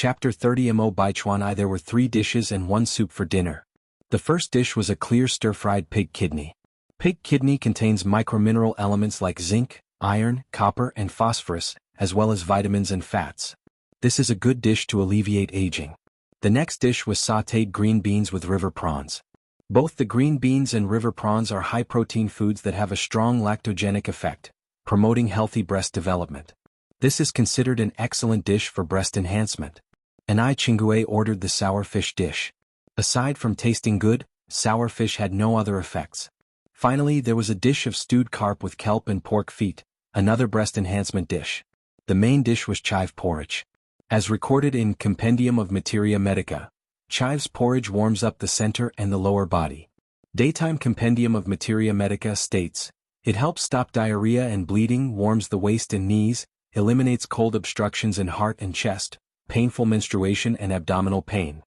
Chapter 30 Mo Baichuan I. There were 3 dishes and 1 soup for dinner. The first dish was a clear stir-fried pig kidney. Pig kidney contains micromineral elements like zinc, iron, copper and phosphorus, as well as vitamins and fats. This is a good dish to alleviate aging. The next dish was sautéed green beans with river prawns. Both the green beans and river prawns are high-protein foods that have a strong lactogenic effect, promoting healthy breast development. This is considered an excellent dish for breast enhancement. Anai Chingue ordered the sour fish dish. Aside from tasting good, sour fish had no other effects. Finally, there was a dish of stewed carp with kelp and pork feet, another breast enhancement dish. The main dish was chive porridge. As recorded in Compendium of Materia Medica, chive's porridge warms up the center and the lower body. Daytime Compendium of Materia Medica states, it helps stop diarrhea and bleeding, warms the waist and knees, eliminates cold obstructions in heart and chest, painful menstruation and abdominal pain.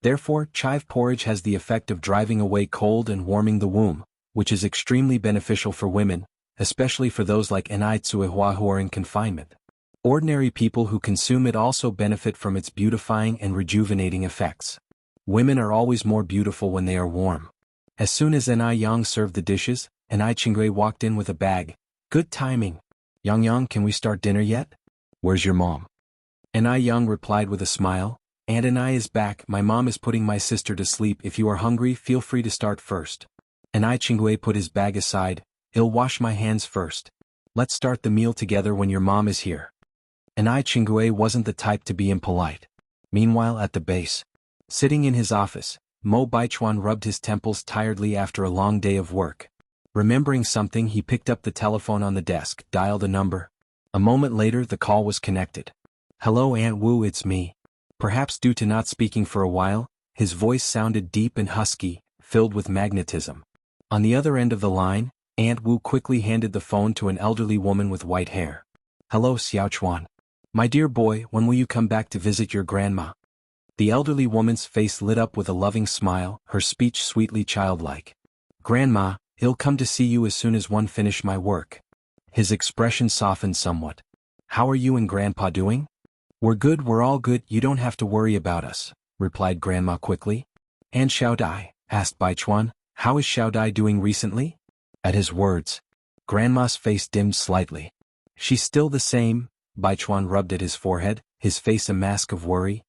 Therefore, chive porridge has the effect of driving away cold and warming the womb, which is extremely beneficial for women, especially for those like Anai Tsuehua who are in confinement. Ordinary people who consume it also benefit from its beautifying and rejuvenating effects. Women are always more beautiful when they are warm. As soon as Anai Yang served the dishes, Anai Chingue walked in with a bag. Good timing. Yang, can we start dinner yet? Where's your mom? Anai Yang replied with a smile. Aunt Anai is back. My mom is putting my sister to sleep. If you are hungry, feel free to start first. Anai Chingue put his bag aside. I'll wash my hands first. Let's start the meal together when your mom is here. Anai Chingue wasn't the type to be impolite. Meanwhile, at the base, sitting in his office, Mo Baichuan rubbed his temples tiredly after a long day of work. Remembering something, he picked up the telephone on the desk, dialed a number. A moment later, the call was connected. Hello Aunt Wu, it's me. Perhaps due to not speaking for a while, his voice sounded deep and husky, filled with magnetism. On the other end of the line, Aunt Wu quickly handed the phone to an elderly woman with white hair. Hello Xiaochuan. My dear boy, when will you come back to visit your grandma? The elderly woman's face lit up with a loving smile, her speech sweetly childlike. Grandma, I'll come to see you as soon as one finish my work. His expression softened somewhat. How are you and Grandpa doing? We're good, we're all good, you don't have to worry about us, replied Grandma quickly. And Xiaodai, asked Baichuan, how is Xiaodai doing recently? At his words, Grandma's face dimmed slightly. She's still the same, Baichuan rubbed at his forehead, his face a mask of worry.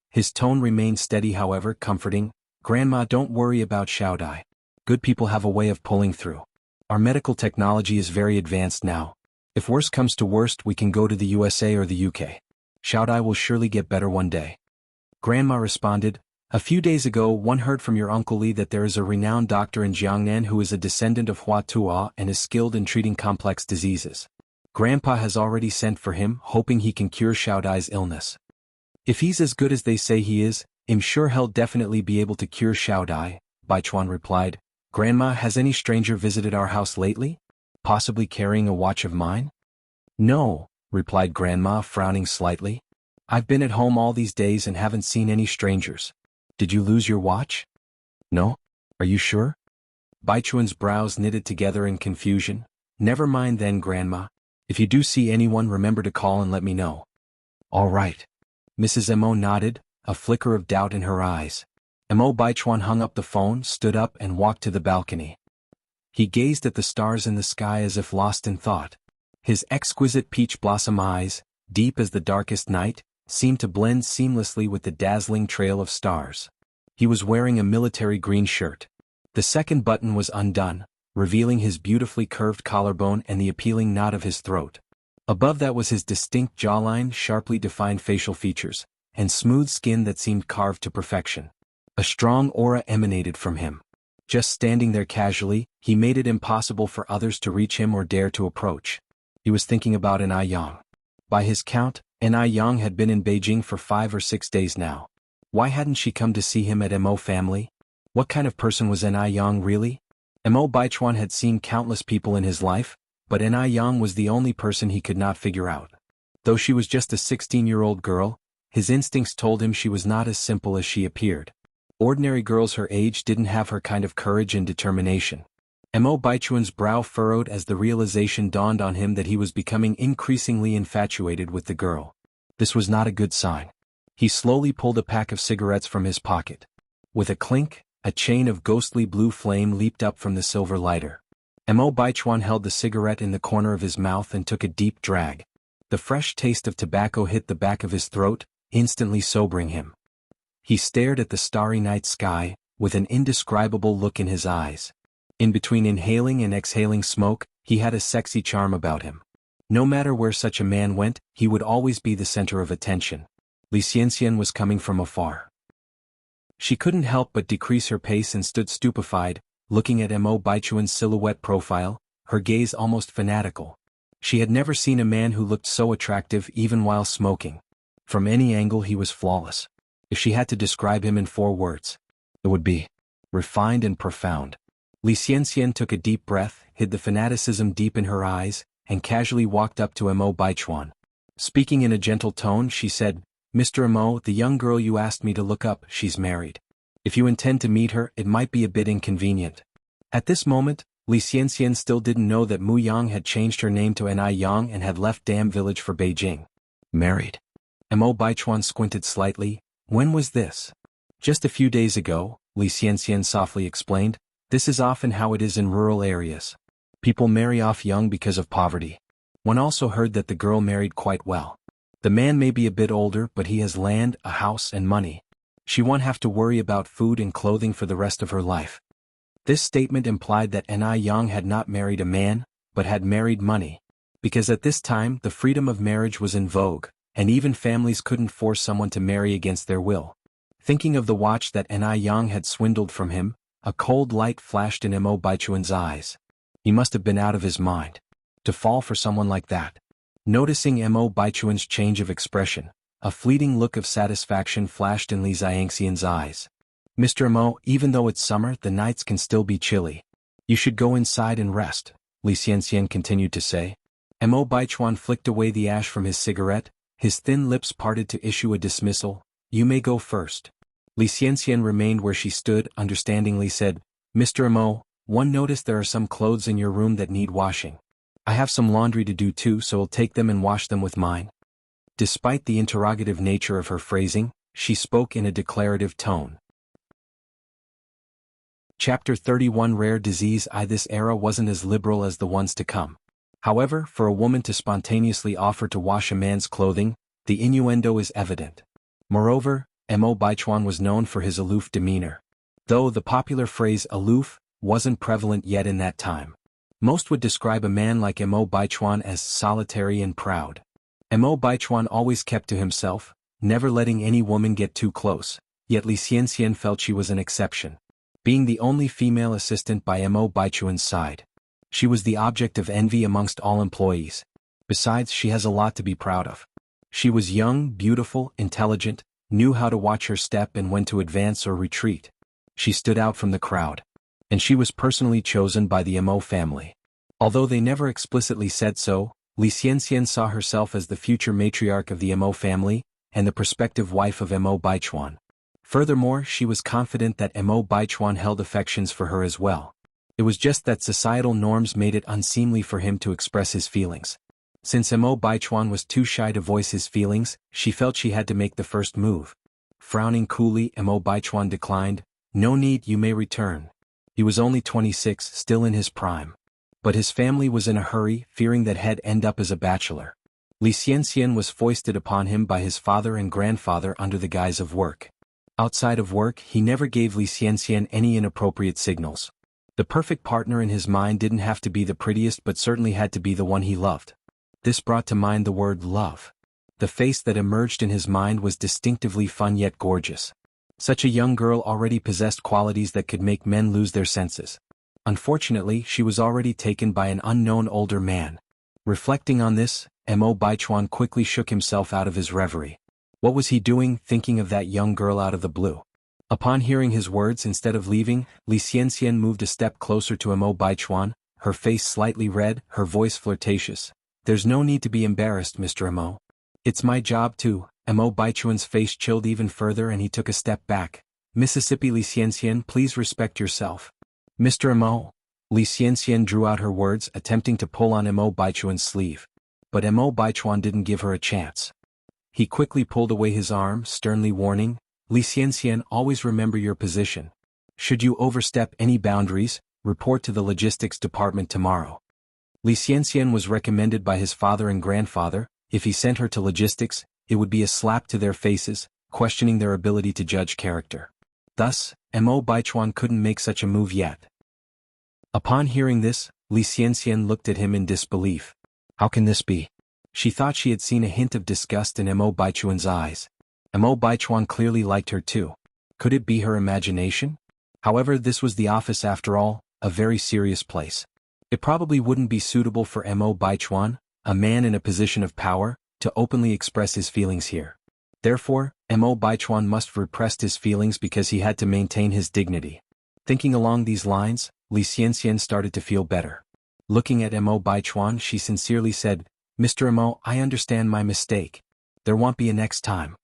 His tone remained steady however, comforting. Grandma, don't worry about Xiaodai. Good people have a way of pulling through. Our medical technology is very advanced now. If worst comes to worst, we can go to the USA or the UK. Xiaodai will surely get better one day. Grandma responded, a few days ago one heard from your Uncle Li that there is a renowned doctor in Jiangnan who is a descendant of Hua Tuo and is skilled in treating complex diseases. Grandpa has already sent for him, hoping he can cure Xiaodai's illness. If he's as good as they say he is, I'm sure he'll definitely be able to cure Xiaodai, Baichuan replied. Grandma, has any stranger visited our house lately? Possibly carrying a watch of mine? No, replied Grandma, frowning slightly. I've been at home all these days and haven't seen any strangers. Did you lose your watch? No? Are you sure? Baichuan's brows knitted together in confusion. Never mind then, Grandma. If you do see anyone, remember to call and let me know. All right. Mrs. Mo nodded, a flicker of doubt in her eyes. Mo Baichuan hung up the phone, stood up and walked to the balcony. He gazed at the stars in the sky as if lost in thought. His exquisite peach blossom eyes, deep as the darkest night, seemed to blend seamlessly with the dazzling trail of stars. He was wearing a military green shirt. The second button was undone, revealing his beautifully curved collarbone and the appealing knot of his throat. Above that was his distinct jawline, sharply defined facial features, and smooth skin that seemed carved to perfection. A strong aura emanated from him. Just standing there casually, he made it impossible for others to reach him or dare to approach. He was thinking about Anai Yang. By his count, Anai Yang had been in Beijing for 5 or 6 days now. Why hadn't she come to see him at Mo family? What kind of person was Anai Yang really? Mo Baichuan had seen countless people in his life, but Anai Yang was the only person he could not figure out. Though she was just a 16-year-old girl, his instincts told him she was not as simple as she appeared. Ordinary girls her age didn't have her kind of courage and determination. Mo Baichuan's brow furrowed as the realization dawned on him that he was becoming increasingly infatuated with the girl. This was not a good sign. He slowly pulled a pack of cigarettes from his pocket. With a clink, a chain of ghostly blue flame leaped up from the silver lighter. Mo Baichuan held the cigarette in the corner of his mouth and took a deep drag. The fresh taste of tobacco hit the back of his throat, instantly sobering him. He stared at the starry night sky, with an indescribable look in his eyes. In between inhaling and exhaling smoke, he had a sexy charm about him. No matter where such a man went, he would always be the center of attention. Li Xianxian was coming from afar. She couldn't help but decrease her pace and stood stupefied, looking at Mo Baichuan's silhouette profile, her gaze almost fanatical. She had never seen a man who looked so attractive even while smoking. From any angle he was flawless. If she had to describe him in 4 words, it would be refined and profound. Li Xianxian took a deep breath, hid the fanaticism deep in her eyes, and casually walked up to Mo Baichuan. Speaking in a gentle tone, she said, "Mr. Mo, the young girl you asked me to look up, she's married. If you intend to meet her, it might be a bit inconvenient." At this moment, Li Xianxian still didn't know that Mu Yang had changed her name to Ni Yang and had left Dam Village for Beijing. Married? Mo Baichuan squinted slightly. When was this? Just a few days ago, Li Xianxian softly explained. This is often how it is in rural areas. People marry off young because of poverty. One also heard that the girl married quite well. The man may be a bit older, but he has land, a house and money. She won't have to worry about food and clothing for the rest of her life. This statement implied that Ni Yang had not married a man, but had married money. Because at this time the freedom of marriage was in vogue, and even families couldn't force someone to marry against their will. Thinking of the watch that Ni Yang had swindled from him, a cold light flashed in Mo Baichuan's eyes. He must have been out of his mind. To fall for someone like that. Noticing Mo Baichuan's change of expression, a fleeting look of satisfaction flashed in Li Xianxian's eyes. "Mr. Mo, even though it's summer, the nights can still be chilly. You should go inside and rest," Li Xianxian continued to say. Mo Baichuan flicked away the ash from his cigarette, his thin lips parted to issue a dismissal. "You may go first." Li Xianxian remained where she stood, understandingly said, "Mr. Mo, one noticed there are some clothes in your room that need washing. I have some laundry to do too, so I'll take them and wash them with mine." Despite the interrogative nature of her phrasing, she spoke in a declarative tone. Chapter 31 Rare Disease This era wasn't as liberal as the ones to come. However, for a woman to spontaneously offer to wash a man's clothing, the innuendo is evident. Moreover, Mo Baichuan was known for his aloof demeanor. Though the popular phrase aloof wasn't prevalent yet in that time. Most would describe a man like Mo Baichuan as solitary and proud. Mo Baichuan always kept to himself, never letting any woman get too close, yet Li Xianxian felt she was an exception. Being the only female assistant by Mo Baichuan's side, she was the object of envy amongst all employees. Besides, she has a lot to be proud of. She was young, beautiful, intelligent, knew how to watch her step and when to advance or retreat. She stood out from the crowd. And she was personally chosen by the Mo family. Although they never explicitly said so, Li Xianxian saw herself as the future matriarch of the Mo family, and the prospective wife of Mo Baichuan. Furthermore, she was confident that Mo Baichuan held affections for her as well. It was just that societal norms made it unseemly for him to express his feelings. Since Mo Baichuan was too shy to voice his feelings, she felt she had to make the first move. Frowning coolly, Mo Baichuan declined, "No need, you may return." He was only 26, still in his prime. But his family was in a hurry, fearing that he'd end up as a bachelor. Li Xianxian was foisted upon him by his father and grandfather under the guise of work. Outside of work, he never gave Li Xianxian any inappropriate signals. The perfect partner in his mind didn't have to be the prettiest but certainly had to be the one he loved. This brought to mind the word love. The face that emerged in his mind was distinctively fun yet gorgeous. Such a young girl already possessed qualities that could make men lose their senses. Unfortunately, she was already taken by an unknown older man. Reflecting on this, Mo Baichuan quickly shook himself out of his reverie. What was he doing, thinking of that young girl out of the blue? Upon hearing his words, instead of leaving, Li Xianxian moved a step closer to Mo Baichuan, her face slightly red, her voice flirtatious. "There's no need to be embarrassed, Mr. Mo. It's my job too." Mo Baichuan's face chilled even further and he took a step back. "Mississippi Li Xianxian, please respect yourself." "Mr. Mo." Li Xianxian drew out her words, attempting to pull on Mo Baichuan's sleeve. But Mo Baichuan didn't give her a chance. He quickly pulled away his arm, sternly warning, Li Xianxian, always remember your position. Should you overstep any boundaries, report to the logistics department tomorrow. Li Xianxian was recommended by his father and grandfather. If he sent her to logistics, it would be a slap to their faces, questioning their ability to judge character. Thus, Mo Baichuan couldn't make such a move yet. Upon hearing this, Li Xianxian looked at him in disbelief. How can this be? She thought she had seen a hint of disgust in Mo Baichuan's eyes. Mo Baichuan clearly liked her too. Could it be her imagination? However, this was the office after all, a very serious place. It probably wouldn't be suitable for Mo Baichuan, a man in a position of power, to openly express his feelings here. Therefore, Mo Baichuan must repress his feelings because he had to maintain his dignity. Thinking along these lines, Li Xianxian started to feel better. Looking at Mo Baichuan, she sincerely said, Mr. Mo, I understand my mistake. There won't be a next time.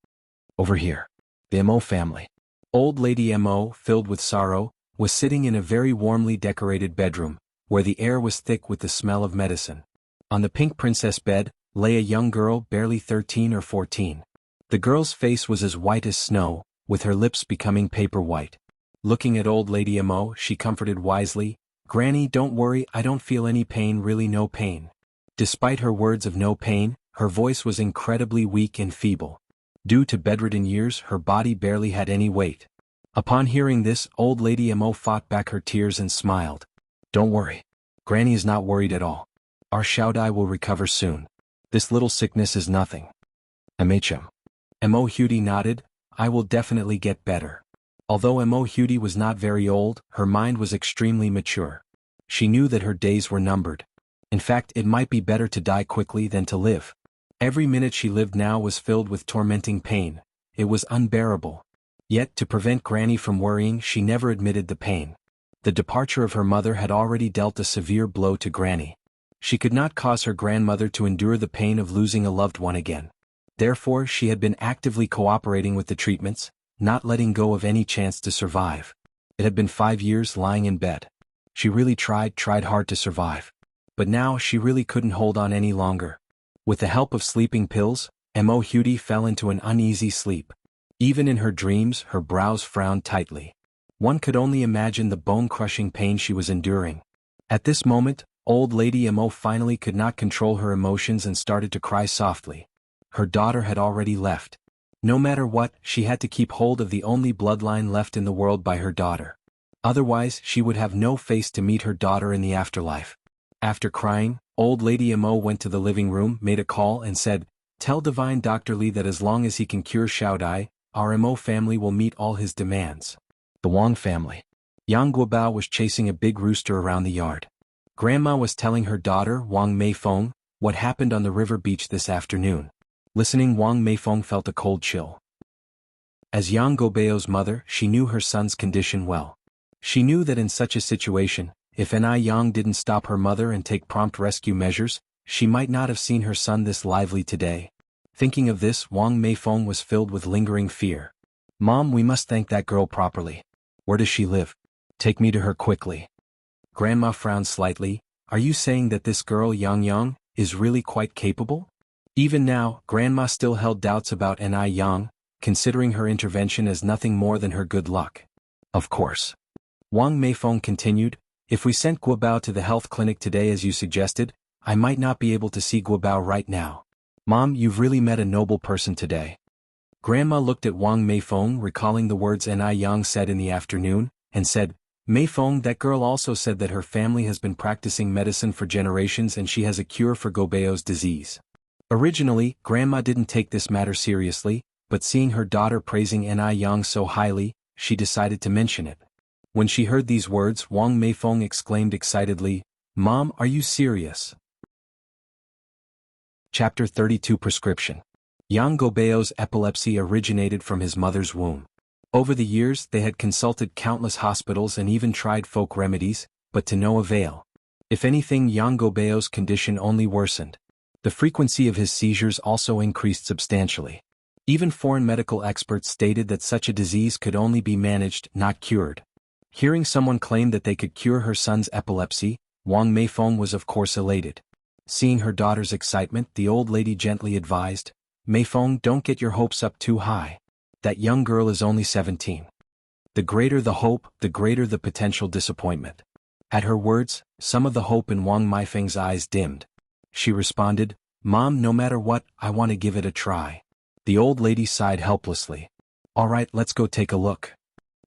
Over here. The Mo family. Old Lady Mo, filled with sorrow, was sitting in a very warmly decorated bedroom, where the air was thick with the smell of medicine. On the pink princess bed, lay a young girl barely 13 or 14. The girl's face was as white as snow, with her lips becoming paper white. Looking at old Lady Mo, she comforted wisely, Granny, don't worry, I don't feel any pain, really no pain. Despite her words of no pain, her voice was incredibly weak and feeble. Due to bedridden years, her body barely had any weight. Upon hearing this, old Lady Mo fought back her tears and smiled. Don't worry. Granny is not worried at all. Our Xiaodai will recover soon. This little sickness is nothing. MHM. Mo Hudi nodded, I will definitely get better. Although Mo Hudi was not very old, her mind was extremely mature. She knew that her days were numbered. In fact, it might be better to die quickly than to live. Every minute she lived now was filled with tormenting pain. It was unbearable. Yet, to prevent Granny from worrying, she never admitted the pain. The departure of her mother had already dealt a severe blow to Granny. She could not cause her grandmother to endure the pain of losing a loved one again. Therefore, she had been actively cooperating with the treatments, not letting go of any chance to survive. It had been 5 years lying in bed. She really tried hard to survive. But now she really couldn't hold on any longer. With the help of sleeping pills, Mo Hudi fell into an uneasy sleep. Even in her dreams, her brows frowned tightly. One could only imagine the bone-crushing pain she was enduring. At this moment, old Lady Mo finally could not control her emotions and started to cry softly. Her daughter had already left. No matter what, she had to keep hold of the only bloodline left in the world by her daughter. Otherwise, she would have no face to meet her daughter in the afterlife. After crying, old Lady Mo went to the living room, made a call and said, Tell Divine Dr. Li that as long as he can cure Xiaodai, our Mo family will meet all his demands. The Wang family. Yang Guobao was chasing a big rooster around the yard. Grandma was telling her daughter, Wang Meifeng, what happened on the river beach this afternoon. Listening, Wang Meifeng felt a cold chill. As Yang Guobao's mother, she knew her son's condition well. She knew that in such a situation, if Yang didn't stop her mother and take prompt rescue measures, she might not have seen her son this lively today. Thinking of this, Wang Meifeng was filled with lingering fear. Mom, we must thank that girl properly. Where does she live? Take me to her quickly. Grandma frowned slightly. Are you saying that this girl Yang is really quite capable? Even now, Grandma still held doubts about Yang, considering her intervention as nothing more than her good luck. Of course. Wang Meifeng continued, if we sent Guobao to the health clinic today as you suggested, I might not be able to see Guobao right now. Mom, you've really met a noble person today. Grandma looked at Wang Meifeng, recalling the words Yang said in the afternoon, and said, Meifeng, that girl also said that her family has been practicing medicine for generations and she has a cure for Guobao's disease. Originally, Grandma didn't take this matter seriously, but seeing her daughter praising Yang so highly, she decided to mention it. When she heard these words, Wang Meifeng exclaimed excitedly, Mom, are you serious? Chapter 32 Prescription. Yang Guobao's epilepsy originated from his mother's womb. Over the years, they had consulted countless hospitals and even tried folk remedies, but to no avail. If anything, Yang Guobao's condition only worsened. The frequency of his seizures also increased substantially. Even foreign medical experts stated that such a disease could only be managed, not cured. Hearing someone claim that they could cure her son's epilepsy, Wang Meifeng was of course elated. Seeing her daughter's excitement, the old lady gently advised, Meifeng, don't get your hopes up too high. That young girl is only 17. The greater the hope, the greater the potential disappointment. At her words, some of the hope in Wang Meifeng's eyes dimmed. She responded, Mom, no matter what, I want to give it a try. The old lady sighed helplessly. All right, let's go take a look.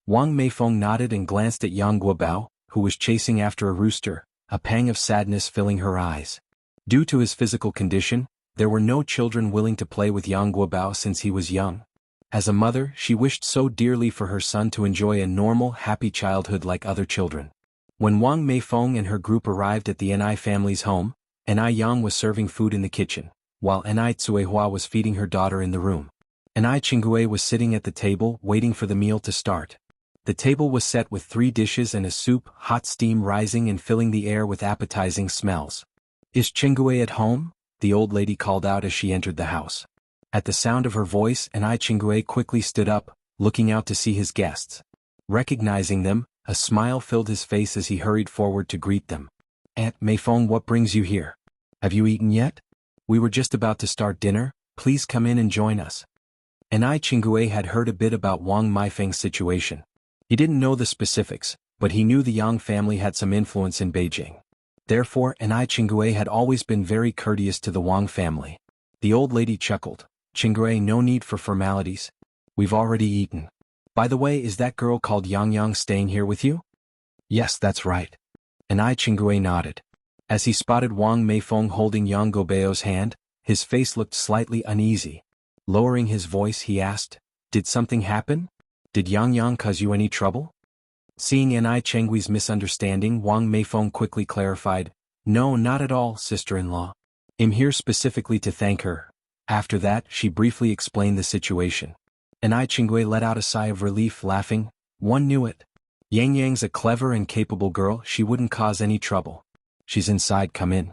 Wang Meifeng nodded and glanced at Yang Guobao, who was chasing after a rooster, a pang of sadness filling her eyes. Due to his physical condition, there were no children willing to play with Yang Guobao since he was young. As a mother, she wished so dearly for her son to enjoy a normal, happy childhood like other children. When Wang Meifeng and her group arrived at the Ni family's home, Ni Yang was serving food in the kitchen, while Ni Tsuehua was feeding her daughter in the room. Ni Qinggue was sitting at the table waiting for the meal to start. The table was set with 3 dishes and a soup, hot steam rising and filling the air with appetizing smells. Is Qinggue at home? The old lady called out as she entered the house. At the sound of her voice, Ni Qinggue quickly stood up, looking out to see his guests. Recognizing them, a smile filled his face as he hurried forward to greet them. Aunt Meifeng, what brings you here? Have you eaten yet? We were just about to start dinner, please come in and join us. Ni Qinggue had heard a bit about Wang Meifeng's situation. He didn't know the specifics, but he knew the Yang family had some influence in Beijing. Therefore, Ni Qinggue had always been very courteous to the Wang family. The old lady chuckled. Qinggue, no need for formalities. We've already eaten. By the way, is that girl called Yang Yang staying here with you? Yes, that's right. Ni Qinggue nodded. As he spotted Wang Meifeng holding Yang Guobao's hand, his face looked slightly uneasy. Lowering his voice, he asked, Did something happen? Did Yang Yang cause you any trouble? Seeing Ni Qinggue's misunderstanding, Wang Meifeng quickly clarified, No, not at all, sister-in-law. I'm here specifically to thank her. After that, she briefly explained the situation. Ni Qinggue let out a sigh of relief, laughing, One knew it. Yang Yang's a clever and capable girl, she wouldn't cause any trouble. She's inside, come in.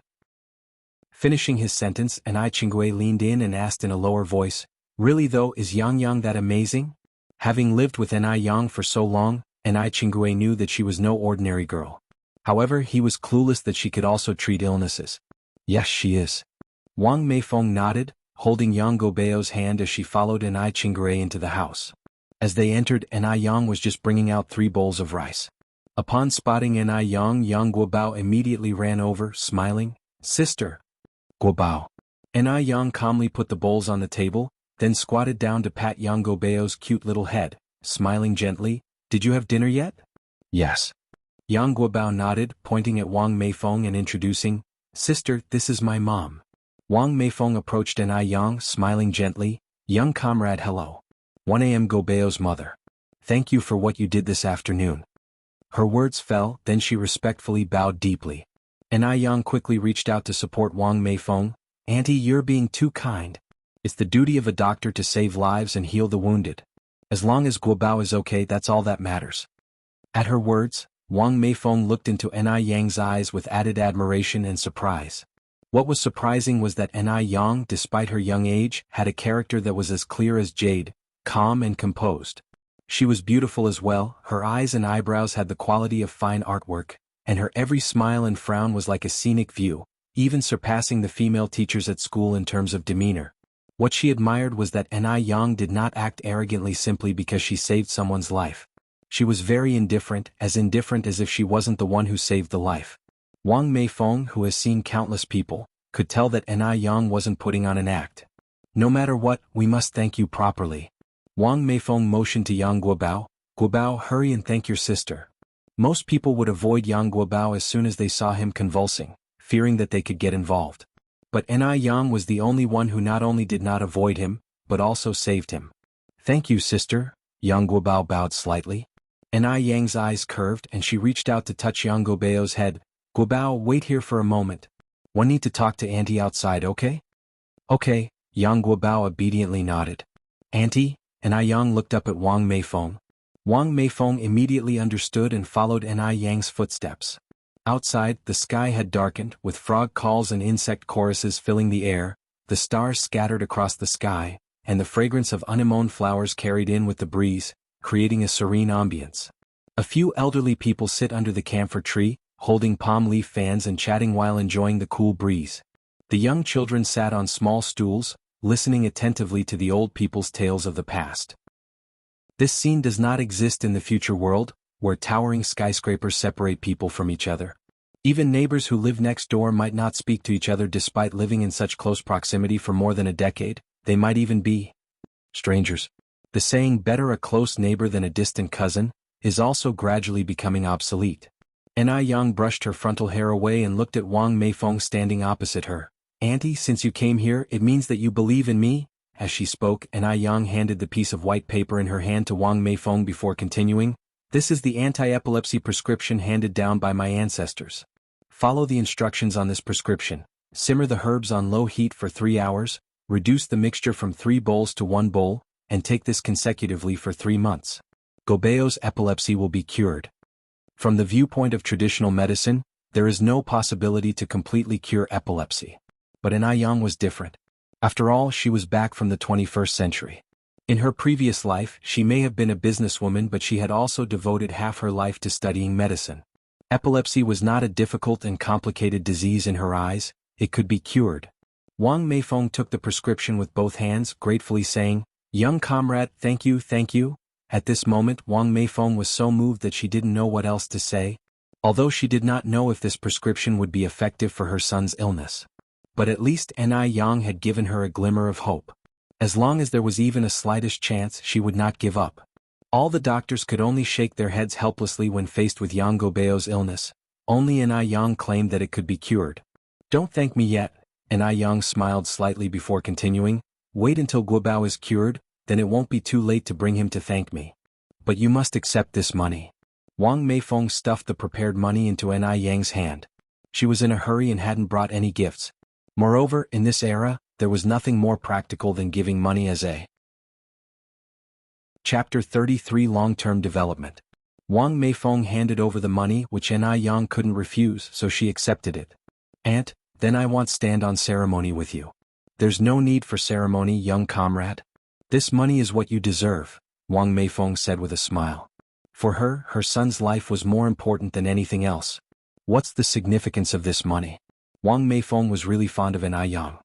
Finishing his sentence, Ni Qinggue leaned in and asked in a lower voice, Really though, is Yang Yang that amazing? Having lived with Ni Yang for so long, Ni Qinggue knew that she was no ordinary girl. However, he was clueless that she could also treat illnesses. Yes, she is. Wang Meifeng nodded, holding Yang Guobao's hand as she followed Ni Qinggue into the house. As they entered, Ni Yang was just bringing out 3 bowls of rice. Upon spotting Ni Yang, Yang Guobao immediately ran over, smiling, Sister. Guobao. Ni Yang calmly put the bowls on the table, then squatted down to pat Yang Guobao's cute little head, smiling gently, Did you have dinner yet? Yes. Yang Guobao nodded, pointing at Wang Meifeng and introducing, Sister, this is my mom. Wang Meifeng approached Ni Yang, smiling gently, Young comrade, hello. 1 a.m. Guobao's mother. Thank you for what you did this afternoon. Her words fell, then she respectfully bowed deeply. Ni Yang quickly reached out to support Wang Meifeng, Auntie, you're being too kind. It's the duty of a doctor to save lives and heal the wounded. As long as Guobao is okay, that's all that matters. At her words, Wang Meifeng looked into Ni Yang's eyes with added admiration and surprise. What was surprising was that Ni Yang, despite her young age, had a character that was as clear as jade, calm and composed. She was beautiful as well, her eyes and eyebrows had the quality of fine artwork, and her every smile and frown was like a scenic view, even surpassing the female teachers at school in terms of demeanor. What she admired was that Ni Yang did not act arrogantly simply because she saved someone's life. She was very indifferent as if she wasn't the one who saved the life. Wang Meifeng, who has seen countless people, could tell that Ni Yang wasn't putting on an act. No matter what, we must thank you properly. Wang Meifeng motioned to Yang Guobao, Guobao, hurry and thank your sister. Most people would avoid Yang Guobao as soon as they saw him convulsing, fearing that they could get involved. But Ni Yang was the only one who not only did not avoid him, but also saved him. Thank you, sister. Yang Guobao bowed slightly. Ni Yang's eyes curved and she reached out to touch Yang Guobao's head. Guobao, wait here for a moment. One need to talk to Auntie outside, okay? Okay, Yang Guobao obediently nodded. Auntie? Ni Yang looked up at Wang Meifeng. Wang Meifeng immediately understood and followed Ni Yang's footsteps. Outside, the sky had darkened, with frog calls and insect choruses filling the air, the stars scattered across the sky, and the fragrance of anemone flowers carried in with the breeze, creating a serene ambience. A few elderly people sit under the camphor tree, holding palm leaf fans and chatting while enjoying the cool breeze. The young children sat on small stools, listening attentively to the old people's tales of the past. This scene does not exist in the future world, where towering skyscrapers separate people from each other. Even neighbors who live next door might not speak to each other despite living in such close proximity for more than a decade. They might even be strangers. The saying "better a close neighbor than a distant cousin" is also gradually becoming obsolete. Ai Yang brushed her frontal hair away and looked at Wang Meifeng standing opposite her. "Auntie, since you came here, it means that you believe in me?" As she spoke, Ai Yang handed the piece of white paper in her hand to Wang Meifeng before continuing. "This is the anti-epilepsy prescription handed down by my ancestors. Follow the instructions on this prescription. Simmer the herbs on low heat for 3 hours, reduce the mixture from 3 bowls to 1 bowl, and take this consecutively for 3 months. Gobeo's epilepsy will be cured." From the viewpoint of traditional medicine, there is no possibility to completely cure epilepsy. But Ai Yang was different. After all, she was back from the 21st century. In her previous life, she may have been a businesswoman, but she had also devoted half her life to studying medicine. Epilepsy was not a difficult and complicated disease in her eyes. It could be cured. Wang Meifeng took the prescription with both hands, gratefully saying, "Young comrade, thank you, thank you." At this moment, Wang Meifeng was so moved that she didn't know what else to say. Although she did not know if this prescription would be effective for her son's illness. But at least Ai Yang had given her a glimmer of hope. As long as there was even a slightest chance, she would not give up. All the doctors could only shake their heads helplessly when faced with Yang Gobeo's illness. Only Ai Yang claimed that it could be cured. "Don't thank me yet," Ai Yang smiled slightly before continuing. "Wait until Guobao is cured, then it won't be too late to bring him to thank me. But you must accept this money." Wang Meifeng stuffed the prepared money into Ai Yang's hand. She was in a hurry and hadn't brought any gifts. Moreover, in this era, there was nothing more practical than giving money as a Chapter 33 Long-Term Development. Wang Meifeng handed over the money, which Ai Yang couldn't refuse, so she accepted it. "Aunt, then I want stand on ceremony with you." "There's no need for ceremony, young comrade. This money is what you deserve," Wang Meifeng said with a smile. For her, her son's life was more important than anything else. What's the significance of this money? Wang Meifeng was really fond of Ai Yang.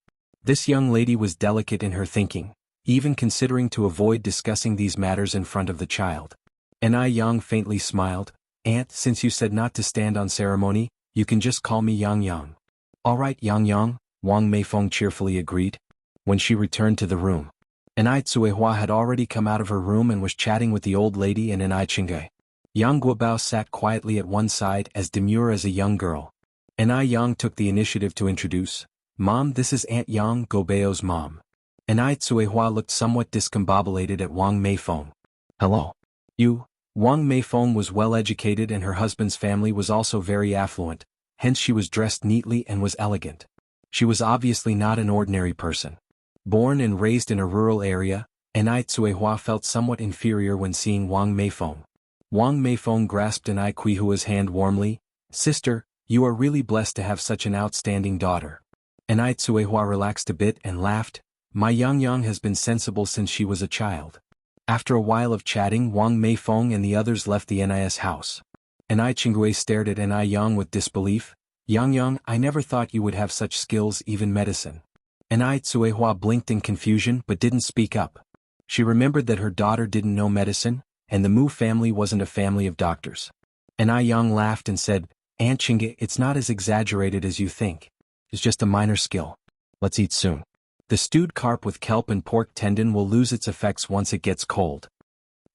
This young lady was delicate in her thinking, even considering to avoid discussing these matters in front of the child. Ai Yang faintly smiled. "Aunt, since you said not to stand on ceremony, you can just call me Yang Yang." "All right, Yang Yang," Wang Meifeng cheerfully agreed. When she returned to the room, Ai Tsuehua had already come out of her room and was chatting with the old lady and Ai Chingui. Yang Guobao sat quietly at one side, as demure as a young girl. Ai Yang took the initiative to introduce, "Mom, this is Aunt Yang, Gobeo's mom." Ai Tsuehua looked somewhat discombobulated at Wang Meifeng. "Hello. You?" Wang Meifeng was well educated and her husband's family was also very affluent, hence she was dressed neatly and was elegant. She was obviously not an ordinary person. Born and raised in a rural area, Ai Tsuehua felt somewhat inferior when seeing Wang Meifeng. Wang Meifeng grasped Ai Kuihua's hand warmly. "Sister, you are really blessed to have such an outstanding daughter." Ai Tsuehua relaxed a bit and laughed. "My Yang Yang has been sensible since she was a child." After a while of chatting, Wang Meifeng and the others left the NIS house. Ai Chingui stared at Ai Yang with disbelief. "Yang Yang, I never thought you would have such skills, even medicine." Ai Tsuehua blinked in confusion but didn't speak up. She remembered that her daughter didn't know medicine, and the Mu family wasn't a family of doctors. Ai Yang laughed and said, "Aunt Chingui, it's not as exaggerated as you think. It's just a minor skill. Let's eat soon. The stewed carp with kelp and pork tendon will lose its effects once it gets cold."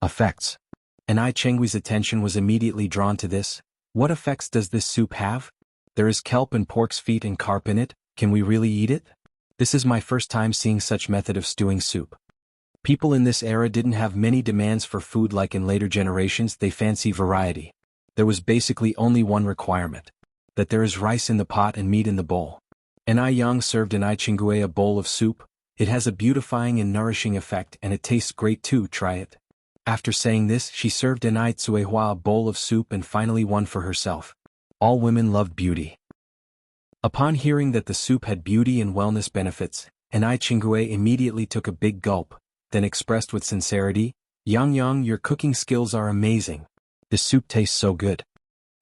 Effects? Ai Chengui's attention was immediately drawn to this. What effects does this soup have? There is kelp and pork's feet and carp in it. Can we really eat it? This is my first time seeing such method of stewing soup. People in this era didn't have many demands for food like in later generations. They fancy variety. There was basically only one requirement. That there is rice in the pot and meat in the bowl. Ai Yang served Ai Chingui a bowl of soup. "It has a beautifying and nourishing effect and it tastes great too, try it." After saying this, she served Ai Tsuehua a bowl of soup and finally one for herself. All women loved beauty. Upon hearing that the soup had beauty and wellness benefits, Ai Chingui immediately took a big gulp, then expressed with sincerity, "Yang Yang, your cooking skills are amazing. This soup tastes so good."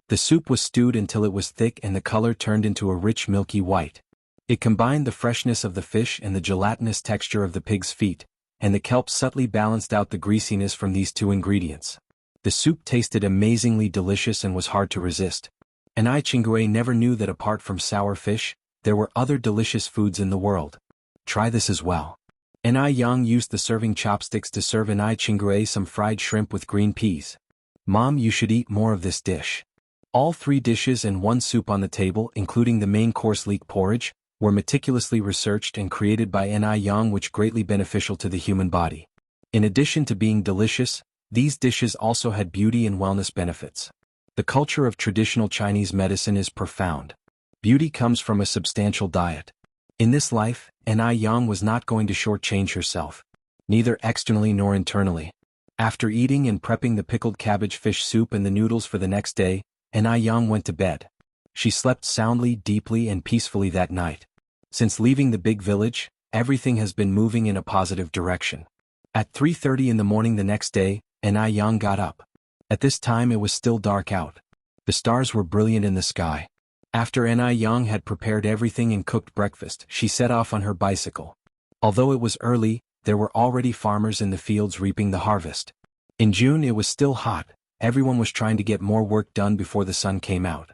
The soup was stewed until it was thick and the color turned into a rich milky white. It combined the freshness of the fish and the gelatinous texture of the pig's feet, and the kelp subtly balanced out the greasiness from these two ingredients. The soup tasted amazingly delicious and was hard to resist. And I Chingue never knew that apart from sour fish, there were other delicious foods in the world. Try this as well. And I Yang used the serving chopsticks to serve and I Chingue some fried shrimp with green peas. Mom, you should eat more of this dish. All 3 dishes and 1 soup on the table, including the main course leek porridge, were meticulously researched and created by Ni Yang, which greatly beneficial to the human body. In addition to being delicious, these dishes also had beauty and wellness benefits. The culture of traditional Chinese medicine is profound. Beauty comes from a substantial diet. In this life, Ni Yang was not going to shortchange herself, neither externally nor internally. After eating and prepping the pickled cabbage fish soup and the noodles for the next day, Ni Yang went to bed. She slept soundly, deeply and peacefully that night. Since leaving the big village, everything has been moving in a positive direction. At 3:30 in the morning the next day, Ni Yang got up. At this time it was still dark out. The stars were brilliant in the sky. After Ni Yang had prepared everything and cooked breakfast, she set off on her bicycle. Although it was early, there were already farmers in the fields reaping the harvest. In June it was still hot, everyone was trying to get more work done before the sun came out.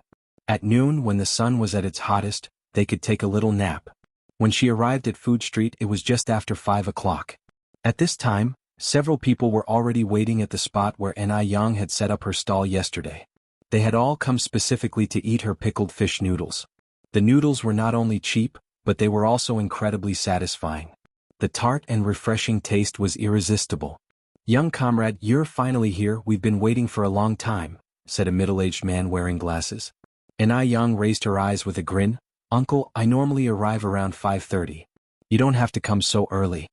At noon, when the sun was at its hottest, they could take a little nap. When she arrived at Food Street it was just after 5 o'clock. At this time, several people were already waiting at the spot where Ni Yang had set up her stall yesterday. They had all come specifically to eat her pickled fish noodles. The noodles were not only cheap, but they were also incredibly satisfying. The tart and refreshing taste was irresistible. "Young comrade, you're finally here, we've been waiting for a long time," said a middle-aged man wearing glasses. Ni Yang raised her eyes with a grin. "Uncle, I normally arrive around 5:30. You don't have to come so early."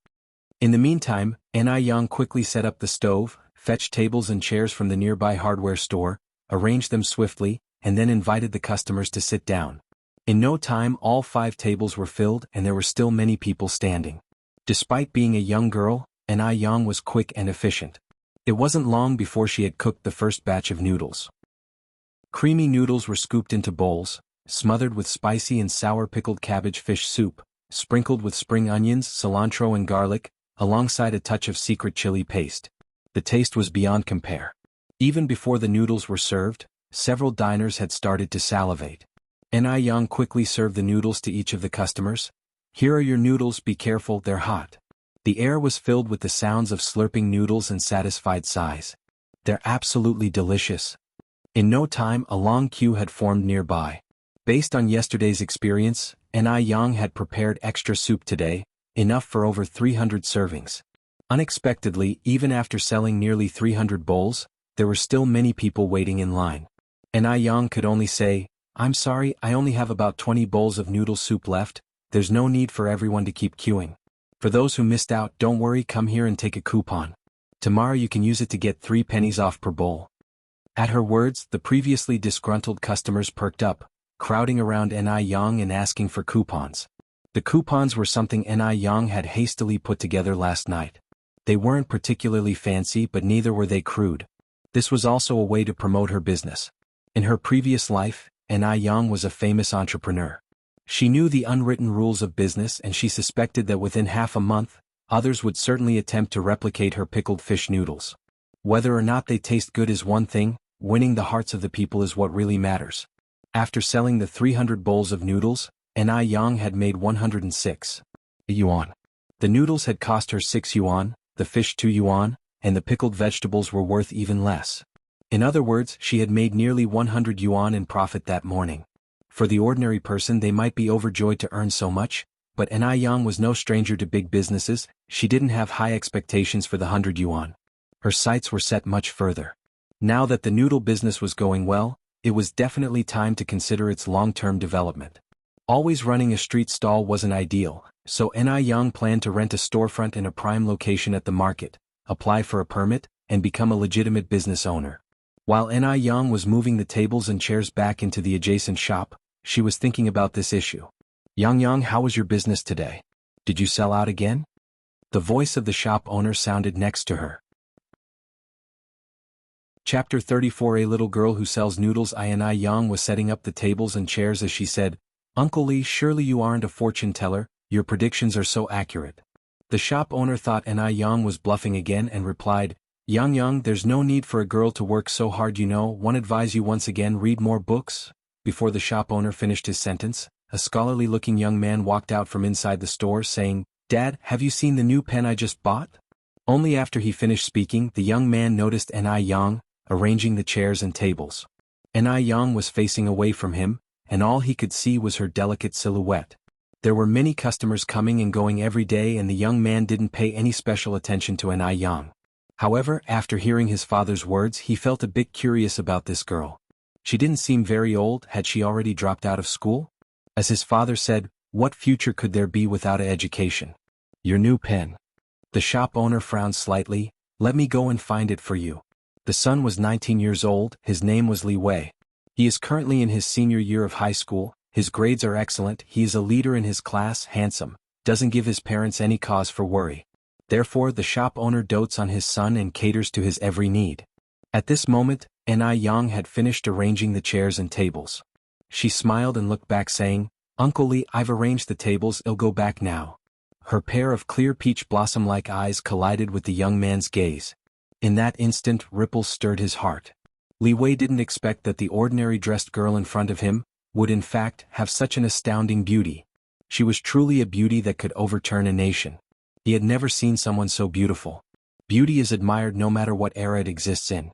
In the meantime, Ni Yang quickly set up the stove, fetched tables and chairs from the nearby hardware store, arranged them swiftly, and then invited the customers to sit down. In no time all 5 tables were filled and there were still many people standing. Despite being a young girl, Ni Yang was quick and efficient. It wasn't long before she had cooked the first batch of noodles. Creamy noodles were scooped into bowls, smothered with spicy and sour pickled cabbage fish soup, sprinkled with spring onions, cilantro and garlic, alongside a touch of secret chili paste. The taste was beyond compare. Even before the noodles were served, several diners had started to salivate. Ni Yang quickly served the noodles to each of the customers. "Here are your noodles, be careful, they're hot." The air was filled with the sounds of slurping noodles and satisfied sighs. "They're absolutely delicious." In no time a long queue had formed nearby. Based on yesterday's experience, Ni Yang had prepared extra soup today, enough for over 300 servings. Unexpectedly, even after selling nearly 300 bowls, there were still many people waiting in line. Ni Yang could only say, "I'm sorry, I only have about 20 bowls of noodle soup left, there's no need for everyone to keep queuing. For those who missed out, don't worry, come here and take a coupon. Tomorrow you can use it to get 3 pennies off per bowl." At her words, the previously disgruntled customers perked up, crowding around Ni Yang and asking for coupons. The coupons were something Ni Yang had hastily put together last night. They weren't particularly fancy, but neither were they crude. This was also a way to promote her business. In her previous life, Ni Yang was a famous entrepreneur. She knew the unwritten rules of business and she suspected that within half a month, others would certainly attempt to replicate her pickled fish noodles. Whether or not they taste good is one thing, winning the hearts of the people is what really matters. After selling the 300 bowls of noodles, Ni Yang had made 106 yuan. The noodles had cost her 6 yuan, the fish 2 yuan, and the pickled vegetables were worth even less. In other words, she had made nearly 100 yuan in profit that morning. For the ordinary person they might be overjoyed to earn so much, but Ni Yang was no stranger to big businesses. She didn't have high expectations for the 100 yuan. Her sights were set much further. Now that the noodle business was going well, it was definitely time to consider its long-term development. Always running a street stall wasn't ideal, so Ni Yang planned to rent a storefront in a prime location at the market, apply for a permit, and become a legitimate business owner. While Ni Yang was moving the tables and chairs back into the adjacent shop, she was thinking about this issue. "Yang, how was your business today? Did you sell out again?" The voice of the shop owner sounded next to her. Chapter 34. A little girl who sells noodles. Ni Yang was setting up the tables and chairs as she said, Uncle Lee, surely you aren't a fortune teller, your predictions are so accurate. The shop owner thought Yang was bluffing again and replied, Yang, there's no need for a girl to work so hard, you know. One advise you once again, read more books. Before the shop owner finished his sentence, a scholarly-looking young man walked out from inside the store saying, Dad, have you seen the new pen I just bought? Only after he finished speaking, the young man noticed Yang arranging the chairs and tables. Yang was facing away from him, and all he could see was her delicate silhouette. There were many customers coming and going every day, and the young man didn't pay any special attention to Yang. However, after hearing his father's words, he felt a bit curious about this girl. She didn't seem very old. Had she already dropped out of school? As his father said, what future could there be without an education? Your new pen. The shop owner frowned slightly. Let me go and find it for you. The son was 19 years old. His name was Li Wei. He is currently in his senior year of high school. His grades are excellent. He is a leader in his class, handsome, doesn't give his parents any cause for worry. Therefore, the shop owner dotes on his son and caters to his every need. At this moment, Yang had finished arranging the chairs and tables. She smiled and looked back saying, Uncle Lee, I've arranged the tables, I'll go back now. Her pair of clear peach blossom-like eyes collided with the young man's gaze. In that instant, ripples stirred his heart. Li Wei didn't expect that the ordinary dressed girl in front of him would in fact have such an astounding beauty. She was truly a beauty that could overturn a nation. He had never seen someone so beautiful. Beauty is admired no matter what era it exists in.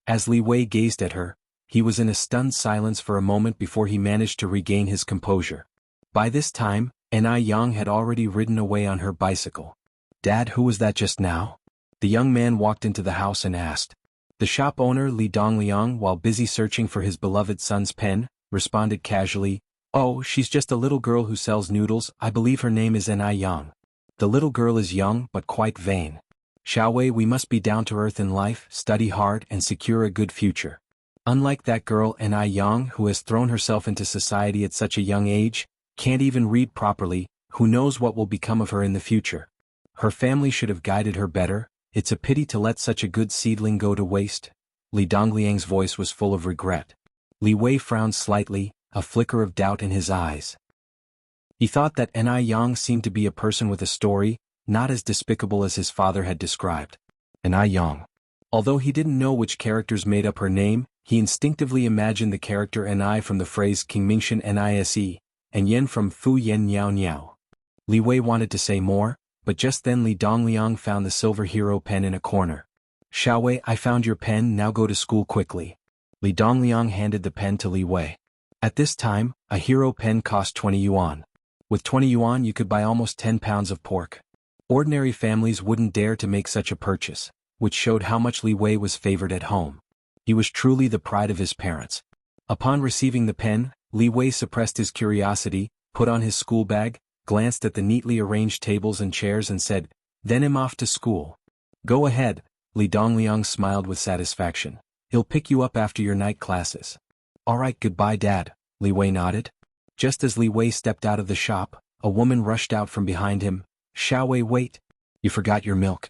As Li Wei gazed at her, he was in a stunned silence for a moment before he managed to regain his composure. By this time, Yang had already ridden away on her bicycle. Dad, who was that just now? The young man walked into the house and asked. The shop owner, Li Dongliang, while busy searching for his beloved son's pen, responded casually, Oh, she's just a little girl who sells noodles. I believe her name is Yang. The little girl is young but quite vain. Xiaowei, we must be down to earth in life, study hard and secure a good future. Unlike that girl Yang who has thrown herself into society at such a young age, can't even read properly, who knows what will become of her in the future. Her family should have guided her better. It's a pity to let such a good seedling go to waste. Li Dongliang's voice was full of regret. Li Wei frowned slightly, a flicker of doubt in his eyes. He thought that Yang seemed to be a person with a story, not as despicable as his father had described. Yang. Although he didn't know which characters made up her name, he instinctively imagined the character Ni from the phrase King Mingxian Nise, and Yen from Fu Yen Niao Niao. Li Wei wanted to say more, but just then Li Dongliang found the silver hero pen in a corner. Xiaowei, I found your pen, now go to school quickly. Li Dongliang handed the pen to Li Wei. At this time, a hero pen cost 20 yuan. With 20 yuan you could buy almost 10 pounds of pork. Ordinary families wouldn't dare to make such a purchase, which showed how much Li Wei was favored at home. He was truly the pride of his parents. Upon receiving the pen, Li Wei suppressed his curiosity, put on his school bag, glanced at the neatly arranged tables and chairs and said, Then I'm off to school. Go ahead, Li Dongliang smiled with satisfaction. He'll pick you up after your night classes. Alright, goodbye Dad, Li Wei nodded. Just as Li Wei stepped out of the shop, a woman rushed out from behind him. Xiaowei, wait. You forgot your milk.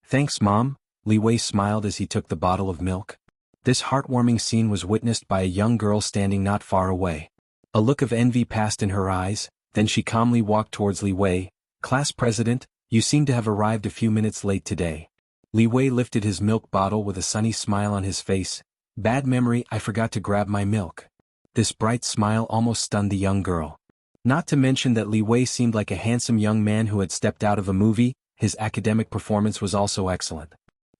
Thanks Mom, Li Wei smiled as he took the bottle of milk. This heartwarming scene was witnessed by a young girl standing not far away. A look of envy passed in her eyes, then she calmly walked towards Li Wei. Class President, you seem to have arrived a few minutes late today. Li Wei lifted his milk bottle with a sunny smile on his face. Bad memory, I forgot to grab my milk. This bright smile almost stunned the young girl. Not to mention that Li Wei seemed like a handsome young man who had stepped out of a movie. His academic performance was also excellent.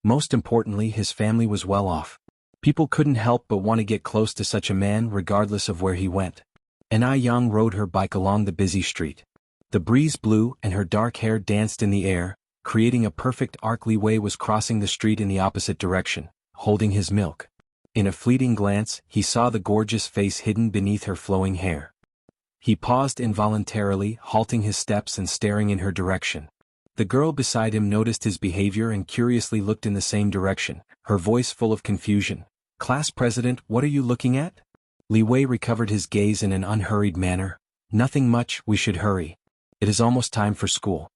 Most importantly, his family was well off. People couldn't help but want to get close to such a man regardless of where he went. Yang rode her bike along the busy street. The breeze blew and her dark hair danced in the air, creating a perfect arc. Li Wei was crossing the street in the opposite direction, holding his milk. In a fleeting glance, he saw the gorgeous face hidden beneath her flowing hair. He paused involuntarily, halting his steps and staring in her direction. The girl beside him noticed his behavior and curiously looked in the same direction, her voice full of confusion. Class President, what are you looking at? Li Wei recovered his gaze in an unhurried manner. Nothing much, we should hurry. It is almost time for school.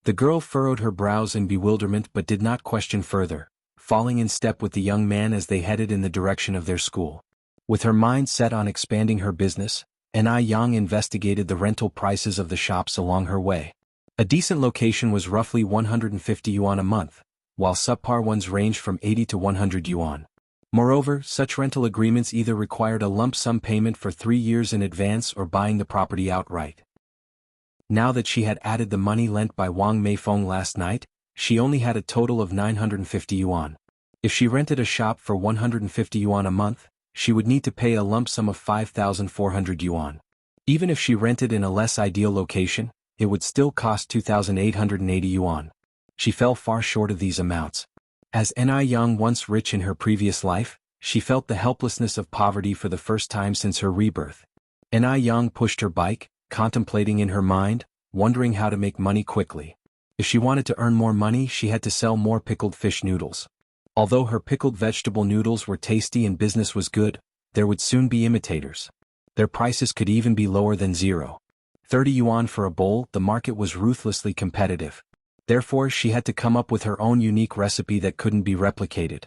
The girl furrowed her brows in bewilderment but did not question further, falling in step with the young man as they headed in the direction of their school. With her mind set on expanding her business, and Yang investigated the rental prices of the shops along her way. A decent location was roughly 150 yuan a month, while subpar ones ranged from 80 to 100 yuan. Moreover, such rental agreements either required a lump sum payment for 3 years in advance or buying the property outright. Now that she had added the money lent by Wang Meifeng last night, she only had a total of 950 yuan. If she rented a shop for 150 yuan a month, she would need to pay a lump sum of 5,400 yuan. Even if she rented in a less ideal location, it would still cost 2,880 yuan. She fell far short of these amounts. As Yang, once rich in her previous life, she felt the helplessness of poverty for the first time since her rebirth. Yang pushed her bike, contemplating in her mind, wondering how to make money quickly. If she wanted to earn more money, she had to sell more pickled fish noodles. Although her pickled vegetable noodles were tasty and business was good, there would soon be imitators. Their prices could even be lower than 30 yuan for a bowl. The market was ruthlessly competitive. Therefore, she had to come up with her own unique recipe that couldn't be replicated.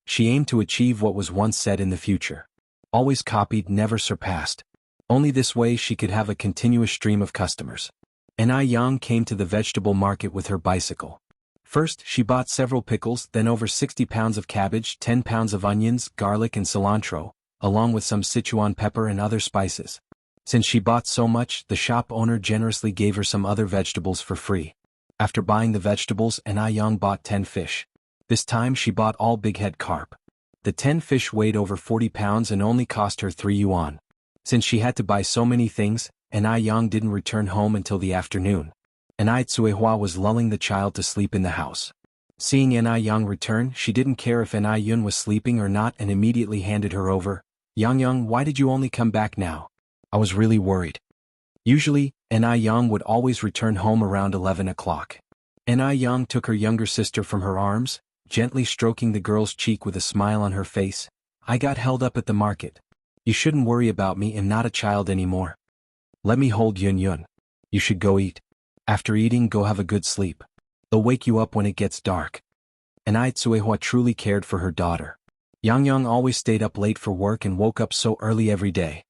She aimed to achieve what was once said in the future. Always copied, never surpassed. Only this way she could have a continuous stream of customers. Yang came to the vegetable market with her bicycle. First, she bought several pickles, then over 60 pounds of cabbage, 10 pounds of onions, garlic and cilantro, along with some Sichuan pepper and other spices. Since she bought so much, the shop owner generously gave her some other vegetables for free. After buying the vegetables, Yang bought 10 fish. This time she bought all bighead carp. The 10 fish weighed over 40 pounds and only cost her 3 yuan. Since she had to buy so many things, Yang didn't return home until the afternoon. Tsuehua was lulling the child to sleep in the house. Seeing Yang return, she didn't care if Yun was sleeping or not and immediately handed her over. Yang, why did you only come back now? I was really worried. Usually, Yang would always return home around 11 o'clock. Yang took her younger sister from her arms, gently stroking the girl's cheek with a smile on her face. I got held up at the market. You shouldn't worry about me. I'm not a child anymore. Let me hold Yun. You should go eat. After eating, go have a good sleep. They'll wake you up when it gets dark. Tsuehua truly cared for her daughter. Yang always stayed up late for work and woke up so early every day.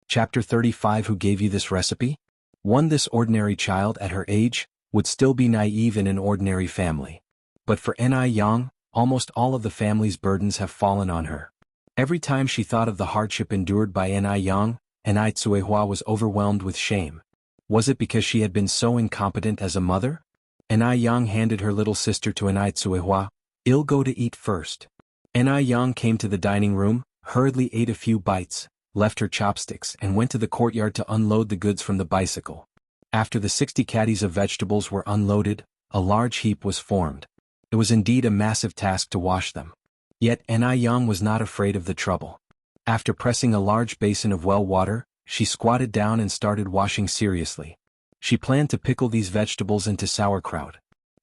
Chapter 35. Who gave you this recipe? 1. This ordinary child at her age would still be naive in an ordinary family. But for Yang, almost all of the family's burdens have fallen on her. Every time she thought of the hardship endured by Yang, Tsuehua was overwhelmed with shame. Was it because she had been so incompetent as a mother? Yang handed her little sister to Tsuehua. I'll go to eat first. Yang came to the dining room, hurriedly ate a few bites, left her chopsticks and went to the courtyard to unload the goods from the bicycle. After the 60 caddies of vegetables were unloaded, a large heap was formed. It was indeed a massive task to wash them. Yet Yang was not afraid of the trouble. After pressing a large basin of well water, she squatted down and started washing seriously. She planned to pickle these vegetables into sauerkraut.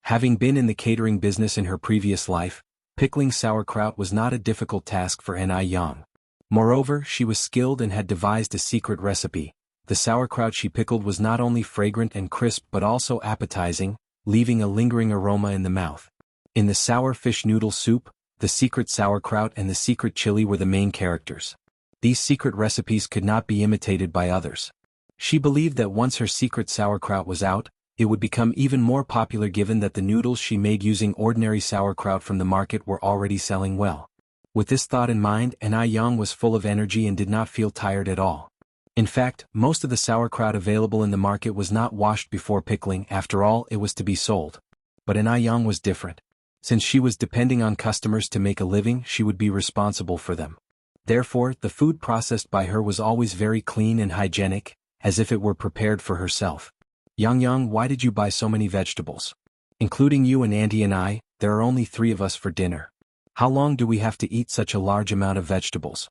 Having been in the catering business in her previous life, pickling sauerkraut was not a difficult task for Yang. Moreover, she was skilled and had devised a secret recipe. The sauerkraut she pickled was not only fragrant and crisp but also appetizing, leaving a lingering aroma in the mouth. In the sour fish noodle soup, the secret sauerkraut and the secret chili were the main characters. These secret recipes could not be imitated by others. She believed that once her secret sauerkraut was out, it would become even more popular given that the noodles she made using ordinary sauerkraut from the market were already selling well. With this thought in mind, Yang was full of energy and did not feel tired at all. In fact, most of the sauerkraut available in the market was not washed before pickling. After all, it was to be sold. But Yang was different. Since she was depending on customers to make a living, she would be responsible for them. Therefore, the food processed by her was always very clean and hygienic, as if it were prepared for herself. Yang, why did you buy so many vegetables? Including you and Auntie and I, there are only 3 of us for dinner. How long do we have to eat such a large amount of vegetables?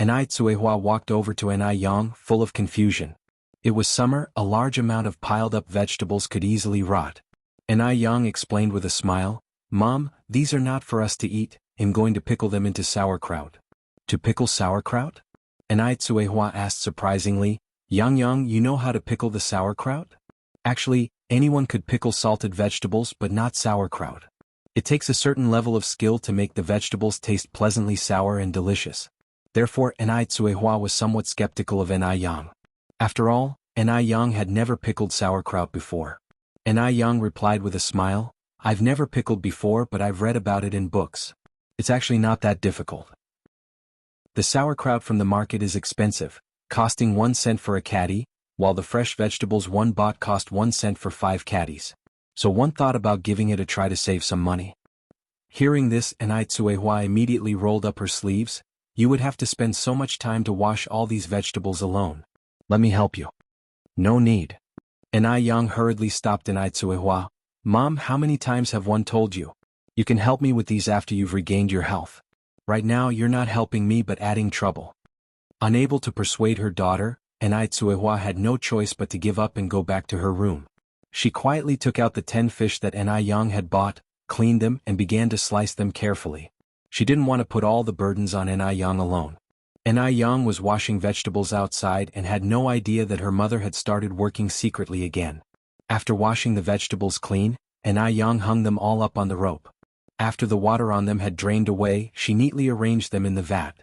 Tsuehua walked over to Yang, full of confusion. It was summer, a large amount of piled-up vegetables could easily rot. Yang explained with a smile, Mom, these are not for us to eat, I'm going to pickle them into sauerkraut. To pickle sauerkraut? Tsuehua asked surprisingly, Yang, you know how to pickle the sauerkraut? Actually, anyone could pickle salted vegetables but not sauerkraut. It takes a certain level of skill to make the vegetables taste pleasantly sour and delicious. Therefore, Ni Tsuehua was somewhat skeptical of Ni Yang. After all, Ni Yang had never pickled sauerkraut before. Ni Yang replied with a smile, "I've never pickled before, but I've read about it in books. It's actually not that difficult. The sauerkraut from the market is expensive, costing 1 cent for a caddy, while the fresh vegetables one bought cost 1 cent for 5 caddies. So one thought about giving it a try to save some money." Hearing this, Ni Tsuehua immediately rolled up her sleeves. "You would have to spend so much time to wash all these vegetables alone. Let me help you." "No need." Ni Yang hurriedly stopped Ni Tsuehua. "Mom, how many times have one told you? You can help me with these after you've regained your health. Right now you're not helping me but adding trouble." Unable to persuade her daughter, Ni Tsuehua had no choice but to give up and go back to her room. She quietly took out the 10 fish that Ni Yang had bought, cleaned them and began to slice them carefully. She didn't want to put all the burdens on Ni Yang alone. Ni Yang was washing vegetables outside and had no idea that her mother had started working secretly again. After washing the vegetables clean, Ni Yang hung them all up on the rope. After the water on them had drained away, she neatly arranged them in the vat.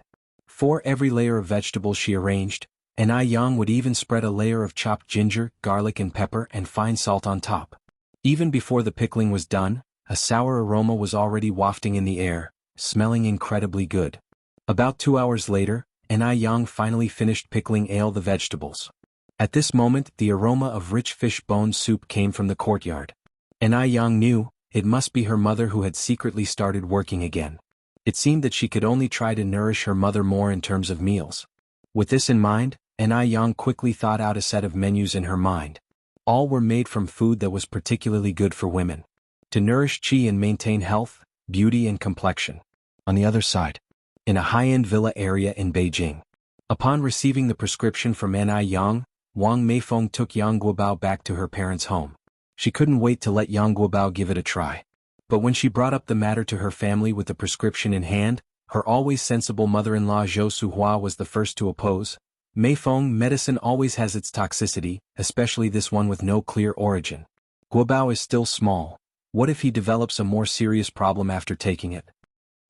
For every layer of vegetables she arranged, Ni Yang would even spread a layer of chopped ginger, garlic and pepper and fine salt on top. Even before the pickling was done, a sour aroma was already wafting in the air, smelling incredibly good. About 2 hours later, Ni Yang finally finished pickling the vegetables. At this moment, the aroma of rich fish bone soup came from the courtyard. Ni Yang knew it must be her mother who had secretly started working again. It seemed that she could only try to nourish her mother more in terms of meals. With this in mind, Ni Yang quickly thought out a set of menus in her mind. All were made from food that was particularly good for women, to nourish qi and maintain health, beauty and complexion. On the other side, in a high-end villa area in Beijing. Upon receiving the prescription from Ni Yang, Wang Meifeng took Yang Guobao back to her parents' home. She couldn't wait to let Yang Guobao give it a try. But when she brought up the matter to her family with the prescription in hand, her always sensible mother-in-law Zhou Suhua was the first to oppose. "Meifeng, medicine always has its toxicity, especially this one with no clear origin. Guobao is still small. What if he develops a more serious problem after taking it?"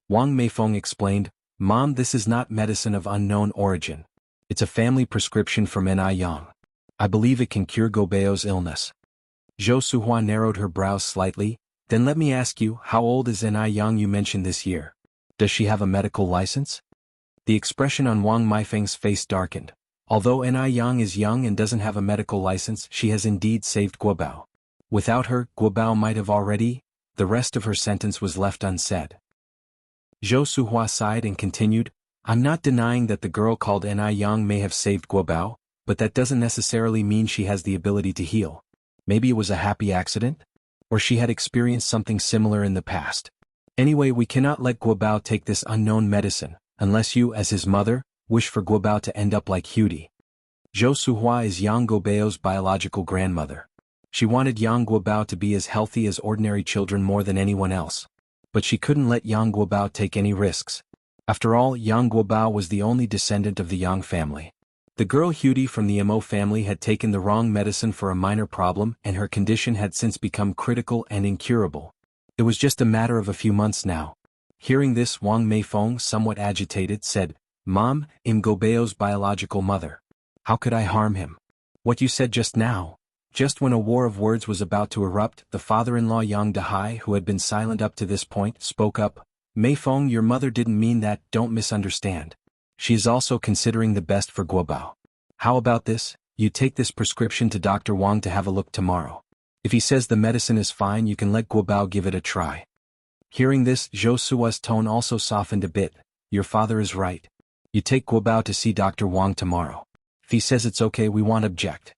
Wang Meifeng explained, "Mom, this is not medicine of unknown origin. It's a family prescription from Ni Yang. I believe it can cure Guobao's illness." Zhou Suhua narrowed her brows slightly. "Then let me ask you, how old is Ni Yang you mentioned this year? Does she have a medical license?" The expression on Wang Meifeng's face darkened. Although Ni Yang is young and doesn't have a medical license, she has indeed saved Guobao. Without her, Guobao might have already. The rest of her sentence was left unsaid. Zhou Suhua sighed and continued, "I'm not denying that the girl called Ni Yang may have saved Guobao, but that doesn't necessarily mean she has the ability to heal. Maybe it was a happy accident? Or she had experienced something similar in the past. Anyway, we cannot let Guobao take this unknown medicine, unless you, as his mother, wish for Guobao to end up like Hudy." Zhou Suhua is Yang Guobao's biological grandmother. She wanted Yang Guobao to be as healthy as ordinary children more than anyone else. But she couldn't let Yang Guobao take any risks. After all, Yang Guobao was the only descendant of the Yang family. The girl Hudy from the Mo family had taken the wrong medicine for a minor problem and her condition had since become critical and incurable. It was just a matter of a few months now. Hearing this, Wang Meifeng, somewhat agitated, said, "Mom, I'm Guobao's biological mother. How could I harm him?" "What you said just now." Just when a war of words was about to erupt, the father-in-law Yang Dehai, who had been silent up to this point, spoke up. "Meifeng, your mother didn't mean that, don't misunderstand. She is also considering the best for Guobao. How about this, you take this prescription to Dr. Wang to have a look tomorrow. If he says the medicine is fine, you can let Guobao give it a try." Hearing this, Zhou Suhua's tone also softened a bit. "Your father is right. You take Guobao to see Dr. Wang tomorrow. If he says it's okay, we won't object."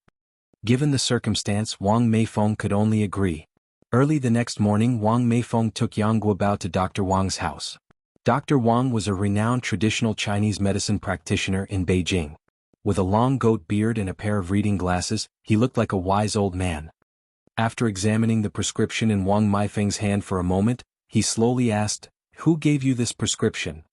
Given the circumstance, Wang Meifeng could only agree. Early the next morning, Wang Meifeng took Yang Guobao to Dr. Wang's house. Dr. Wang was a renowned traditional Chinese medicine practitioner in Beijing. With a long goat beard and a pair of reading glasses, he looked like a wise old man. After examining the prescription in Wang Meifeng's hand for a moment, he slowly asked, "Who gave you this prescription?"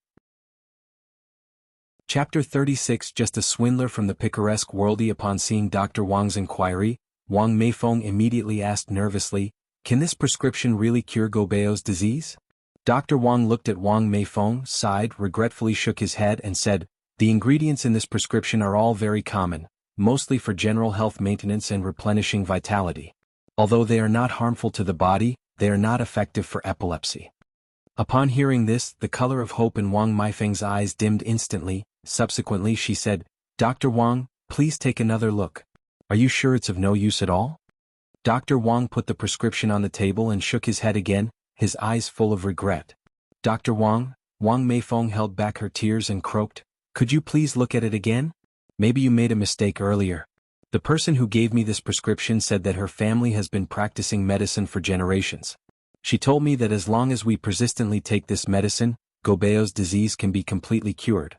Chapter 36. Just a swindler from the picaresque worldie. Upon seeing Dr. Wang's inquiry, Wang Meifeng immediately asked nervously, "Can this prescription really cure Guobao's disease?" Dr. Wang looked at Wang Meifeng, sighed, regretfully shook his head and said, The ingredients in this prescription are all very common, mostly for general health maintenance and replenishing vitality. Although they are not harmful to the body, they are not effective for epilepsy. Upon hearing this, the color of hope in Wang Meifeng's eyes dimmed instantly. Subsequently she said, "Dr. Wang, please take another look. Are you sure it's of no use at all?" Dr. Wang put the prescription on the table and shook his head again, his eyes full of regret. "Dr. Wang," Wang Meifeng held back her tears and croaked, "could you please look at it again? Maybe you made a mistake earlier. The person who gave me this prescription said that her family has been practicing medicine for generations. She told me that as long as we persistently take this medicine, Gobeo's disease can be completely cured."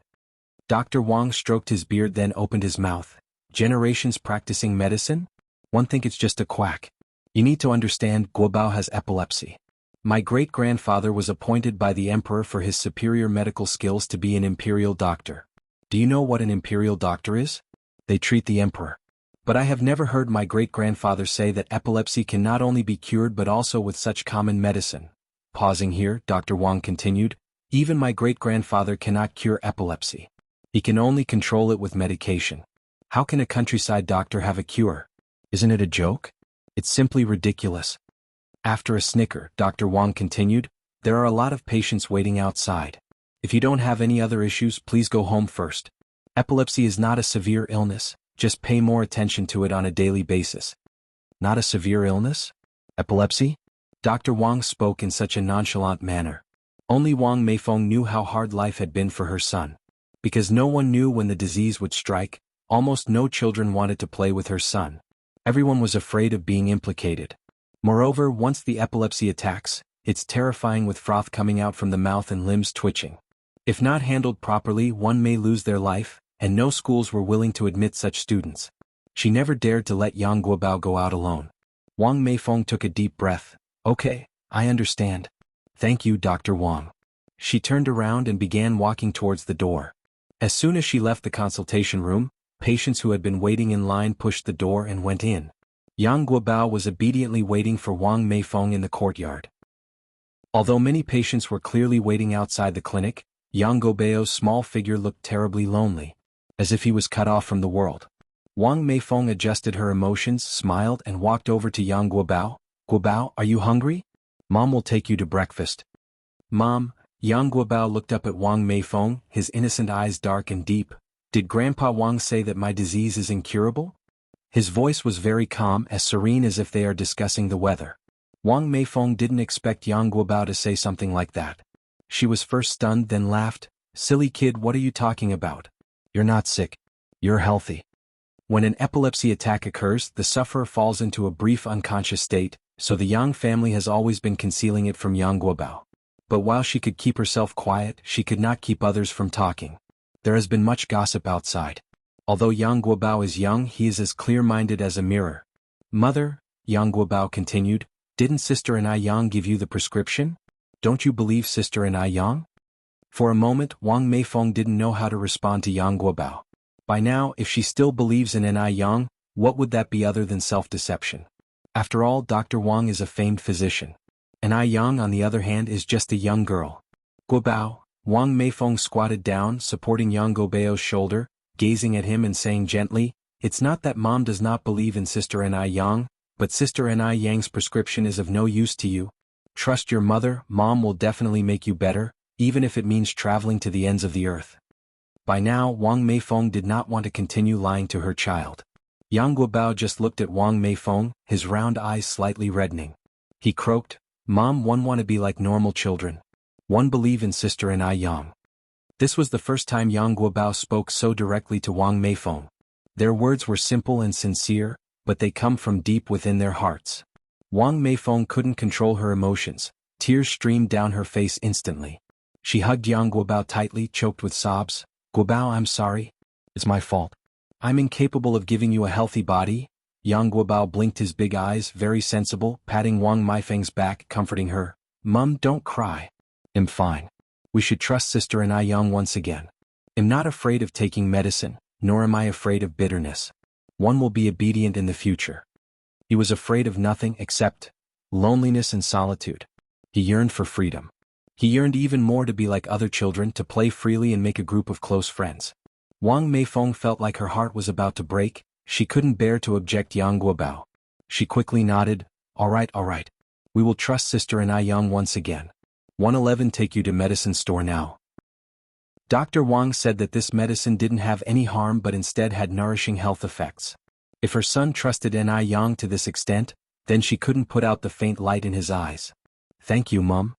Dr. Wang stroked his beard, then opened his mouth. "Generations practicing medicine? One think it's just a quack. You need to understand, Guobao has epilepsy. My great-grandfather was appointed by the emperor for his superior medical skills to be an imperial doctor. Do you know what an imperial doctor is? They treat the emperor. But I have never heard my great-grandfather say that epilepsy can not only be cured but also with such common medicine." Pausing here, Dr. Wang continued, "Even my great-grandfather cannot cure epilepsy. He can only control it with medication. How can a countryside doctor have a cure? Isn't it a joke? It's simply ridiculous." After a snicker, Dr. Wang continued, "There are a lot of patients waiting outside. If you don't have any other issues, please go home first. Epilepsy is not a severe illness. Just pay more attention to it on a daily basis." "Not a severe illness? Epilepsy?" Dr. Wang spoke in such a nonchalant manner. Only Wang Meifeng knew how hard life had been for her son. Because no one knew when the disease would strike, almost no children wanted to play with her son. Everyone was afraid of being implicated. Moreover, once the epilepsy attacks, it's terrifying with froth coming out from the mouth and limbs twitching. If not handled properly, one may lose their life, and no schools were willing to admit such students. She never dared to let Yang Guobao go out alone. Wang Meifeng took a deep breath. "Okay, I understand. Thank you, Dr. Wang." She turned around and began walking towards the door. As soon as she left the consultation room, patients who had been waiting in line pushed the door and went in. Yang Guobao was obediently waiting for Wang Meifeng in the courtyard. Although many patients were clearly waiting outside the clinic, Yang Guobao's small figure looked terribly lonely, as if he was cut off from the world. Wang Meifeng adjusted her emotions, smiled, and walked over to Yang Guobao. "Guobao, are you hungry? Mom will take you to breakfast." "Mom," Yang Guobao looked up at Wang Meifeng, his innocent eyes dark and deep. "Did Grandpa Wang say that my disease is incurable?" His voice was very calm, as serene as if they are discussing the weather. Wang Meifeng didn't expect Yang Guobao to say something like that. She was first stunned, then laughed. "Silly kid, what are you talking about? You're not sick. You're healthy." When an epilepsy attack occurs, the sufferer falls into a brief unconscious state, so the Yang family has always been concealing it from Yang Guobao. But while she could keep herself quiet, she could not keep others from talking. There has been much gossip outside. Although Yang Guobao is young, he is as clear-minded as a mirror. "Mother," Yang Guobao continued, "didn't Sister and I Yang give you the prescription? Don't you believe Sister and I Yang?" For a moment, Wang Meifeng didn't know how to respond to Yang Guobao. By now, if she still believes in Nai Yang, what would that be other than self-deception? After all, Dr. Wang is a famed physician. Nai Yang, on the other hand, is just a young girl. "Guobao," Wang Meifeng squatted down, supporting Yang Guobao's shoulder, gazing at him and saying gently, "It's not that Mom does not believe in Sister Nai Yang, but Sister Nai Yang's prescription is of no use to you. Trust your mother, Mom will definitely make you better, even if it means traveling to the ends of the earth." By now, Wang Meifeng did not want to continue lying to her child. Yang Guobao just looked at Wang Meifeng, his round eyes slightly reddening. He croaked, "Mom, one want to be like normal children. One believe in Sister Nai Yang." This was the first time Yang Guobao spoke so directly to Wang Meifeng. Their words were simple and sincere, but they come from deep within their hearts. Wang Meifeng couldn't control her emotions. Tears streamed down her face instantly. She hugged Yang Guobao tightly, choked with sobs. "Guobao, I'm sorry. It's my fault. I'm incapable of giving you a healthy body." Yang Guobao blinked his big eyes, very sensible, patting Wang Meifeng's back, comforting her. "Mum, don't cry. I'm fine. We should trust Sister Nai Yang once again. I'm not afraid of taking medicine, nor am I afraid of bitterness. One will be obedient in the future." He was afraid of nothing except loneliness and solitude. He yearned for freedom. He yearned even more to be like other children, to play freely and make a group of close friends. Wang Meifeng felt like her heart was about to break. She couldn't bear to object Yang Guobao. She quickly nodded, all right. We will trust Sister and I Yang once again. 111 take you to medicine store now. Dr. Wang said that this medicine didn't have any harm but instead had nourishing health effects. If her son trusted N.I. Yang to this extent, then she couldn't put out the faint light in his eyes. Thank you, Mum.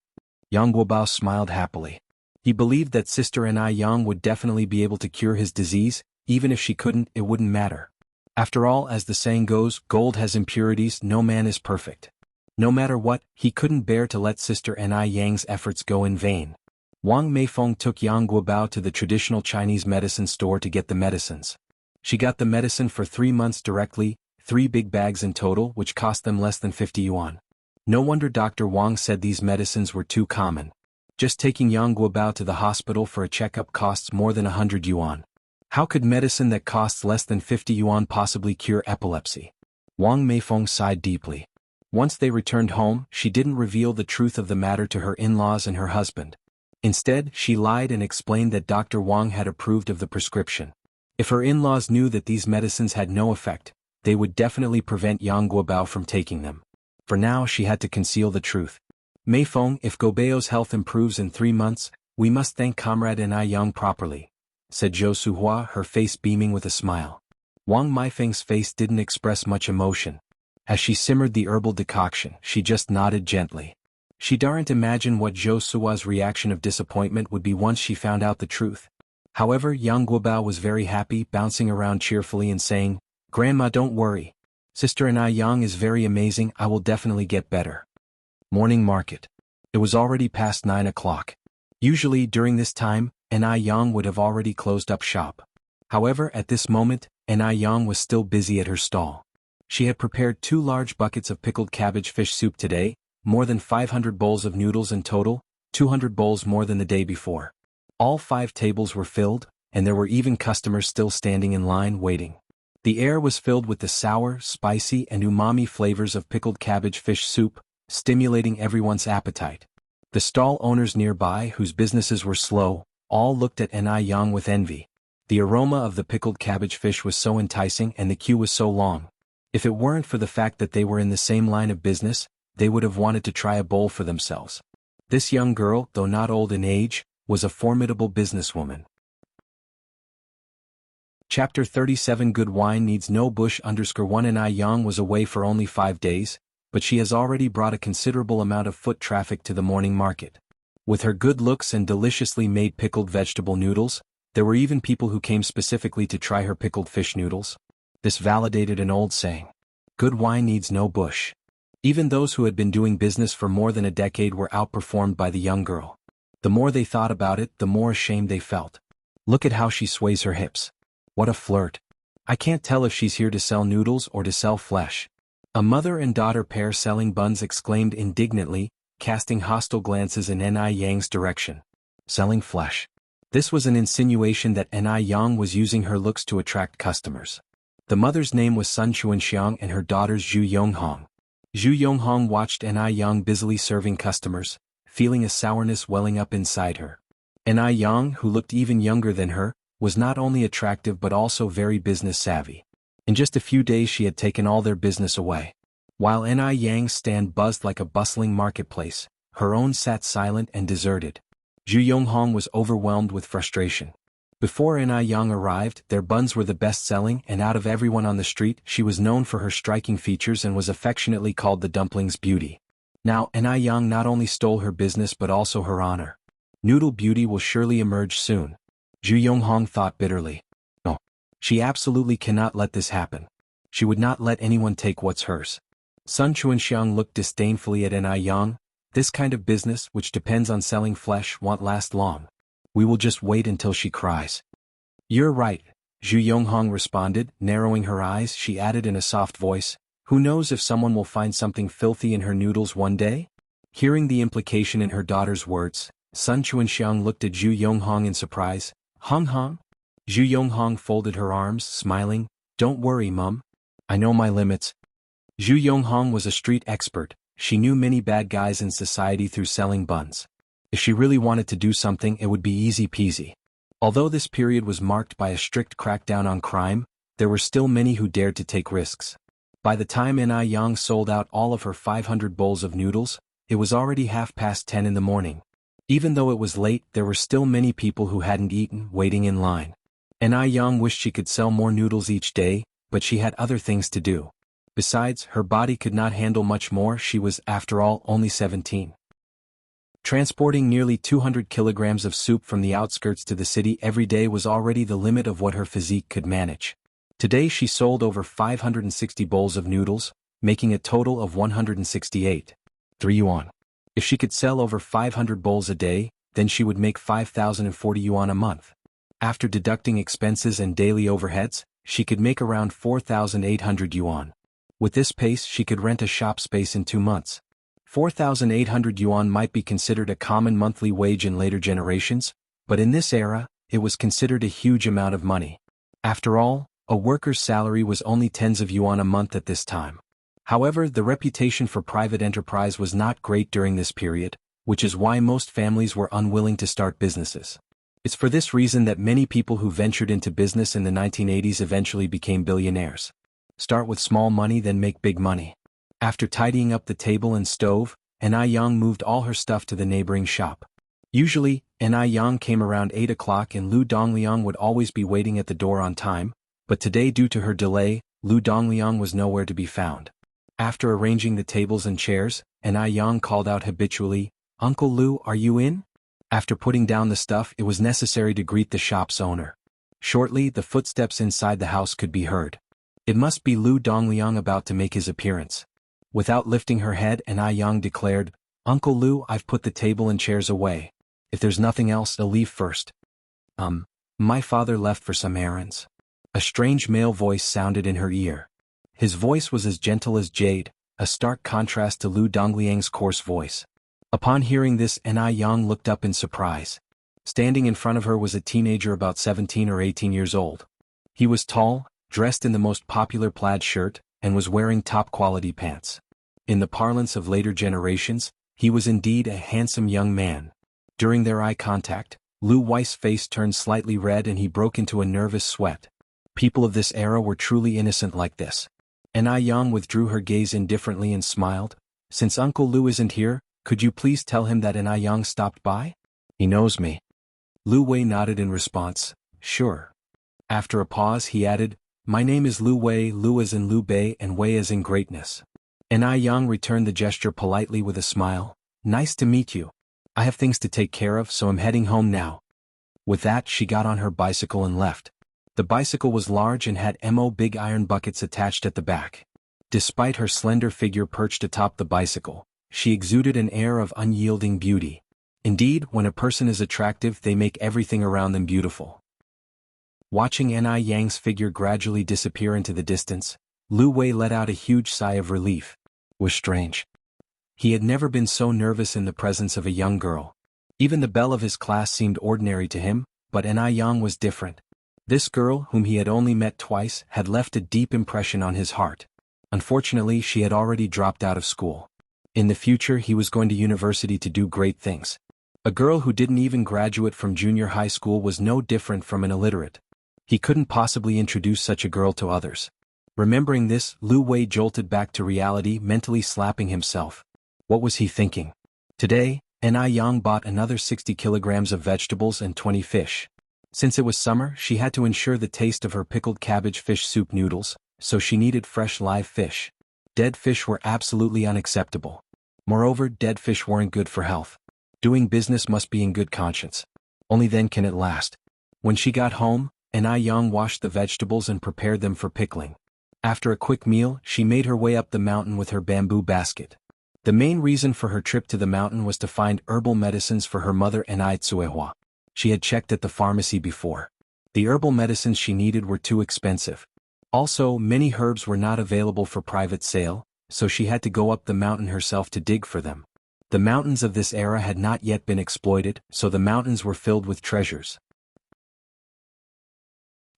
Yang Guobao smiled happily. He believed that Sister N.I. Yang would definitely be able to cure his disease. Even if she couldn't, it wouldn't matter. After all, as the saying goes, gold has impurities, no man is perfect. No matter what, he couldn't bear to let Sister N.I. Yang's efforts go in vain. Wang Meifeng took Yang Guobao to the traditional Chinese medicine store to get the medicines. She got the medicine for 3 months directly, 3 big bags in total, which cost them less than 50 yuan. No wonder Dr. Wang said these medicines were too common. Just taking Yang Guobao to the hospital for a checkup costs more than 100 yuan. How could medicine that costs less than 50 yuan possibly cure epilepsy? Wang Meifeng sighed deeply. Once they returned home, she didn't reveal the truth of the matter to her in-laws and her husband. Instead, she lied and explained that Dr. Wang had approved of the prescription. If her in-laws knew that these medicines had no effect, they would definitely prevent Yang Guobao from taking them. For now, she had to conceal the truth. Meifeng, if Guobao's health improves in 3 months, we must thank Comrade N.I. Yang properly, said Zhou Suhua, her face beaming with a smile. Wang Meifeng's face didn't express much emotion. As she simmered the herbal decoction, she just nodded gently. She daren't imagine what Zhou Suhua's reaction of disappointment would be once she found out the truth. However, Yang Guobao was very happy, bouncing around cheerfully and saying, Grandma, don't worry. Sister N.I. Yang is very amazing, I will definitely get better. Morning market. It was already past 9 o'clock. Usually, during this time, N.I. Yang would have already closed up shop. However, at this moment, N.I. Yang was still busy at her stall. She had prepared 2 large buckets of pickled cabbage fish soup today, more than 500 bowls of noodles in total, 200 bowls more than the day before. All 5 tables were filled, and there were even customers still standing in line waiting. The air was filled with the sour, spicy, and umami flavors of pickled cabbage fish soup, stimulating everyone's appetite. The stall owners nearby, whose businesses were slow, all looked at N.I. Yang with envy. The aroma of the pickled cabbage fish was so enticing and the queue was so long. If it weren't for the fact that they were in the same line of business, they would have wanted to try a bowl for themselves. This young girl, though not old in age, was a formidable businesswoman. Chapter 37 Good wine needs no bush. _1 N.I. Yang was away for only 5 days, but she has already brought a considerable amount of foot traffic to the morning market. With her good looks and deliciously made pickled vegetable noodles, there were even people who came specifically to try her pickled fish noodles. This validated an old saying. Good wine needs no bush. Even those who had been doing business for more than a decade were outperformed by the young girl. The more they thought about it, the more ashamed they felt. Look at how she sways her hips. What a flirt. I can't tell if she's here to sell noodles or to sell flesh. A mother and daughter pair selling buns exclaimed indignantly, casting hostile glances in N.I. Yang's direction. Selling flesh. This was an insinuation that N.I. Yang was using her looks to attract customers. The mother's name was Sun Chuanxiang and her daughter's Zhu Yonghong. Zhu Yonghong watched N.I. Yang busily serving customers, feeling a sourness welling up inside her. N.I. Yang, who looked even younger than her, was not only attractive but also very business savvy. In just a few days she had taken all their business away. While N.I. Yang's stand buzzed like a bustling marketplace, her own sat silent and deserted. Zhu Yonghong was overwhelmed with frustration. Before N.I. Yang arrived, their buns were the best-selling, and out of everyone on the street, she was known for her striking features and was affectionately called the dumpling's beauty. Now, N.I. Yang not only stole her business but also her honor. Noodle Beauty will surely emerge soon. Zhu Yonghong thought bitterly. No. She absolutely cannot let this happen. She would not let anyone take what's hers. Sun Chuanxiang looked disdainfully at N.I. Yang. This kind of business, which depends on selling flesh, won't last long. We will just wait until she cries. You're right, Zhu Yonghong responded, narrowing her eyes. She added in a soft voice, who knows if someone will find something filthy in her noodles one day? Hearing the implication in her daughter's words, Sun Chuanxiang looked at Zhu Yonghong in surprise. Hong Hong? Zhu Yonghong folded her arms, smiling. Don't worry, Mum. I know my limits. Zhu Yonghong was a street expert. She knew many bad guys in society through selling buns. If she really wanted to do something, it would be easy peasy. Although this period was marked by a strict crackdown on crime, there were still many who dared to take risks. By the time Na Yang sold out all of her 500 bowls of noodles, it was already 10:30 in the morning. Even though it was late, there were still many people who hadn't eaten, waiting in line. Na Yang wished she could sell more noodles each day, but she had other things to do. Besides, her body could not handle much more. She was, after all, only 17. Transporting nearly 200 kilograms of soup from the outskirts to the city every day was already the limit of what her physique could manage. Today she sold over 560 bowls of noodles, making a total of 168. 3 yuan. If she could sell over 500 bowls a day, then she would make 5,040 yuan a month. After deducting expenses and daily overheads, she could make around 4,800 yuan. With this pace she could rent a shop space in 2 months. 4,800 yuan might be considered a common monthly wage in later generations, but in this era, it was considered a huge amount of money. After all, a worker's salary was only tens of yuan a month at this time. However, the reputation for private enterprise was not great during this period, which is why most families were unwilling to start businesses. It's for this reason that many people who ventured into business in the 1980s eventually became billionaires. Start with small money, then make big money. After tidying up the table and stove, Na Yang moved all her stuff to the neighboring shop. Usually, Na Yang came around 8 o'clock and Lu Dongliang would always be waiting at the door on time, but today due to her delay, Lu Dongliang was nowhere to be found. After arranging the tables and chairs, Na Yang called out habitually, "Uncle Lu, are you in?" After putting down the stuff, it was necessary to greet the shop's owner. Shortly, the footsteps inside the house could be heard. It must be Lu Dongliang about to make his appearance. Without lifting her head, Na Yang declared, "Uncle Lu, I've put the table and chairs away. If there's nothing else, I'll leave first." My father left for some errands." A strange male voice sounded in her ear. His voice was as gentle as jade, a stark contrast to Lu Dongliang's coarse voice. Upon hearing this, Na Yang looked up in surprise. Standing in front of her was a teenager about 17 or 18 years old. He was tall, dressed in the most popular plaid shirt, and was wearing top-quality pants. In the parlance of later generations, he was indeed a handsome young man. During their eye contact, Lu Wei's face turned slightly red and he broke into a nervous sweat. People of this era were truly innocent like this. Na Yang withdrew her gaze indifferently and smiled. "Since Uncle Lu isn't here, could you please tell him that Na Yang stopped by? He knows me." Lu Wei nodded in response, "Sure." After a pause he added, "My name is Lu Wei, Lu as in Liu Bei and Wei as in greatness." Na Yang returned the gesture politely with a smile. "Nice to meet you. I have things to take care of, so I'm heading home now." With that she got on her bicycle and left. The bicycle was large and had big iron buckets attached at the back. Despite her slender figure perched atop the bicycle, she exuded an air of unyielding beauty. Indeed, when a person is attractive they make everything around them beautiful. Watching Na Yang's figure gradually disappear into the distance, Lu Wei let out a huge sigh of relief. It was strange. He had never been so nervous in the presence of a young girl. Even the belle of his class seemed ordinary to him, but Na Yang was different. This girl, whom he had only met twice, had left a deep impression on his heart. Unfortunately, she had already dropped out of school. In the future he was going to university to do great things. A girl who didn't even graduate from junior high school was no different from an illiterate. He couldn't possibly introduce such a girl to others. Remembering this, Lu Wei jolted back to reality, mentally slapping himself. What was he thinking? Today, Na Yang bought another 60 kilograms of vegetables and 20 fish. Since it was summer, she had to ensure the taste of her pickled cabbage fish soup noodles, so she needed fresh live fish. Dead fish were absolutely unacceptable. Moreover, dead fish weren't good for health. Doing business must be in good conscience. Only then can it last. When she got home, Na Yang washed the vegetables and prepared them for pickling. After a quick meal, she made her way up the mountain with her bamboo basket. The main reason for her trip to the mountain was to find herbal medicines for her mother Na Tsuehua. She had checked at the pharmacy before. The herbal medicines she needed were too expensive. Also, many herbs were not available for private sale, so she had to go up the mountain herself to dig for them. The mountains of this era had not yet been exploited, so the mountains were filled with treasures.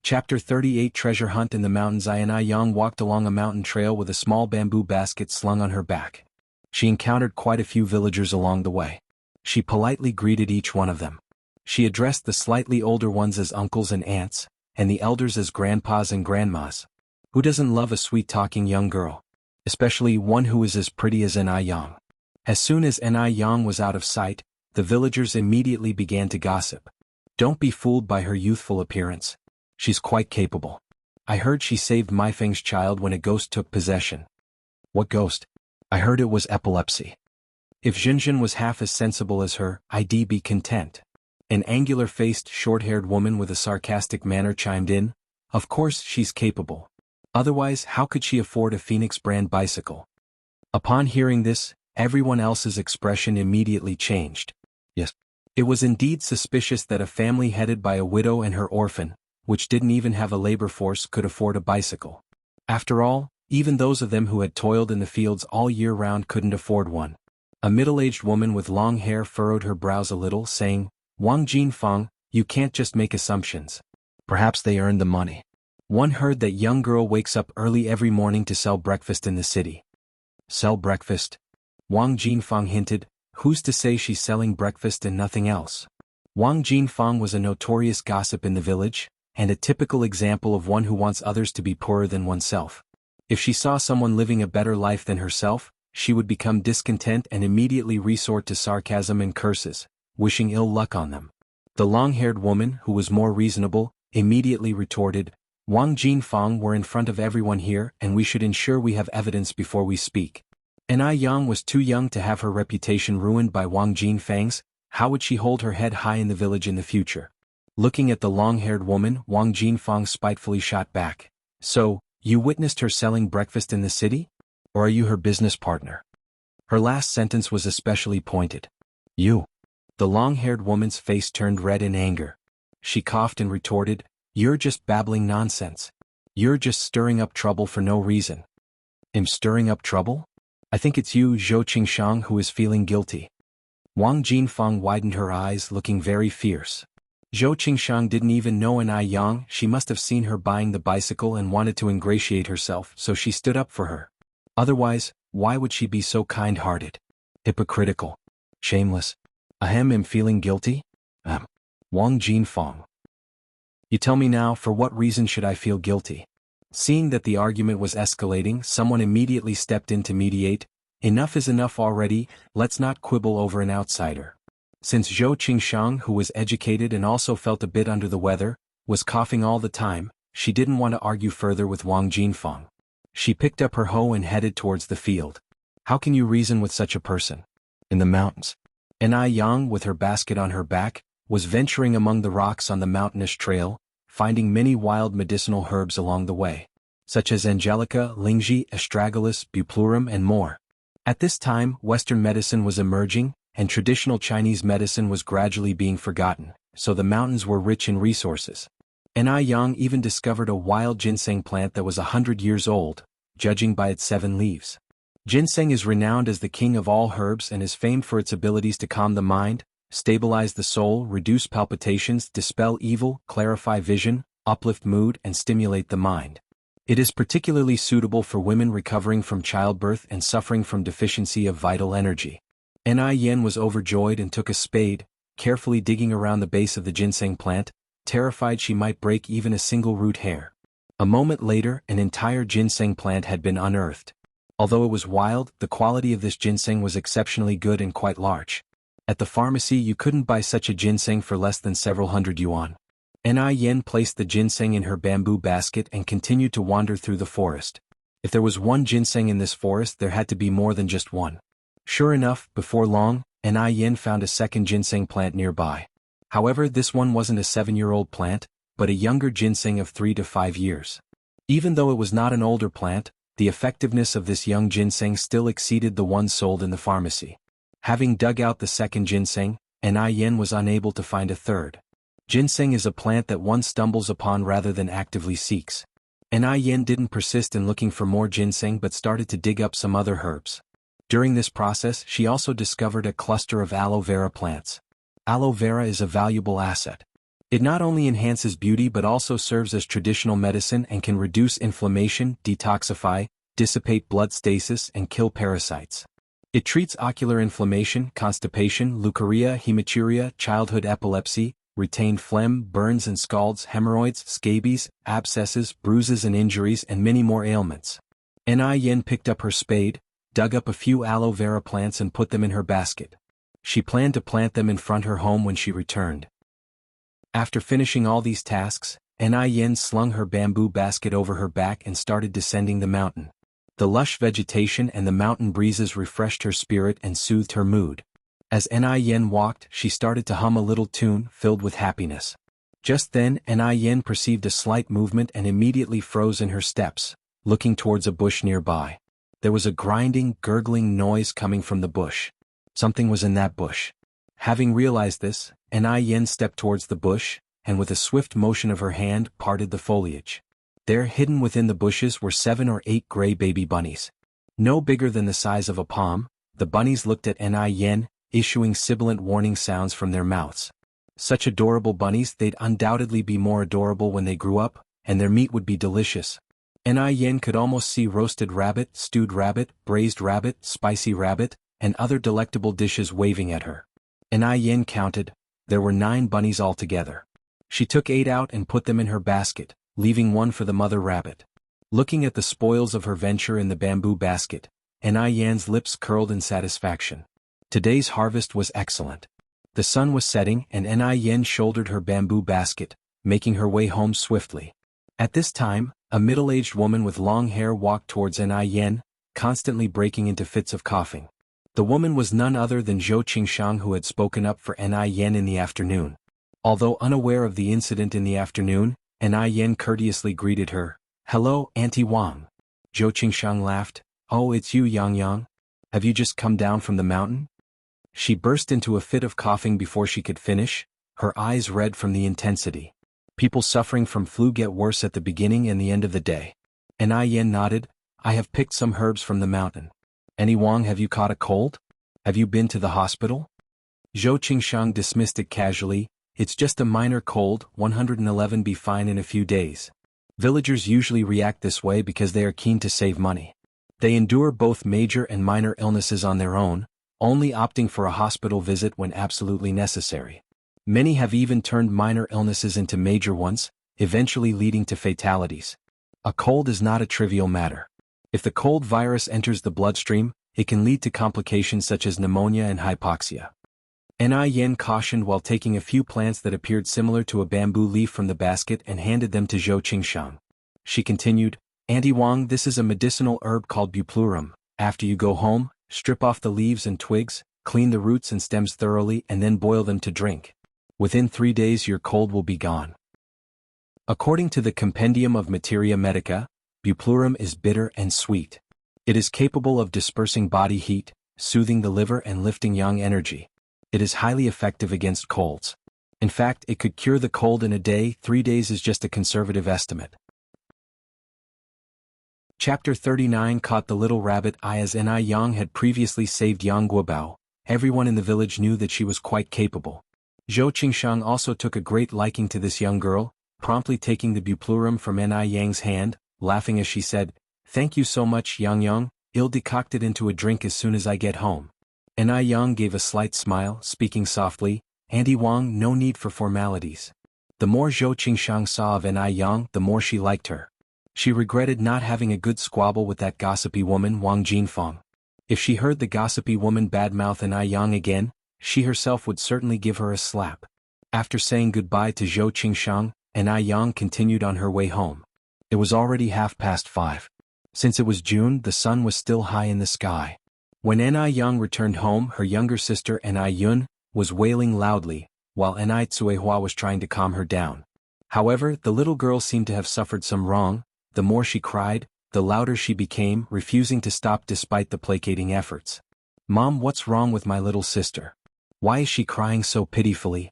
Chapter 38 Treasure Hunt in the Mountains. Na Yang walked along a mountain trail with a small bamboo basket slung on her back. She encountered quite a few villagers along the way. She politely greeted each one of them. She addressed the slightly older ones as uncles and aunts, and the elders as grandpas and grandmas. Who doesn't love a sweet-talking young girl? Especially one who is as pretty as Ni Yang. As soon as Ni Yang was out of sight, the villagers immediately began to gossip. Don't be fooled by her youthful appearance. She's quite capable. I heard she saved Maifeng's child when a ghost took possession. What ghost? I heard it was epilepsy. If Jinjin was half as sensible as her, I'd be content. An angular-faced, short-haired woman with a sarcastic manner chimed in. Of course she's capable. Otherwise, how could she afford a Phoenix brand bicycle? Upon hearing this, everyone else's expression immediately changed. Yes. It was indeed suspicious that a family headed by a widow and her orphan, which didn't even have a labor force, could afford a bicycle. After all, even those of them who had toiled in the fields all year round couldn't afford one. A middle-aged woman with long hair furrowed her brows a little, saying, Wang Jinfeng, you can't just make assumptions. Perhaps they earned the money. One heard that young girl wakes up early every morning to sell breakfast in the city. Sell breakfast? Wang Jinfeng hinted, who's to say she's selling breakfast and nothing else? Wang Jinfeng was a notorious gossip in the village, and a typical example of one who wants others to be poorer than oneself. If she saw someone living a better life than herself, she would become discontent and immediately resort to sarcasm and curses, wishing ill luck on them. The long-haired woman, who was more reasonable, immediately retorted, Wang Jinfeng, we're in front of everyone here and we should ensure we have evidence before we speak. Ni Yang was too young to have her reputation ruined by Wang Jinfeng's. How would she hold her head high in the village in the future? Looking at the long-haired woman, Wang Jinfeng spitefully shot back. So, you witnessed her selling breakfast in the city? Or are you her business partner? Her last sentence was especially pointed. You. The long-haired woman's face turned red in anger. She coughed and retorted, you're just babbling nonsense. You're just stirring up trouble for no reason. Am stirring up trouble? I think it's you, Zhou Qingshang, who is feeling guilty. Wang Jinfeng widened her eyes, looking very fierce. Zhou Qingshang didn't even know Ni Yang. She must have seen her buying the bicycle and wanted to ingratiate herself, so she stood up for her. Otherwise, why would she be so kind-hearted? Hypocritical. Shameless. Ahem, am feeling guilty? Wang Jinfeng. You tell me now, for what reason should I feel guilty? Seeing that the argument was escalating, someone immediately stepped in to mediate. Enough is enough already, let's not quibble over an outsider. Since Zhou Qingshang, who was educated and also felt a bit under the weather, was coughing all the time, she didn't want to argue further with Wang Jinfeng. She picked up her hoe and headed towards the field. How can you reason with such a person? In the mountains. Ni Yang, with her basket on her back, was venturing among the rocks on the mountainous trail, finding many wild medicinal herbs along the way, such as angelica, lingzhi, astragalus, buplurum and more. At this time, Western medicine was emerging, and traditional Chinese medicine was gradually being forgotten, so the mountains were rich in resources. Ni Yang even discovered a wild ginseng plant that was 100 years old, judging by its 7 leaves. Ginseng is renowned as the king of all herbs and is famed for its abilities to calm the mind, stabilize the soul, reduce palpitations, dispel evil, clarify vision, uplift mood, and stimulate the mind. It is particularly suitable for women recovering from childbirth and suffering from deficiency of vital energy. Ni Yen was overjoyed and took a spade, carefully digging around the base of the ginseng plant, terrified she might break even a single root hair. A moment later, an entire ginseng plant had been unearthed. Although it was wild, the quality of this ginseng was exceptionally good and quite large. At the pharmacy you couldn't buy such a ginseng for less than several hundred yuan. Ni Yen placed the ginseng in her bamboo basket and continued to wander through the forest. If there was one ginseng in this forest, there had to be more than just one. Sure enough, before long, Ni Yen found a second ginseng plant nearby. However, this one wasn't a 7-year-old plant, but a younger ginseng of 3 to 5 years. Even though it was not an older plant, the effectiveness of this young ginseng still exceeded the one sold in the pharmacy. Having dug out the second ginseng, Ni Yen was unable to find a third. Ginseng is a plant that one stumbles upon rather than actively seeks. Ni Yen didn't persist in looking for more ginseng but started to dig up some other herbs. During this process, she also discovered a cluster of aloe vera plants. Aloe vera is a valuable asset. It not only enhances beauty but also serves as traditional medicine and can reduce inflammation, detoxify, dissipate blood stasis, and kill parasites. It treats ocular inflammation, constipation, leukorrhea, hematuria, childhood epilepsy, retained phlegm, burns and scalds, hemorrhoids, scabies, abscesses, bruises and injuries, and many more ailments. Yin picked up her spade, dug up a few aloe vera plants and put them in her basket. She planned to plant them in front her home when she returned. After finishing all these tasks, Yin slung her bamboo basket over her back and started descending the mountain. The lush vegetation and the mountain breezes refreshed her spirit and soothed her mood. As Yin walked, she started to hum a little tune filled with happiness. Just then, Yin perceived a slight movement and immediately froze in her steps, looking towards a bush nearby. There was a grinding, gurgling noise coming from the bush. Something was in that bush. Having realized this, Yin stepped towards the bush, and with a swift motion of her hand parted the foliage. There, hidden within the bushes, were 7 or 8 gray baby bunnies. No bigger than the size of a palm, the bunnies looked at Yin, issuing sibilant warning sounds from their mouths. Such adorable bunnies, they'd undoubtedly be more adorable when they grew up, and their meat would be delicious. Yin could almost see roasted rabbit, stewed rabbit, braised rabbit, spicy rabbit, and other delectable dishes waving at her. Yin counted. There were 9 bunnies altogether. She took 8 out and put them in her basket, leaving 1 for the mother rabbit. Looking at the spoils of her venture in the bamboo basket, Yin's lips curled in satisfaction. Today's harvest was excellent. The sun was setting and Yin shouldered her bamboo basket, making her way home swiftly. At this time, a middle-aged woman with long hair walked towards Yin, constantly breaking into fits of coughing. The woman was none other than Zhou Qingshang, who had spoken up for Yin in the afternoon. Although unaware of the incident in the afternoon, Yin courteously greeted her. "Hello, Auntie Wang." Zhou Qingshang laughed. "Oh, it's you, Yang. Have you just come down from the mountain?" She burst into a fit of coughing before she could finish, her eyes red from the intensity. People suffering from flu get worse at the beginning and the end of the day. Yin nodded. "I have picked some herbs from the mountain." "Auntie Wang, have you caught a cold? Have you been to the hospital?" Zhou Qingshang dismissed it casually. "It's just a minor cold, 111, be fine in a few days." Villagers usually react this way because they are keen to save money. They endure both major and minor illnesses on their own, only opting for a hospital visit when absolutely necessary. Many have even turned minor illnesses into major ones, eventually leading to fatalities. A cold is not a trivial matter. If the cold virus enters the bloodstream, it can lead to complications such as pneumonia and hypoxia. Yin cautioned while taking a few plants that appeared similar to a bamboo leaf from the basket and handed them to Zhou Qingshang. She continued, "Auntie Wang, this is a medicinal herb called buplurum. After you go home, strip off the leaves and twigs, clean the roots and stems thoroughly and then boil them to drink. Within 3 days your cold will be gone." According to the Compendium of Materia Medica, buplurum is bitter and sweet. It is capable of dispersing body heat, soothing the liver and lifting yang energy. It is highly effective against colds. In fact, it could cure the cold in a day. 3 days is just a conservative estimate. Chapter 39 Caught the Little Rabbit. As Yang had previously saved Yang Guobao, everyone in the village knew that she was quite capable. Zhou Qingshang also took a great liking to this young girl, promptly taking the buplurum from Yang's hand, laughing as she said, "Thank you so much, Yang. I'll decoct it into a drink as soon as I get home." Yang gave a slight smile, speaking softly, "Auntie Wang, no need for formalities." The more Zhou Qingshang saw of Yang, the more she liked her. She regretted not having a good squabble with that gossipy woman Wang Jinfeng. If she heard the gossipy woman badmouth Yang again, she herself would certainly give her a slap. After saying goodbye to Zhou Qingshang, Yang continued on her way home. It was already 5:30. Since it was June, the sun was still high in the sky. When Yang returned home, her younger sister Yun was wailing loudly, while Tsuehua was trying to calm her down. However, the little girl seemed to have suffered some wrong. The more she cried, the louder she became, refusing to stop despite the placating efforts. "Mom, what's wrong with my little sister? Why is she crying so pitifully?"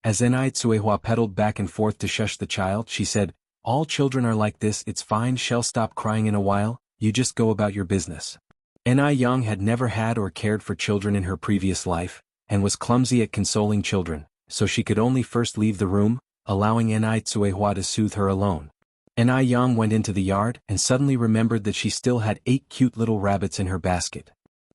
As Tsuehua pedaled back and forth to shush the child, she said, "All children are like this, it's fine, she'll stop crying in a while, you just go about your business." Yang had never had or cared for children in her previous life, and was clumsy at consoling children, so she could only first leave the room, allowing Tsuehua to soothe her alone. Yang went into the yard and suddenly remembered that she still had 8 cute little rabbits in her basket.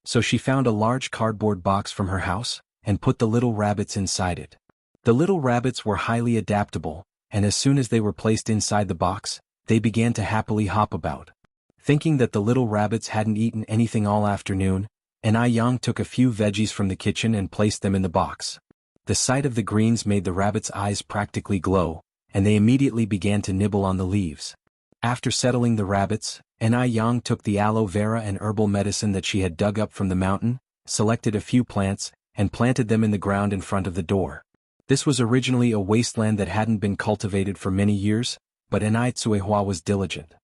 So she found a large cardboard box from her house, and put the little rabbits inside it. The little rabbits were highly adaptable, and as soon as they were placed inside the box, they began to happily hop about. Thinking that the little rabbits hadn't eaten anything all afternoon, Yang took a few veggies from the kitchen and placed them in the box. The sight of the greens made the rabbits' eyes practically glow, and they immediately began to nibble on the leaves. After settling the rabbits, Yang took the aloe vera and herbal medicine that she had dug up from the mountain, selected a few plants, and planted them in the ground in front of the door. This was originally a wasteland that hadn't been cultivated for many years, but Tsuehua was diligent.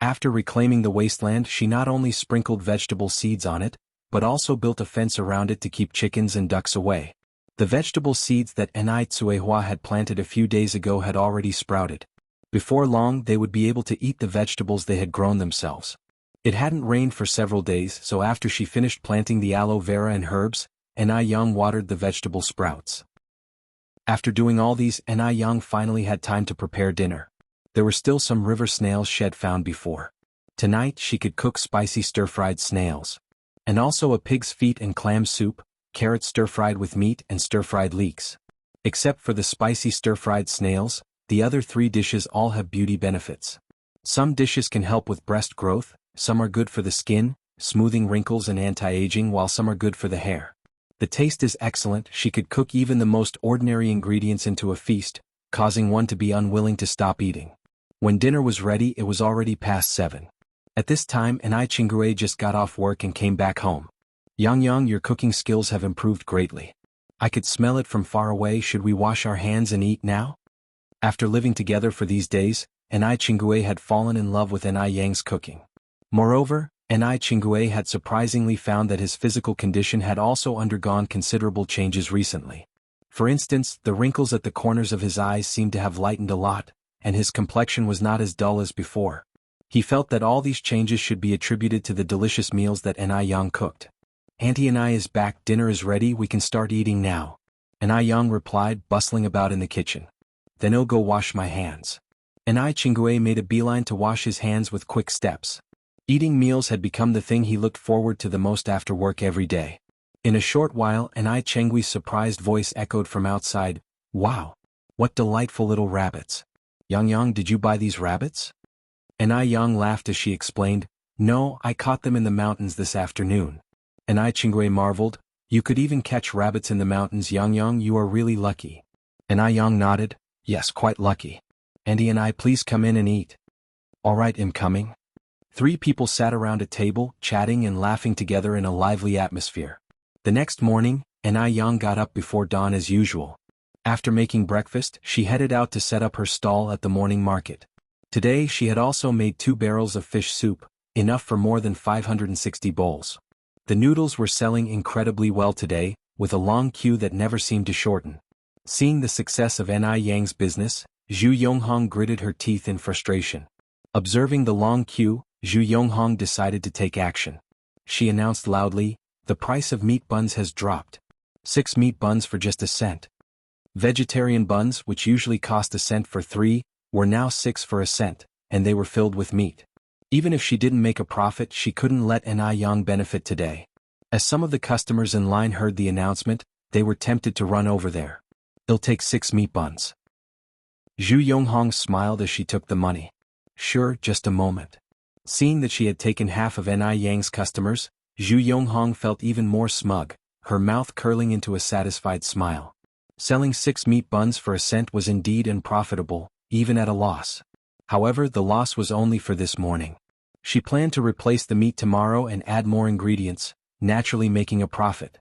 After reclaiming the wasteland, she not only sprinkled vegetable seeds on it, but also built a fence around it to keep chickens and ducks away. The vegetable seeds that Tsuehua had planted a few days ago had already sprouted. Before long they would be able to eat the vegetables they had grown themselves. It hadn't rained for several days, so after she finished planting the aloe vera and herbs, Yang watered the vegetable sprouts. After doing all these, Yang finally had time to prepare dinner. There were still some river snails she had found before. Tonight she could cook spicy stir-fried snails. And also a pig's feet and clam soup, carrot stir-fried with meat and stir-fried leeks. Except for the spicy stir-fried snails, the other 3 dishes all have beauty benefits. Some dishes can help with breast growth, some are good for the skin, smoothing wrinkles and anti-aging, while some are good for the hair. The taste is excellent. She could cook even the most ordinary ingredients into a feast, causing one to be unwilling to stop eating. When dinner was ready, it was already past 7. At this time, Chingue just got off work and came back home. Yang, your cooking skills have improved greatly. I could smell it from far away. Should we wash our hands and eat now? After living together for these days, Chingue had fallen in love with Yang's cooking. Moreover, Chingue had surprisingly found that his physical condition had also undergone considerable changes recently. For instance, the wrinkles at the corners of his eyes seemed to have lightened a lot, and his complexion was not as dull as before. He felt that all these changes should be attributed to the delicious meals that Yang cooked. Auntie is back, dinner is ready, we can start eating now. Yang replied, bustling about in the kitchen. Then I'll go wash my hands. Chingue made a beeline to wash his hands with quick steps. Eating meals had become the thing he looked forward to the most after work every day. In a short while, Chingue's surprised voice echoed from outside, "Wow! What delightful little rabbits! Yang, did you buy these rabbits?" Yang laughed as she explained, "No, I caught them in the mountains this afternoon." Chingue marveled, "You could even catch rabbits in the mountains, Yang, you are really lucky." Yang nodded, "Yes, quite lucky. Auntie, please come in and eat." "All right, I'm coming." 3 people sat around a table, chatting and laughing together in a lively atmosphere. The next morning, Yang got up before dawn as usual. After making breakfast, she headed out to set up her stall at the morning market. Today she had also made 2 barrels of fish soup, enough for more than 560 bowls. The noodles were selling incredibly well today, with a long queue that never seemed to shorten. Seeing the success of Yang's business, Zhu Yonghong gritted her teeth in frustration. Observing the long queue, Zhu Yonghong decided to take action. She announced loudly, "The price of meat buns has dropped. 6 meat buns for just a cent. Vegetarian buns, which usually cost a cent for 3, were now 6 for a cent, and they were filled with meat." Even if she didn't make a profit, she couldn't let Yang benefit today. As some of the customers in line heard the announcement, they were tempted to run over there. "It'll take 6 meat buns." Zhu Yonghong smiled as she took the money. "Sure, just a moment." Seeing that she had taken half of Yang's customers, Zhu Yonghong felt even more smug, her mouth curling into a satisfied smile. Selling 6 meat buns for a cent was indeed unprofitable, even at a loss. However, the loss was only for this morning. She planned to replace the meat tomorrow and add more ingredients, naturally making a profit.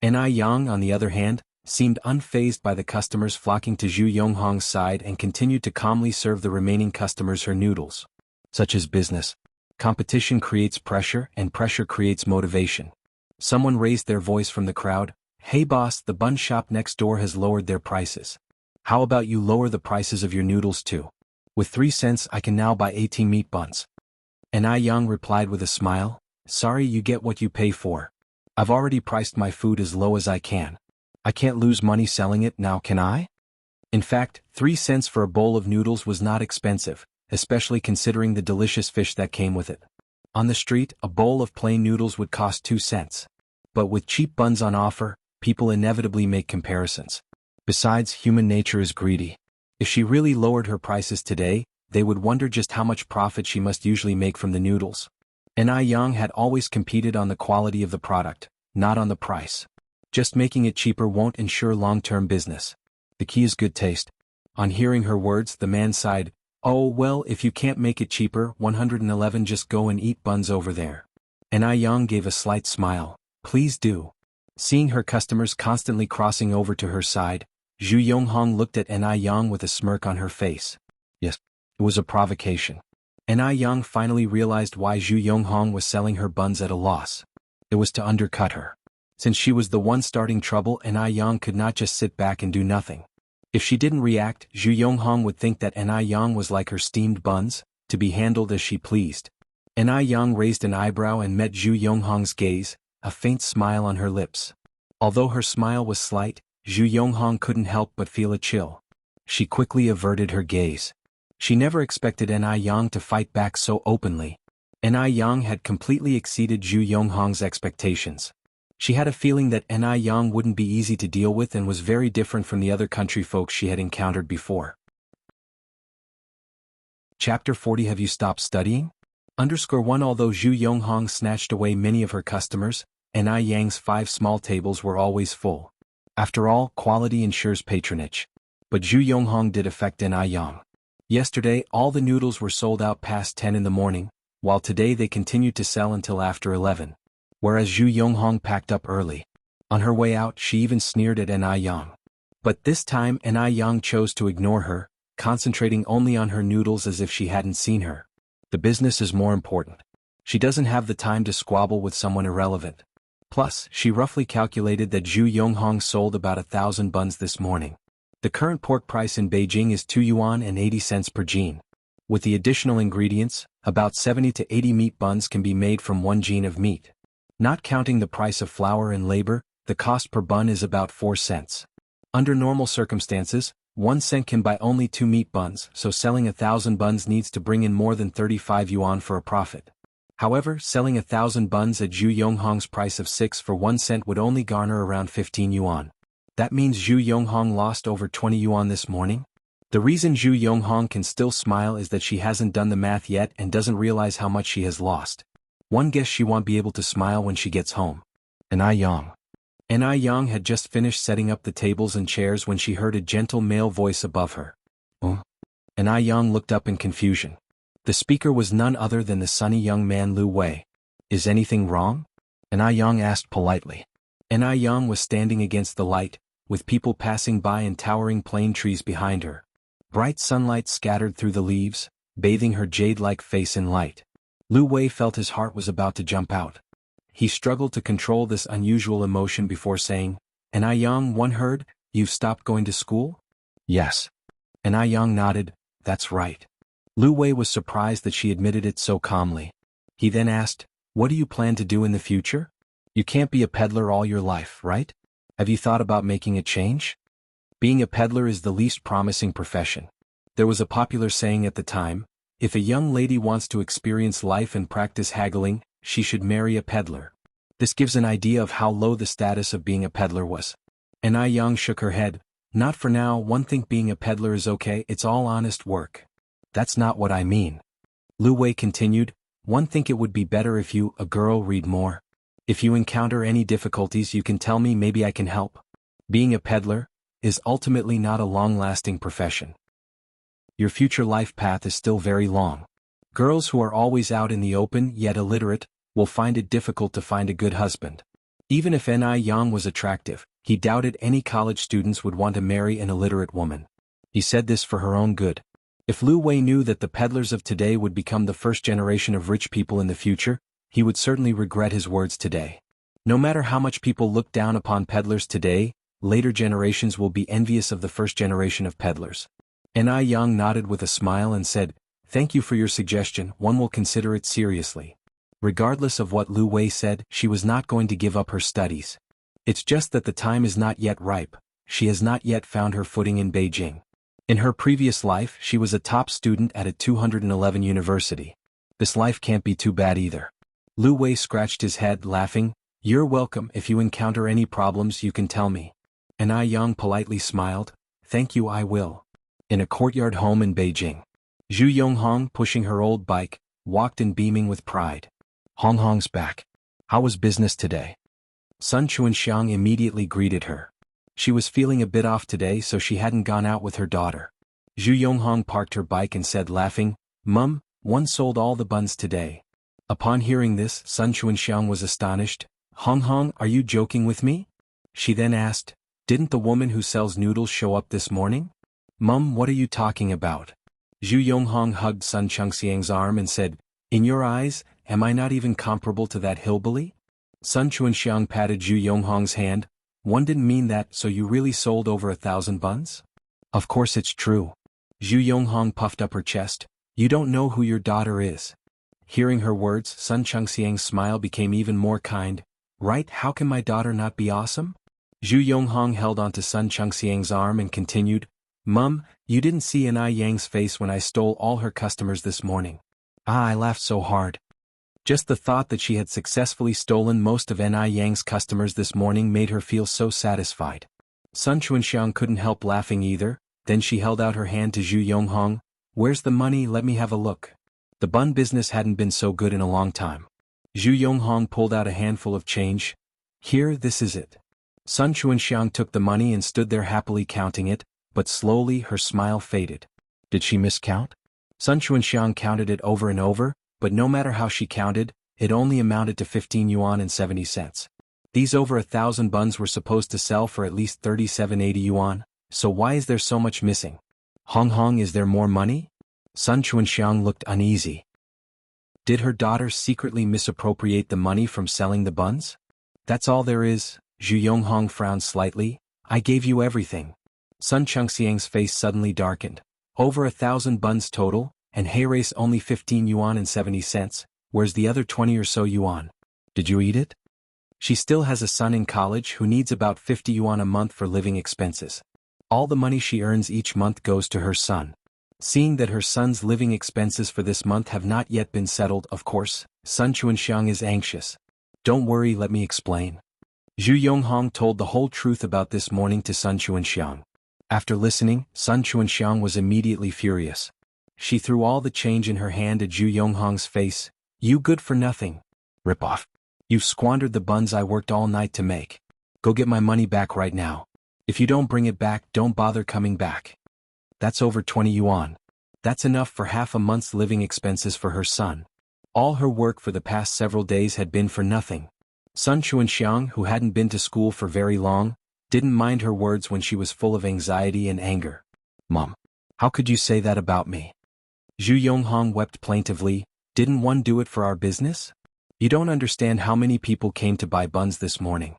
Yang, on the other hand, seemed unfazed by the customers flocking to Zhu Yonghong's side and continued to calmly serve the remaining customers her noodles. Such is business. Competition creates pressure, and pressure creates motivation. Someone raised their voice from the crowd, "Hey boss, the bun shop next door has lowered their prices. How about you lower the prices of your noodles too? With 3 cents I can now buy 18 meat buns." Yang replied with a smile, "Sorry, you get what you pay for. I've already priced my food as low as I can. I can't lose money selling it now, can I?" In fact, 3 cents for a bowl of noodles was not expensive, especially considering the delicious fish that came with it. On the street, a bowl of plain noodles would cost 2 cents. But with cheap buns on offer, people inevitably make comparisons. Besides, human nature is greedy. If she really lowered her prices today, they would wonder just how much profit she must usually make from the noodles. Ni Yang had always competed on the quality of the product, not on the price. Just making it cheaper won't ensure long-term business. The key is good taste. On hearing her words, the man sighed, "Oh well, if you can't make it cheaper, 111 just go and eat buns over there." Ni Yang gave a slight smile. "Please do." Seeing her customers constantly crossing over to her side, Zhu Yonghong looked at Ni Yang with a smirk on her face. Yes, it was a provocation. Ni Yang finally realized why Zhu Yonghong was selling her buns at a loss. It was to undercut her. Since she was the one starting trouble, Ni Yang could not just sit back and do nothing. If she didn't react, Zhu Yonghong would think that Ni Yang was like her steamed buns, to be handled as she pleased. Ni Yang raised an eyebrow and met Zhu Yonghong's gaze, a faint smile on her lips. Although her smile was slight, Zhu Yonghong couldn't help but feel a chill. She quickly averted her gaze. She never expected Ni Yang to fight back so openly. Ni Yang had completely exceeded Zhu Yonghong's expectations. She had a feeling that Ni Yang wouldn't be easy to deal with and was very different from the other country folks she had encountered before. Chapter 40. Have you stopped studying? _1 Although Zhu Yonghong snatched away many of her customers, Ni Yang's 5 small tables were always full. After all, quality ensures patronage. But Zhu Yonghong did affect Ni Yang. Yesterday, all the noodles were sold out past 10 in the morning, while today they continued to sell until after 11. Whereas Zhu Yonghong packed up early. On her way out, she even sneered at Ni Yang. But this time Ni Yang chose to ignore her, concentrating only on her noodles as if she hadn't seen her. The business is more important. She doesn't have the time to squabble with someone irrelevant. Plus, she roughly calculated that Zhu Yonghong sold about 1,000 buns this morning. The current pork price in Beijing is 2 yuan and 80 cents per jin. With the additional ingredients, about 70 to 80 meat buns can be made from 1 jin of meat. Not counting the price of flour and labor, the cost per bun is about 4 cents. Under normal circumstances, 1 cent can buy only 2 meat buns, so selling 1,000 buns needs to bring in more than 35 yuan for a profit. However, selling 1,000 buns at Zhu Yonghong's price of 6 for 1 cent would only garner around 15 yuan. That means Zhu Yonghong lost over 20 yuan this morning? The reason Zhu Yonghong can still smile is that she hasn't done the math yet and doesn't realize how much she has lost. One guess she won't be able to smile when she gets home. Ni Yang had just finished setting up the tables and chairs when she heard a gentle male voice above her. Ni Yang looked up in confusion. The speaker was none other than the sunny young man Lu Wei. "Is anything wrong?" Ni Yang asked politely. Ni Yang was standing against the light, with people passing by and towering plane trees behind her. Bright sunlight scattered through the leaves, bathing her jade-like face in light. Lu Wei felt his heart was about to jump out. He struggled to control this unusual emotion before saying, "Ni Yang, one heard, you've stopped going to school?" "Yes." Ni Yang nodded, "That's right." Lu Wei was surprised that she admitted it so calmly. He then asked, "What do you plan to do in the future? You can't be a peddler all your life, right? Have you thought about making a change?" Being a peddler is the least promising profession. There was a popular saying at the time, if a young lady wants to experience life and practice haggling, she should marry a peddler. This gives an idea of how low the status of being a peddler was. Ni Yang shook her head. "Not for now. One think being a peddler is okay, it's all honest work." "That's not what I mean." Lu Wei continued, "One think it would be better if you, a girl, read more. If you encounter any difficulties you can tell me, maybe I can help. Being a peddler is ultimately not a long-lasting profession. Your future life path is still very long. Girls who are always out in the open yet illiterate will find it difficult to find a good husband." Even if Ni Yang was attractive, he doubted any college students would want to marry an illiterate woman. He said this for her own good. If Lu Wei knew that the peddlers of today would become the first generation of rich people in the future, he would certainly regret his words today. No matter how much people look down upon peddlers today, later generations will be envious of the first generation of peddlers. Ni Yang nodded with a smile and said, "Thank you for your suggestion, one will consider it seriously." Regardless of what Lu Wei said, she was not going to give up her studies. It's just that the time is not yet ripe. She has not yet found her footing in Beijing. In her previous life, she was a top student at a 211 university. This life can't be too bad either. Lu Wei scratched his head, laughing, You're welcome. If you encounter any problems you can tell me. And Ai Yang politely smiled. Thank you, I will. In a courtyard home in Beijing. Zhu Yonghong, pushing her old bike, walked in beaming with pride. Hong Hong's back. How was business today? Sun Chuanxiang immediately greeted her. She was feeling a bit off today, so she hadn't gone out with her daughter. Zhu Yonghong parked her bike and said, laughing, Mum, one sold all the buns today. Upon hearing this, Sun Chuanxiang was astonished. Hong Hong, are you joking with me? She then asked, didn't the woman who sells noodles show up this morning? Mum, what are you talking about? Zhu Yonghong hugged Sun Chunxiang's arm and said, in your eyes, am I not even comparable to that hillbilly? Sun Chuanxiang patted Zhu Yonghong's hand. One didn't mean that, so you really sold over 1,000 buns? Of course it's true. Zhu Yonghong puffed up her chest. You don't know who your daughter is. Hearing her words, Sun Chunxiang's smile became even more kind. Right, how can my daughter not be awesome? Zhu Yonghong held onto Sun Chunxiang's arm and continued, Mum, you didn't see Ai Yang's face when I stole all her customers this morning. I laughed so hard. Just the thought that she had successfully stolen most of Ai Yang's customers this morning made her feel so satisfied. Sun Chuanxiang couldn't help laughing either. Then she held out her hand to Zhu Yonghong. Where's the money? Let me have a look. The bun business hadn't been so good in a long time. Zhu Yonghong pulled out a handful of change. Here, this is it. Sun Chuanxiang took the money and stood there happily counting it, but slowly her smile faded. Did she miscount? Sun Chuanxiang counted it over and over, but no matter how she counted, it only amounted to 15 yuan and 70 cents. These over 1,000 buns were supposed to sell for at least 3780 yuan, so why is there so much missing? Hong Hong, is there more money? Sun Chuanxiang looked uneasy. Did her daughter secretly misappropriate the money from selling the buns? That's all there is. Zhu Yonghong frowned slightly. I gave you everything. Sun Chunxiang's face suddenly darkened. Over 1,000 buns total, and Hayrace only 15 yuan and 70 cents, where's the other 20 or so yuan? Did you eat it? She still has a son in college who needs about 50 yuan a month for living expenses. All the money she earns each month goes to her son. Seeing that her son's living expenses for this month have not yet been settled, of course, Sun Chuanxiang is anxious. Don't worry, let me explain. Zhu Yonghong told the whole truth about this morning to Sun Chuanxiang. After listening, Sun Chuanxiang was immediately furious. She threw all the change in her hand at Zhu Yonghong's face. You good for nothing. Rip-off. You've squandered the buns I worked all night to make. Go get my money back right now. If you don't bring it back, don't bother coming back. That's over 20 yuan. That's enough for half a month's living expenses for her son. All her work for the past several days had been for nothing. Sun Chuanxiang, who hadn't been to school for very long, didn't mind her words when she was full of anxiety and anger. Mom, how could you say that about me? Zhu Yonghong wept plaintively. Didn't one do it for our business? You don't understand how many people came to buy buns this morning.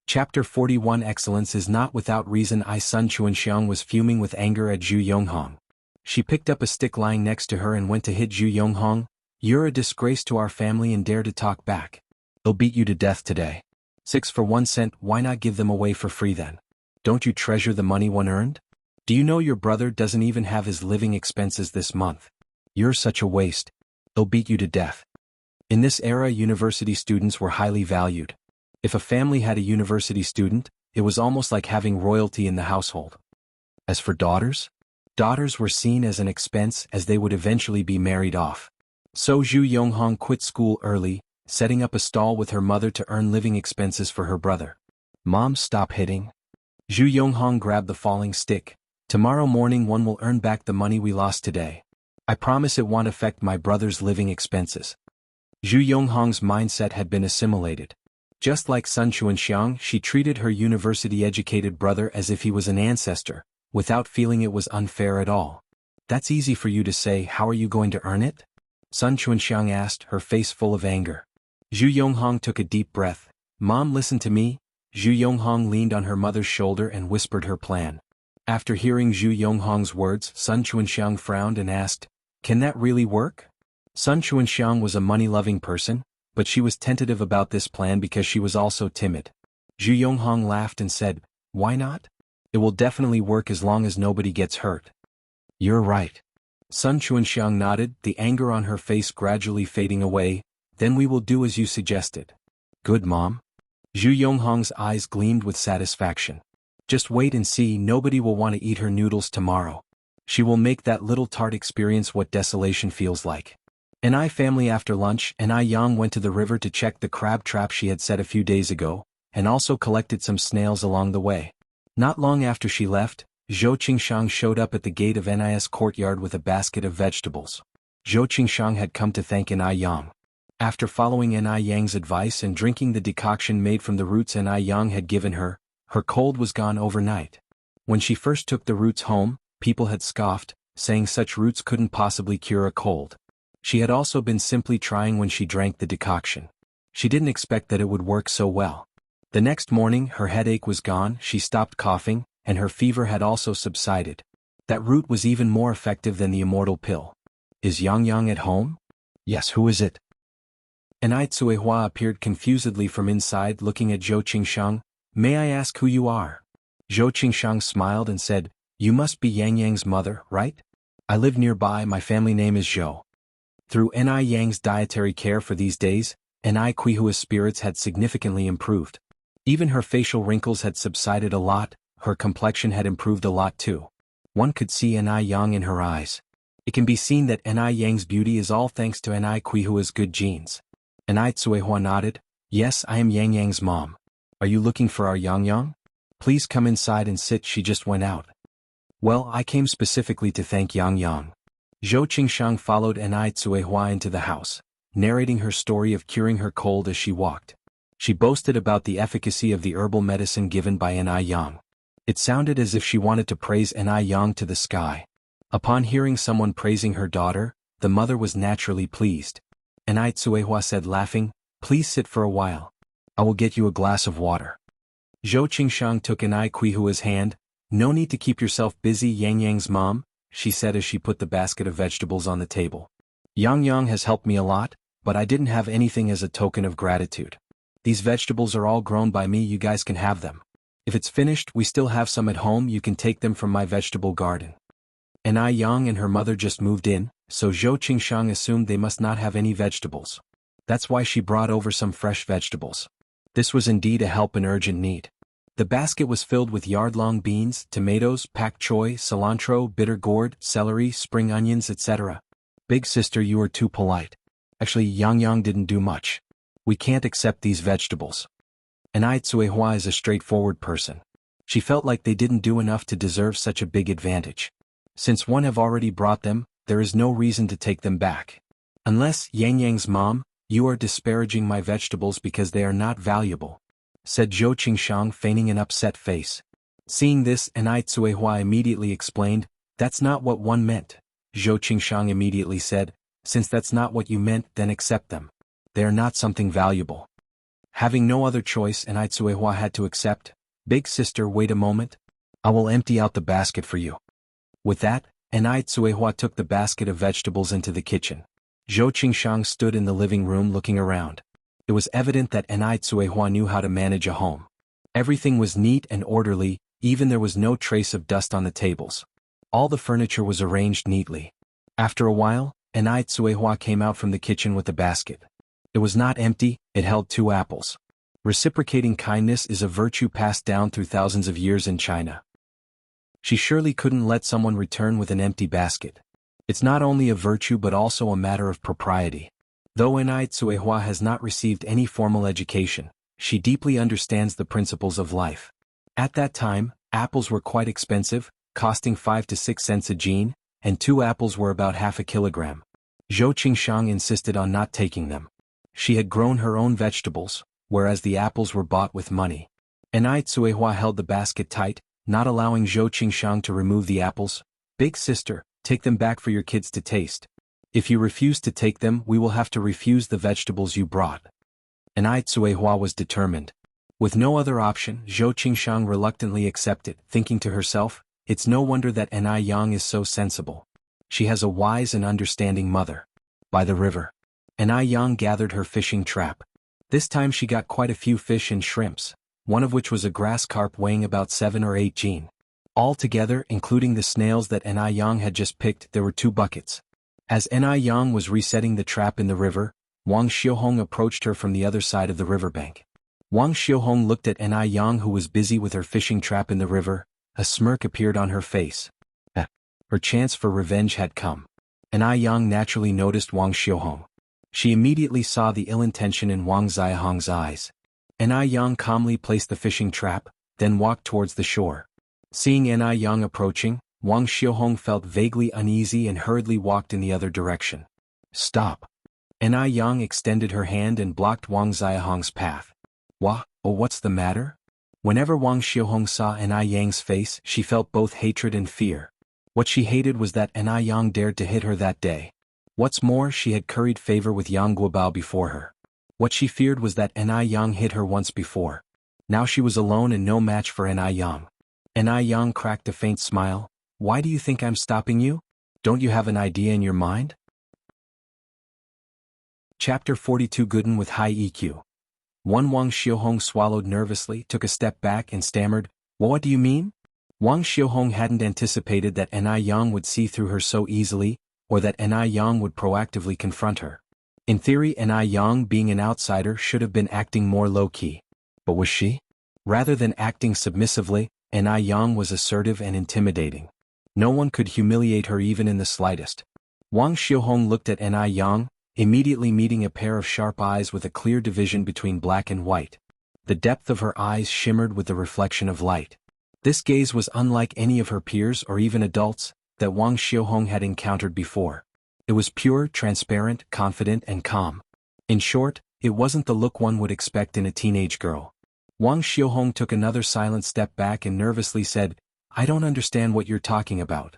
Chapter 41. Excellence is not without reason. Sun Chuanxiang was fuming with anger at Zhu Yonghong. She picked up a stick lying next to her and went to hit Zhu Yonghong. You're a disgrace to our family and dare to talk back. They'll beat you to death today. 6 for 1 cent, why not give them away for free then? Don't you treasure the money one earned? Do you know your brother doesn't even have his living expenses this month? You're such a waste. They'll beat you to death. In this era, university students were highly valued. If a family had a university student, it was almost like having royalty in the household. As for daughters were seen as an expense as they would eventually be married off. So Zhu Yonghong quit school early, setting up a stall with her mother to earn living expenses for her brother. Mom, stop hitting. Zhu Yonghong grabbed the falling stick. Tomorrow morning one will earn back the money we lost today. I promise it won't affect my brother's living expenses. Zhu Yonghong's mindset had been assimilated. Just like Sun Chuanxiang, she treated her university-educated brother as if he was an ancestor, without feeling it was unfair at all. That's easy for you to say. How are you going to earn it? Sun Chuanxiang asked, her face full of anger. Zhu Yonghong took a deep breath. Mom, listen to me. Zhu Yonghong leaned on her mother's shoulder and whispered her plan. After hearing Zhu Yonghong's words, Sun Chuanxiang frowned and asked, can that really work? Sun Chuanxiang was a money-loving person, but she was tentative about this plan because she was also timid. Zhu Yonghong laughed and said, why not? It will definitely work as long as nobody gets hurt. You're right. Sun Chuanxiang nodded, the anger on her face gradually fading away. Then we will do as you suggested. Good, Mom. Zhu Yonghong's eyes gleamed with satisfaction. Just wait and see, nobody will want to eat her noodles tomorrow. She will make that little tart experience what desolation feels like. An family after lunch, Yang went to the river to check the crab trap she had set a few days ago, and also collected some snails along the way. Not long after she left, Zhou Qingshang showed up at the gate of Ni's courtyard with a basket of vegetables. Zhou Qingshang had come to thank Yang. After following Yang's advice and drinking the decoction made from the roots Yang had given her, her cold was gone overnight. When she first took the roots home, people had scoffed, saying such roots couldn't possibly cure a cold. She had also been simply trying when she drank the decoction. She didn't expect that it would work so well. The next morning her headache was gone, she stopped coughing, and her fever had also subsided. That root was even more effective than the immortal pill. Is Yang at home? Yes, who is it? Cuihua appeared confusedly from inside looking at Zhou Qingshang. May I ask who you are? Zhou Qingshang smiled and said, You must be Yang's mother, right? I live nearby, my family name is Zhou. Through Yang's dietary care for these days, Cuihua's spirits had significantly improved. Even her facial wrinkles had subsided a lot, her complexion had improved a lot too. One could see Yang in her eyes. It can be seen that Yang's beauty is all thanks to Cuihua's good genes. Cuihua nodded. Yes, I am Yang's mom. Are you looking for our Yang? Please come inside and sit, she just went out. Well, I came specifically to thank Yang. Zhou Qingshang followed Cuihua into the house, narrating her story of curing her cold as she walked. She boasted about the efficacy of the herbal medicine given by Yang. It sounded as if she wanted to praise Yang to the sky. Upon hearing someone praising her daughter, the mother was naturally pleased. Cuihua said laughing, Please sit for a while. I will get you a glass of water. Zhou Qingshang took Cuihua's hand. No need to keep yourself busy, Yang's mom, she said as she put the basket of vegetables on the table. Yang has helped me a lot, but I didn't have anything as a token of gratitude. These vegetables are all grown by me, you guys can have them. If it's finished, we still have some at home, you can take them from my vegetable garden. Yang and her mother just moved in, so Zhou Qingshang assumed they must not have any vegetables. That's why she brought over some fresh vegetables. This was indeed a help in urgent need. The basket was filled with yard-long beans, tomatoes, pak choy, cilantro, bitter gourd, celery, spring onions, etc. Big sister, you are too polite. Actually, Yang didn't do much. We can't accept these vegetables. Cuihua is a straightforward person. She felt like they didn't do enough to deserve such a big advantage. Since one have already brought them, there is no reason to take them back. Unless, Yang's mom, you are disparaging my vegetables because they are not valuable, said Zhou Qingshang, feigning an upset face. Seeing this, Cuihua immediately explained, That's not what one meant. Zhou Qingshang immediately said, Since that's not what you meant, then accept them. They are not something valuable. Having no other choice, Cuihua had to accept. Big sister, wait a moment. I will empty out the basket for you. With that, Cuihua took the basket of vegetables into the kitchen. Zhou Qingshang stood in the living room looking around. It was evident that Cuihua knew how to manage a home. Everything was neat and orderly, even there was no trace of dust on the tables. All the furniture was arranged neatly. After a while, Cuihua came out from the kitchen with the basket. It was not empty, it held 2 apples. Reciprocating kindness is a virtue passed down through thousands of years in China. She surely couldn't let someone return with an empty basket. It's not only a virtue but also a matter of propriety. Though Cuihua has not received any formal education, she deeply understands the principles of life. At that time, apples were quite expensive, costing 5 to 6 cents a gene, and 2 apples were about half a kilogram. Zhou Qingshang insisted on not taking them. She had grown her own vegetables, whereas the apples were bought with money. Cuihua held the basket tight, not allowing Zhou Qingshang to remove the apples. Big sister, take them back for your kids to taste. If you refuse to take them, we will have to refuse the vegetables you brought. Cuihua was determined. With no other option, Zhou Qingshang reluctantly accepted, thinking to herself, it's no wonder that Yang is so sensible. She has a wise and understanding mother. By the river, Yang gathered her fishing trap. This time she got quite a few fish and shrimps, one of which was a grass carp weighing about 7 or 8 gene. Altogether, including the snails that Yang had just picked, there were 2 buckets. As Yang was resetting the trap in the river, Wang Xiaohong approached her from the other side of the riverbank. Wang Xiaohong looked at Enai Yang, who was busy with her fishing trap in the river. A smirk appeared on her face. Her chance for revenge had come. Enai Yang naturally noticed Wang Xiaohong. She immediately saw the ill intention in Wang Xiaohong's eyes. Enai Yang calmly placed the fishing trap, then walked towards the shore. Seeing Enai Yang approaching, Wang Xiaohong felt vaguely uneasy and hurriedly walked in the other direction. Stop! Enai Yang extended her hand and blocked Wang Xiaohong's path. What's the matter? Whenever Wang Xiaohong saw Enai Yang's face, she felt both hatred and fear. What she hated was that Enai Yang dared to hit her that day. What's more, she had curried favor with Yang Guobao before her. What she feared was that Enai Yang hit her once before. Now she was alone and no match for Enai Yang. Enai Yang cracked a faint smile. Why do you think I'm stopping you? Don't you have an idea in your mind? Chapter 42. Gooden with high EQ. Wang Xiaohong swallowed nervously, took a step back and stammered, What do you mean? Wang Xiaohong hadn't anticipated that Enai Yang would see through her so easily, or that Enai Yang would proactively confront her. In theory, Enai Yang, being an outsider, should have been acting more low-key. But was she? Rather than acting submissively, Enai Yang was assertive and intimidating. No one could humiliate her even in the slightest. Wang Xiaohong looked at Enai Yang, immediately meeting a pair of sharp eyes with a clear division between black and white. The depth of her eyes shimmered with the reflection of light. This gaze was unlike any of her peers or even adults that Wang Xiaohong had encountered before. It was pure, transparent, confident, and calm. In short, it wasn't the look one would expect in a teenage girl. Wang Xiaohong took another silent step back and nervously said, I don't understand what you're talking about.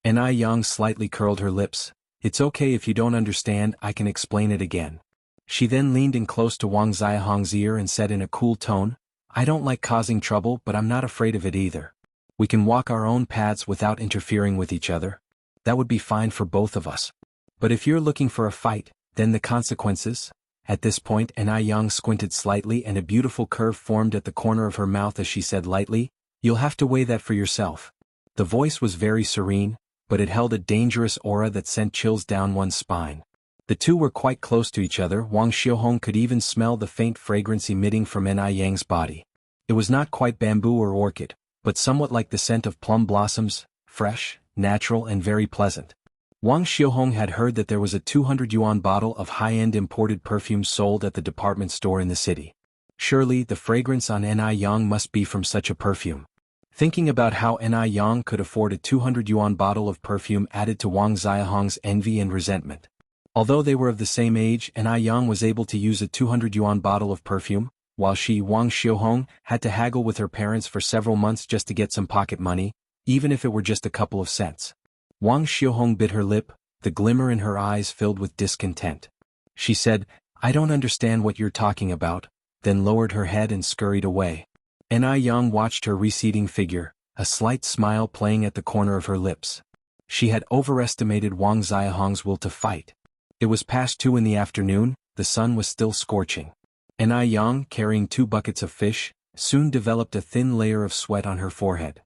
Enai Yang slightly curled her lips. It's okay if you don't understand, I can explain it again. She then leaned in close to Wang Xiaohong's ear and said in a cool tone, I don't like causing trouble, but I'm not afraid of it either. We can walk our own paths without interfering with each other. That would be fine for both of us. But if you're looking for a fight, then the consequences? At this point, Enai Yang squinted slightly and a beautiful curve formed at the corner of her mouth as she said lightly, You'll have to weigh that for yourself. The voice was very serene, but it held a dangerous aura that sent chills down one's spine. The two were quite close to each other. Wang Xiaohong could even smell the faint fragrance emitting from Enai Yang's body. It was not quite bamboo or orchid, but somewhat like the scent of plum blossoms, fresh, natural and very pleasant. Wang Xiaohong had heard that there was a 200 yuan bottle of high-end imported perfume sold at the department store in the city. Surely the fragrance on Enai Yang must be from such a perfume. Thinking about how Enai Yang could afford a 200 yuan bottle of perfume added to Wang Xiaohong's envy and resentment. Although they were of the same age, Enai Yang was able to use a 200 yuan bottle of perfume, while she, Wang Xiaohong, had to haggle with her parents for several months just to get some pocket money, even if it were just a couple of cents. Wang Xiaohong bit her lip, the glimmer in her eyes filled with discontent. She said, I don't understand what you're talking about, then lowered her head and scurried away. Enai Yang watched her receding figure, a slight smile playing at the corner of her lips. She had overestimated Wang Xiaohong's will to fight. It was past 2 in the afternoon, the sun was still scorching. Enai Yang, carrying 2 buckets of fish, soon developed a thin layer of sweat on her forehead.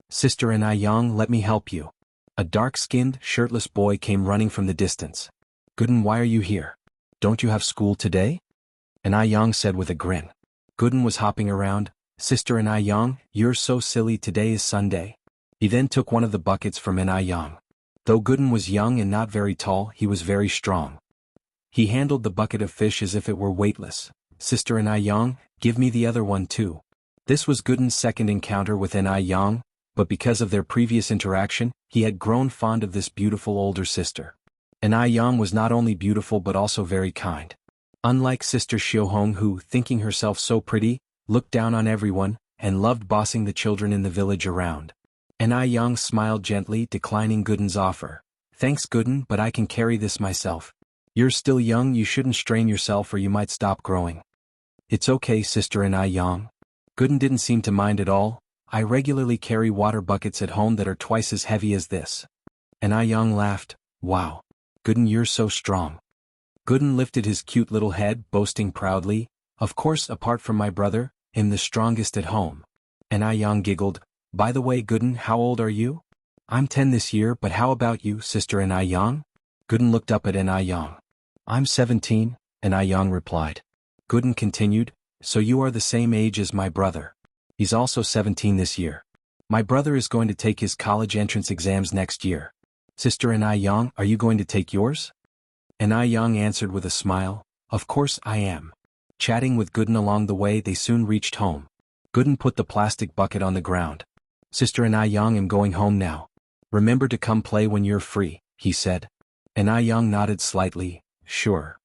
Sister Enai Yang, let me help you. A dark-skinned, shirtless boy came running from the distance. Gooden, why are you here? Don't you have school today? Enai Yang said with a grin. Gooden was hopping around. Sister Enai Yang, you're so silly, today is Sunday. He then took one of the buckets from Enai Yang. Though Gooden was young and not very tall, he was very strong. He handled the bucket of fish as if it were weightless. Sister Enai Yang, give me the other one too. This was Gooden's second encounter with Enai Yang, but because of their previous interaction, he had grown fond of this beautiful older sister. Enai Yang was not only beautiful but also very kind. Unlike Sister Xiaohong, who, thinking herself so pretty, looked down on everyone, and loved bossing the children in the village around. Enai Yang smiled gently, declining Gooden's offer. Thanks Gooden, but I can carry this myself. You're still young, you shouldn't strain yourself or you might stop growing. It's okay, Sister Enai Yang. Gooden didn't seem to mind at all. I regularly carry water buckets at home that are twice as heavy as this. Enai Yang laughed. Wow. Gooden, you're so strong. Gooden lifted his cute little head, boasting proudly, Of course, apart from my brother, I'm the strongest at home. Enai Yang giggled. By the way, Gooden, how old are you? I'm 10 this year, but how about you, Sister Enai Yang? Gooden looked up at Enai Yang. I'm 17, and Yang replied. Gooden continued, so you are the same age as my brother. He's also 17 this year. My brother is going to take his college entrance exams next year. Sister Yang, are you going to take yours? Yang answered with a smile, of course I am. Chatting with Gooden along the way, they soon reached home. Gooden put the plastic bucket on the ground. Sister Yang, I'm going home now. Remember to come play when you're free, he said. Yang nodded slightly, sure.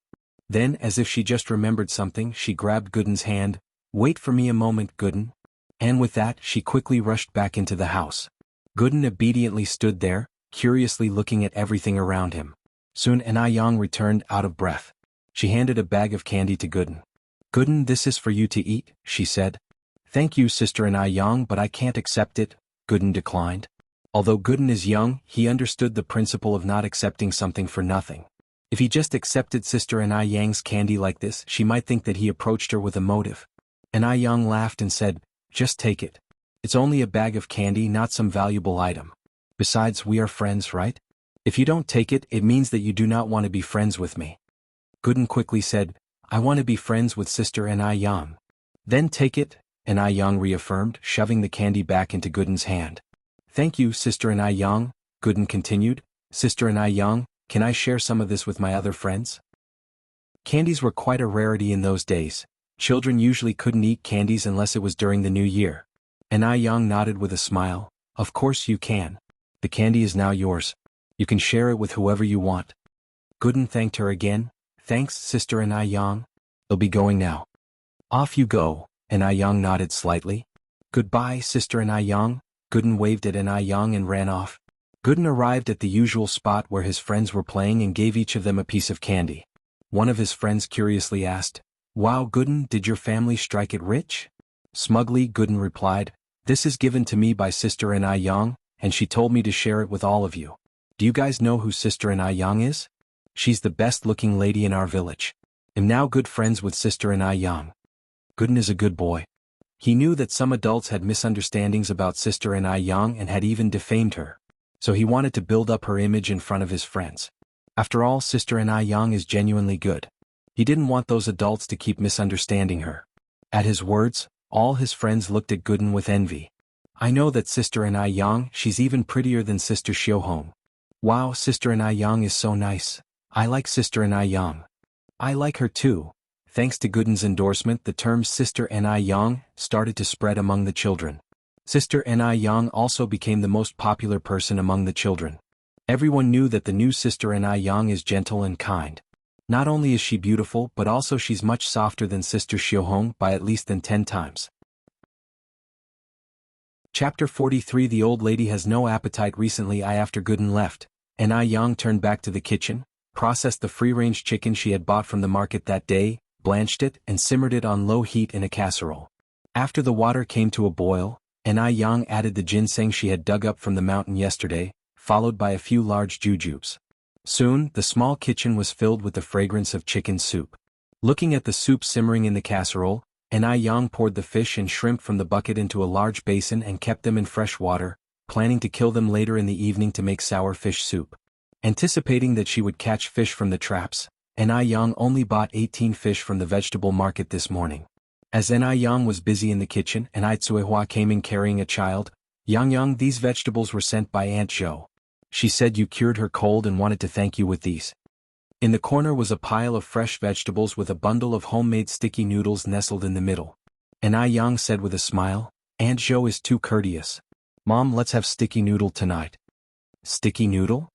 Then, as if she just remembered something, she grabbed Gooden's hand. Wait for me a moment, Gooden. And with that, she quickly rushed back into the house. Gooden obediently stood there, curiously looking at everything around him. Soon Yang returned out of breath. She handed a bag of candy to Gooden. Gooden, this is for you to eat, she said. Thank you, Sister Yang, but I can't accept it, Gooden declined. Although Gooden is young, he understood the principle of not accepting something for nothing. If he just accepted Sister Yang's candy like this, she might think that he approached her with a motive. Yang laughed and said, just take it. It's only a bag of candy, not some valuable item. Besides, we are friends, right? If you don't take it, it means that you do not want to be friends with me. Gooden quickly said, I want to be friends with Sister Yang. Then take it, Yang reaffirmed, shoving the candy back into Gooden's hand. Thank you, Sister Yang, Gooden continued. Sister Yang, can I share some of this with my other friends? Candies were quite a rarity in those days. Children usually couldn't eat candies unless it was during the new year. Yang nodded with a smile. Of course you can. The candy is now yours. You can share it with whoever you want. Gooden thanked her again. Thanks, Sister Yang. I'll be going now. Off you go, Yang nodded slightly. Goodbye, Sister Yang. Gooden waved at Yang and ran off. Gooden arrived at the usual spot where his friends were playing and gave each of them a piece of candy. One of his friends curiously asked, Wow, Gooden, did your family strike it rich? Smugly, Gooden replied, This is given to me by Sister Yang, and she told me to share it with all of you. Do you guys know who Sister Yang is? She's the best-looking lady in our village. I'm now good friends with Sister Yang. Gooden is a good boy. He knew that some adults had misunderstandings about Sister Yang and had even defamed her. So he wanted to build up her image in front of his friends. After all, Sister Yang is genuinely good. He didn't want those adults to keep misunderstanding her. At his words, all his friends looked at Gooden with envy. I know that Sister Yang, she's even prettier than Sister Xiaohong. Wow, Sister Yang is so nice. I like Sister Yang. I like her too. Thanks to Gooden's endorsement, the term Sister Yang started to spread among the children. Sister Yang also became the most popular person among the children. Everyone knew that the new Sister Yang is gentle and kind. Not only is she beautiful, but also she's much softer than Sister Xiaohong by at least 10 times. Chapter 43. The old lady has no appetite. Recently, after Gooden left, Yang turned back to the kitchen, processed the free-range chicken she had bought from the market that day, blanched it, and simmered it on low heat in a casserole. After the water came to a boil, Yang added the ginseng she had dug up from the mountain yesterday, followed by a few large jujubes. Soon, the small kitchen was filled with the fragrance of chicken soup. Looking at the soup simmering in the casserole, Yang poured the fish and shrimp from the bucket into a large basin and kept them in fresh water, planning to kill them later in the evening to make sour fish soup. Anticipating that she would catch fish from the traps, Yang only bought 18 fish from the vegetable market this morning. As Yang was busy in the kitchen, Tsuehua came in carrying a child. Yang, these vegetables were sent by Aunt Zhou. She said you cured her cold and wanted to thank you with these. In the corner was a pile of fresh vegetables with a bundle of homemade sticky noodles nestled in the middle. Yang said with a smile, Aunt Zhou is too courteous. Mom, let's have sticky noodle tonight. Sticky noodle?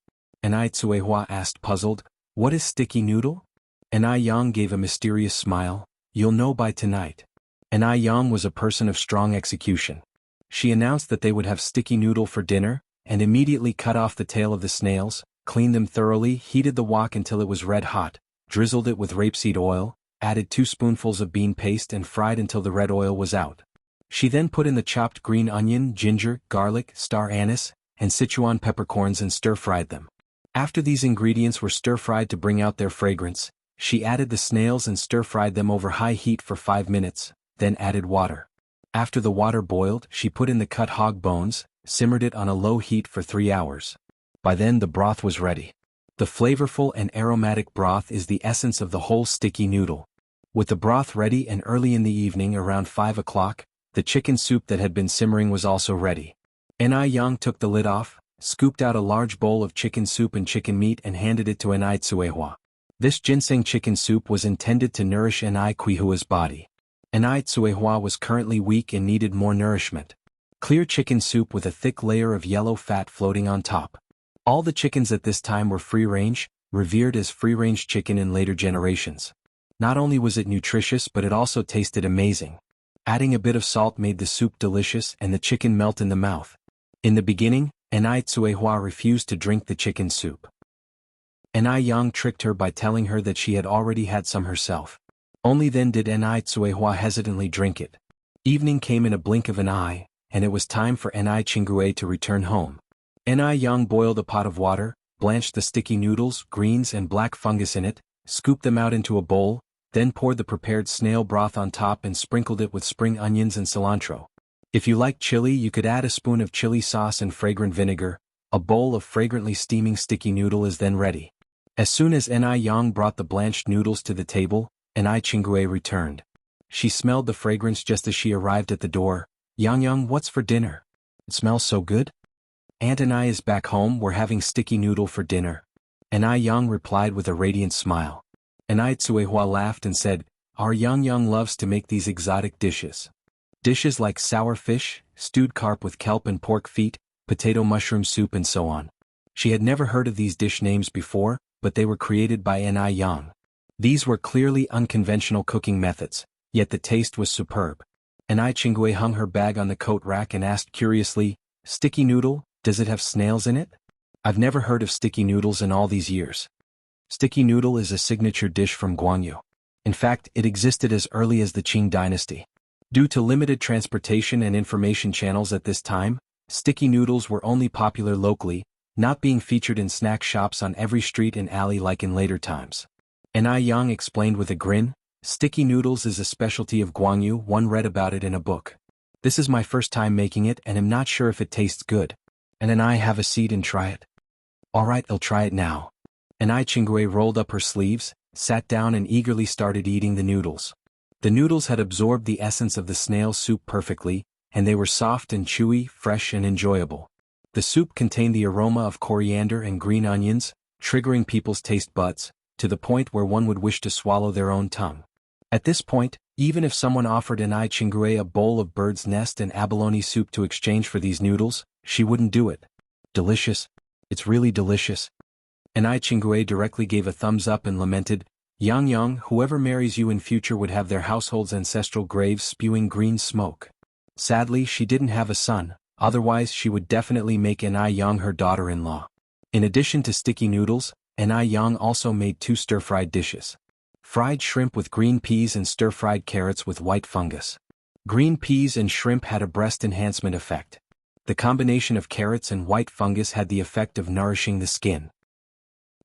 Tsuehua asked puzzled, what is sticky noodle? Yang gave a mysterious smile, you'll know by tonight. Yang was a person of strong execution. She announced that they would have sticky noodle for dinner, and immediately cut off the tail of the snails, cleaned them thoroughly, heated the wok until it was red hot, drizzled it with rapeseed oil, added 2 spoonfuls of bean paste and fried until the red oil was out. She then put in the chopped green onion, ginger, garlic, star anise, and Sichuan peppercorns and stir-fried them. After these ingredients were stir-fried to bring out their fragrance, she added the snails and stir-fried them over high heat for 5 minutes, then added water. After the water boiled, she put in the cut hog bones, simmered it on a low heat for 3 hours. By then the broth was ready. The flavorful and aromatic broth is the essence of the whole sticky noodle. With the broth ready and early in the evening around 5 o'clock, the chicken soup that had been simmering was also ready. Enai Yang took the lid off, scooped out a large bowl of chicken soup and chicken meat and handed it to Enai Tsuehua. This ginseng chicken soup was intended to nourish Enai Qihua's body. Enai Tsuehua was currently weak and needed more nourishment. Clear chicken soup with a thick layer of yellow fat floating on top. All the chickens at this time were free-range, revered as free-range chicken in later generations. Not only was it nutritious but it also tasted amazing. Adding a bit of salt made the soup delicious and the chicken melt in the mouth. In the beginning, Enai Tsuehua refused to drink the chicken soup. Enai Yang tricked her by telling her that she had already had some herself. Only then did Enai Tsuehua hesitantly drink it. Evening came in a blink of an eye, and it was time for Enai Chingue to return home. Enai Yang boiled a pot of water, blanched the sticky noodles, greens and black fungus in it, scooped them out into a bowl, then poured the prepared snail broth on top and sprinkled it with spring onions and cilantro. If you like chili, you could add a spoon of chili sauce and fragrant vinegar. A bowl of fragrantly steaming sticky noodle is then ready. As soon as Enai Yang brought the blanched noodles to the table, Enai Chingue returned. She smelled the fragrance just as she arrived at the door. Yang, what's for dinner? It smells so good. Aunt Enai is back home, we're having sticky noodle for dinner. Enai Yang replied with a radiant smile. Enai Tsuehua laughed and said, our Yang loves to make these exotic dishes. Dishes like sour fish, stewed carp with kelp and pork feet, potato mushroom soup and so on. She had never heard of these dish names before, but they were created by Enai Yang. These were clearly unconventional cooking methods, yet the taste was superb. Enai Chingue hung her bag on the coat rack and asked curiously, sticky noodle, does it have snails in it? I've never heard of sticky noodles in all these years. Sticky noodle is a signature dish from Guangyu. In fact, it existed as early as the Qing dynasty. Due to limited transportation and information channels at this time, sticky noodles were only popular locally, not being featured in snack shops on every street and alley like in later times. Enai Yang explained with a grin, sticky noodles is a specialty of Guangyu, one read about it in a book. This is my first time making it and am not sure if it tastes good. And I have a seat and try it. Alright, I'll try it now. Enai Chingue rolled up her sleeves, sat down and eagerly started eating the noodles. The noodles had absorbed the essence of the snail soup perfectly, and they were soft and chewy, fresh and enjoyable. The soup contained the aroma of coriander and green onions, triggering people's taste buds, to the point where one would wish to swallow their own tongue. At this point, even if someone offered Enai Chingue a bowl of bird's nest and abalone soup to exchange for these noodles, she wouldn't do it. Delicious. It's really delicious. Enai Chingue directly gave a thumbs up and lamented, Yang, whoever marries you in future would have their household's ancestral graves spewing green smoke. Sadly, she didn't have a son, otherwise she would definitely make Enai Yang her daughter-in-law. In addition to sticky noodles, Enai Yang also made 2 stir-fried dishes. Fried shrimp with green peas and stir-fried carrots with white fungus. Green peas and shrimp had a breast enhancement effect. The combination of carrots and white fungus had the effect of nourishing the skin.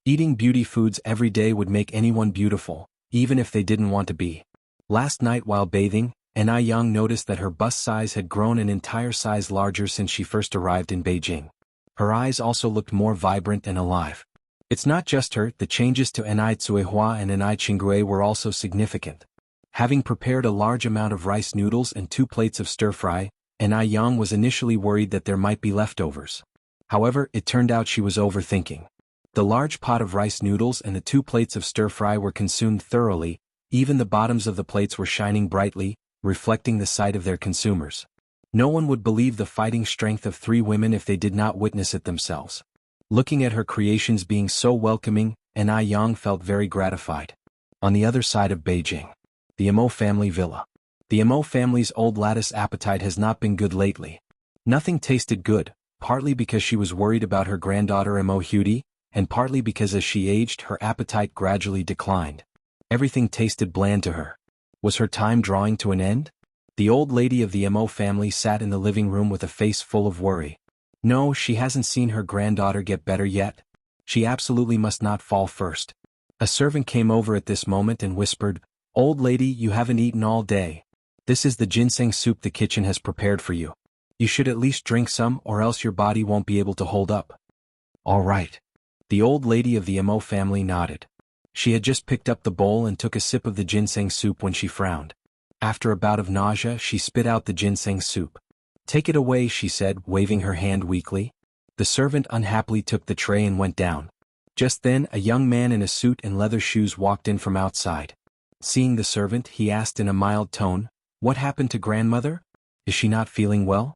Eating beauty foods every day would make anyone beautiful, even if they didn't want to be. Last night while bathing, Enai Yang noticed that her bust size had grown an entire size larger since she first arrived in Beijing. Her eyes also looked more vibrant and alive. It's not just her, the changes to Enai Tsuehua and Enai Chingue were also significant. Having prepared a large amount of rice noodles and 2 plates of stir-fry, Enai Yang was initially worried that there might be leftovers. However, it turned out she was overthinking. The large pot of rice noodles and the 2 plates of stir-fry were consumed thoroughly, even the bottoms of the plates were shining brightly, reflecting the sight of their consumers. No one would believe the fighting strength of 3 women if they did not witness it themselves. Looking at her creations being so welcoming, Enai Yang felt very gratified. On the other side of Beijing, the Emo family villa. The Emo family's old lattice appetite has not been good lately. Nothing tasted good, partly because she was worried about her granddaughter Emo Hudi, and partly because as she aged her appetite gradually declined. Everything tasted bland to her. Was her time drawing to an end? The old lady of the Emo family sat in the living room with a face full of worry. No, she hasn't seen her granddaughter get better yet. She absolutely must not fall first. A servant came over at this moment and whispered, Old lady, you haven't eaten all day. This is the ginseng soup the kitchen has prepared for you. You should at least drink some or else your body won't be able to hold up. All right. The old lady of the Mo family nodded. She had just picked up the bowl and took a sip of the ginseng soup when she frowned. After a bout of nausea, she spit out the ginseng soup. "Take it away," she said, waving her hand weakly. The servant unhappily took the tray and went down. Just then, a young man in a suit and leather shoes walked in from outside. Seeing the servant, he asked in a mild tone, "What happened to grandmother? Is she not feeling well?"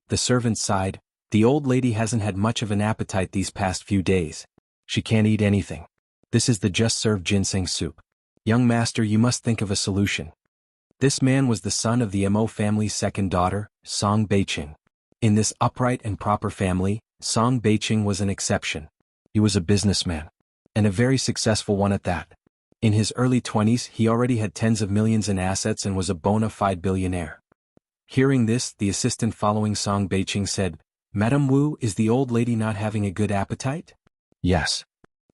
The servant sighed. "The old lady hasn't had much of an appetite these past few days. She can't eat anything. This is the just-served ginseng soup. Young master, you must think of a solution." This man was the son of the Mo family's second daughter, Song Beiqing. In this upright and proper family, Song Beiqing was an exception. He was a businessman. And a very successful one at that. In his early 20s, he already had tens of millions in assets and was a bona fide billionaire. Hearing this, the assistant following Song Beiqing said, "Madame Wu, is the old lady not having a good appetite?" "Yes."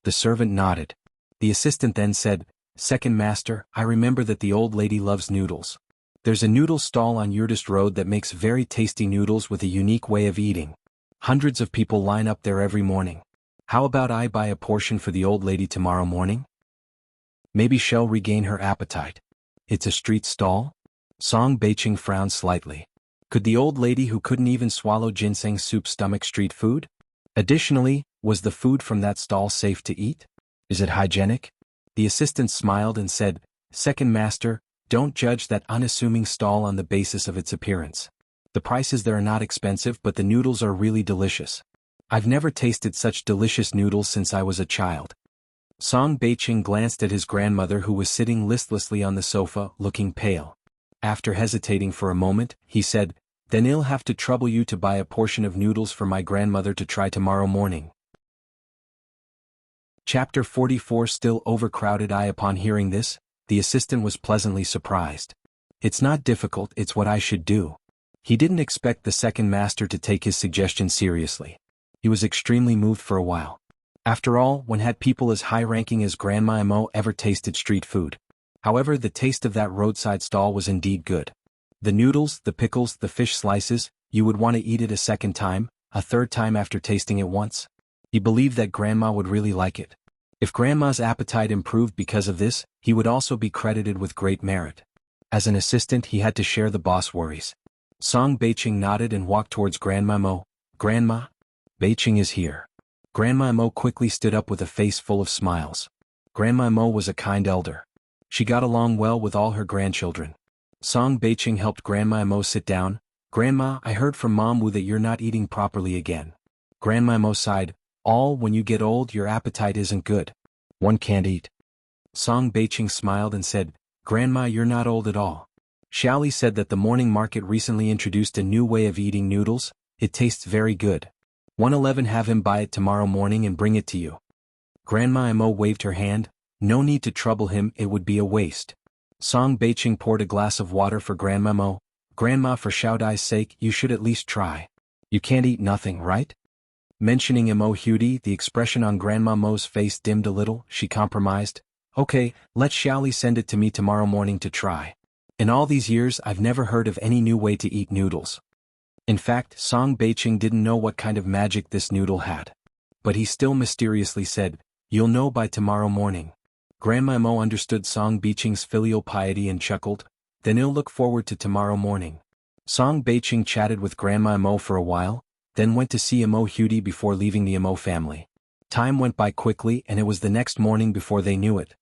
The servant nodded. The assistant then said, "Second master, I remember that the old lady loves noodles. There's a noodle stall on Yurdist Road that makes very tasty noodles with a unique way of eating. Hundreds of people line up there every morning. How about I buy a portion for the old lady tomorrow morning? Maybe she'll regain her appetite." "It's a street stall?" Song Beiqing frowned slightly. Could the old lady who couldn't even swallow ginseng soup stomach street food? Additionally, was the food from that stall safe to eat? Is it hygienic? The assistant smiled and said, "Second master, don't judge that unassuming stall on the basis of its appearance. The prices there are not expensive, but the noodles are really delicious. I've never tasted such delicious noodles since I was a child." Song Beiqing glanced at his grandmother who was sitting listlessly on the sofa, looking pale. After hesitating for a moment, he said, "Then I'll have to trouble you to buy a portion of noodles for my grandmother to try tomorrow morning." Chapter 44. Still overcrowded. Upon hearing this, the assistant was pleasantly surprised. "It's not difficult, it's what I should do." He didn't expect the second master to take his suggestion seriously. He was extremely moved for a while. After all, when had people as high-ranking as Grandma Mo ever tasted street food? However, the taste of that roadside stall was indeed good. The noodles, the pickles, the fish slices, you would want to eat it a second time, a third time after tasting it once. He believed that Grandma would really like it. If Grandma's appetite improved because of this, he would also be credited with great merit. As an assistant, he had to share the boss' worries. Song Beiqing nodded and walked towards Grandma Mo. "Grandma? Beiqing is here." Grandma Mo quickly stood up with a face full of smiles. Grandma Mo was a kind elder. She got along well with all her grandchildren. Song Beiqing helped Grandma Mo sit down. "Grandma, I heard from Mom Wu that you're not eating properly again." Grandma Mo sighed. When you get old, your appetite isn't good. One can't eat." Song Beiqing smiled and said, "Grandma, you're not old at all. Xiaoli said that the morning market recently introduced a new way of eating noodles. It tastes very good. 111 have him buy it tomorrow morning and bring it to you." Grandma Mo waved her hand. "No need to trouble him, it would be a waste." Song Beiqing poured a glass of water for Grandma Mo. "Grandma, for Xiaodai's sake, you should at least try. You can't eat nothing, right?" Mentioning Mo Hudi, the expression on Grandma Mo's face dimmed a little. She compromised. "Okay, let Xiaoli send it to me tomorrow morning to try. In all these years, I've never heard of any new way to eat noodles." In fact, Song Beiqing didn't know what kind of magic this noodle had. But he still mysteriously said, "You'll know by tomorrow morning." Grandma Mo understood Song Beiqing's filial piety and chuckled. "Then I'll look forward to tomorrow morning." Song Beiqing chatted with Grandma Mo for a while, then went to see Mo Hudi before leaving the Mo family. Time went by quickly and it was the next morning before they knew it.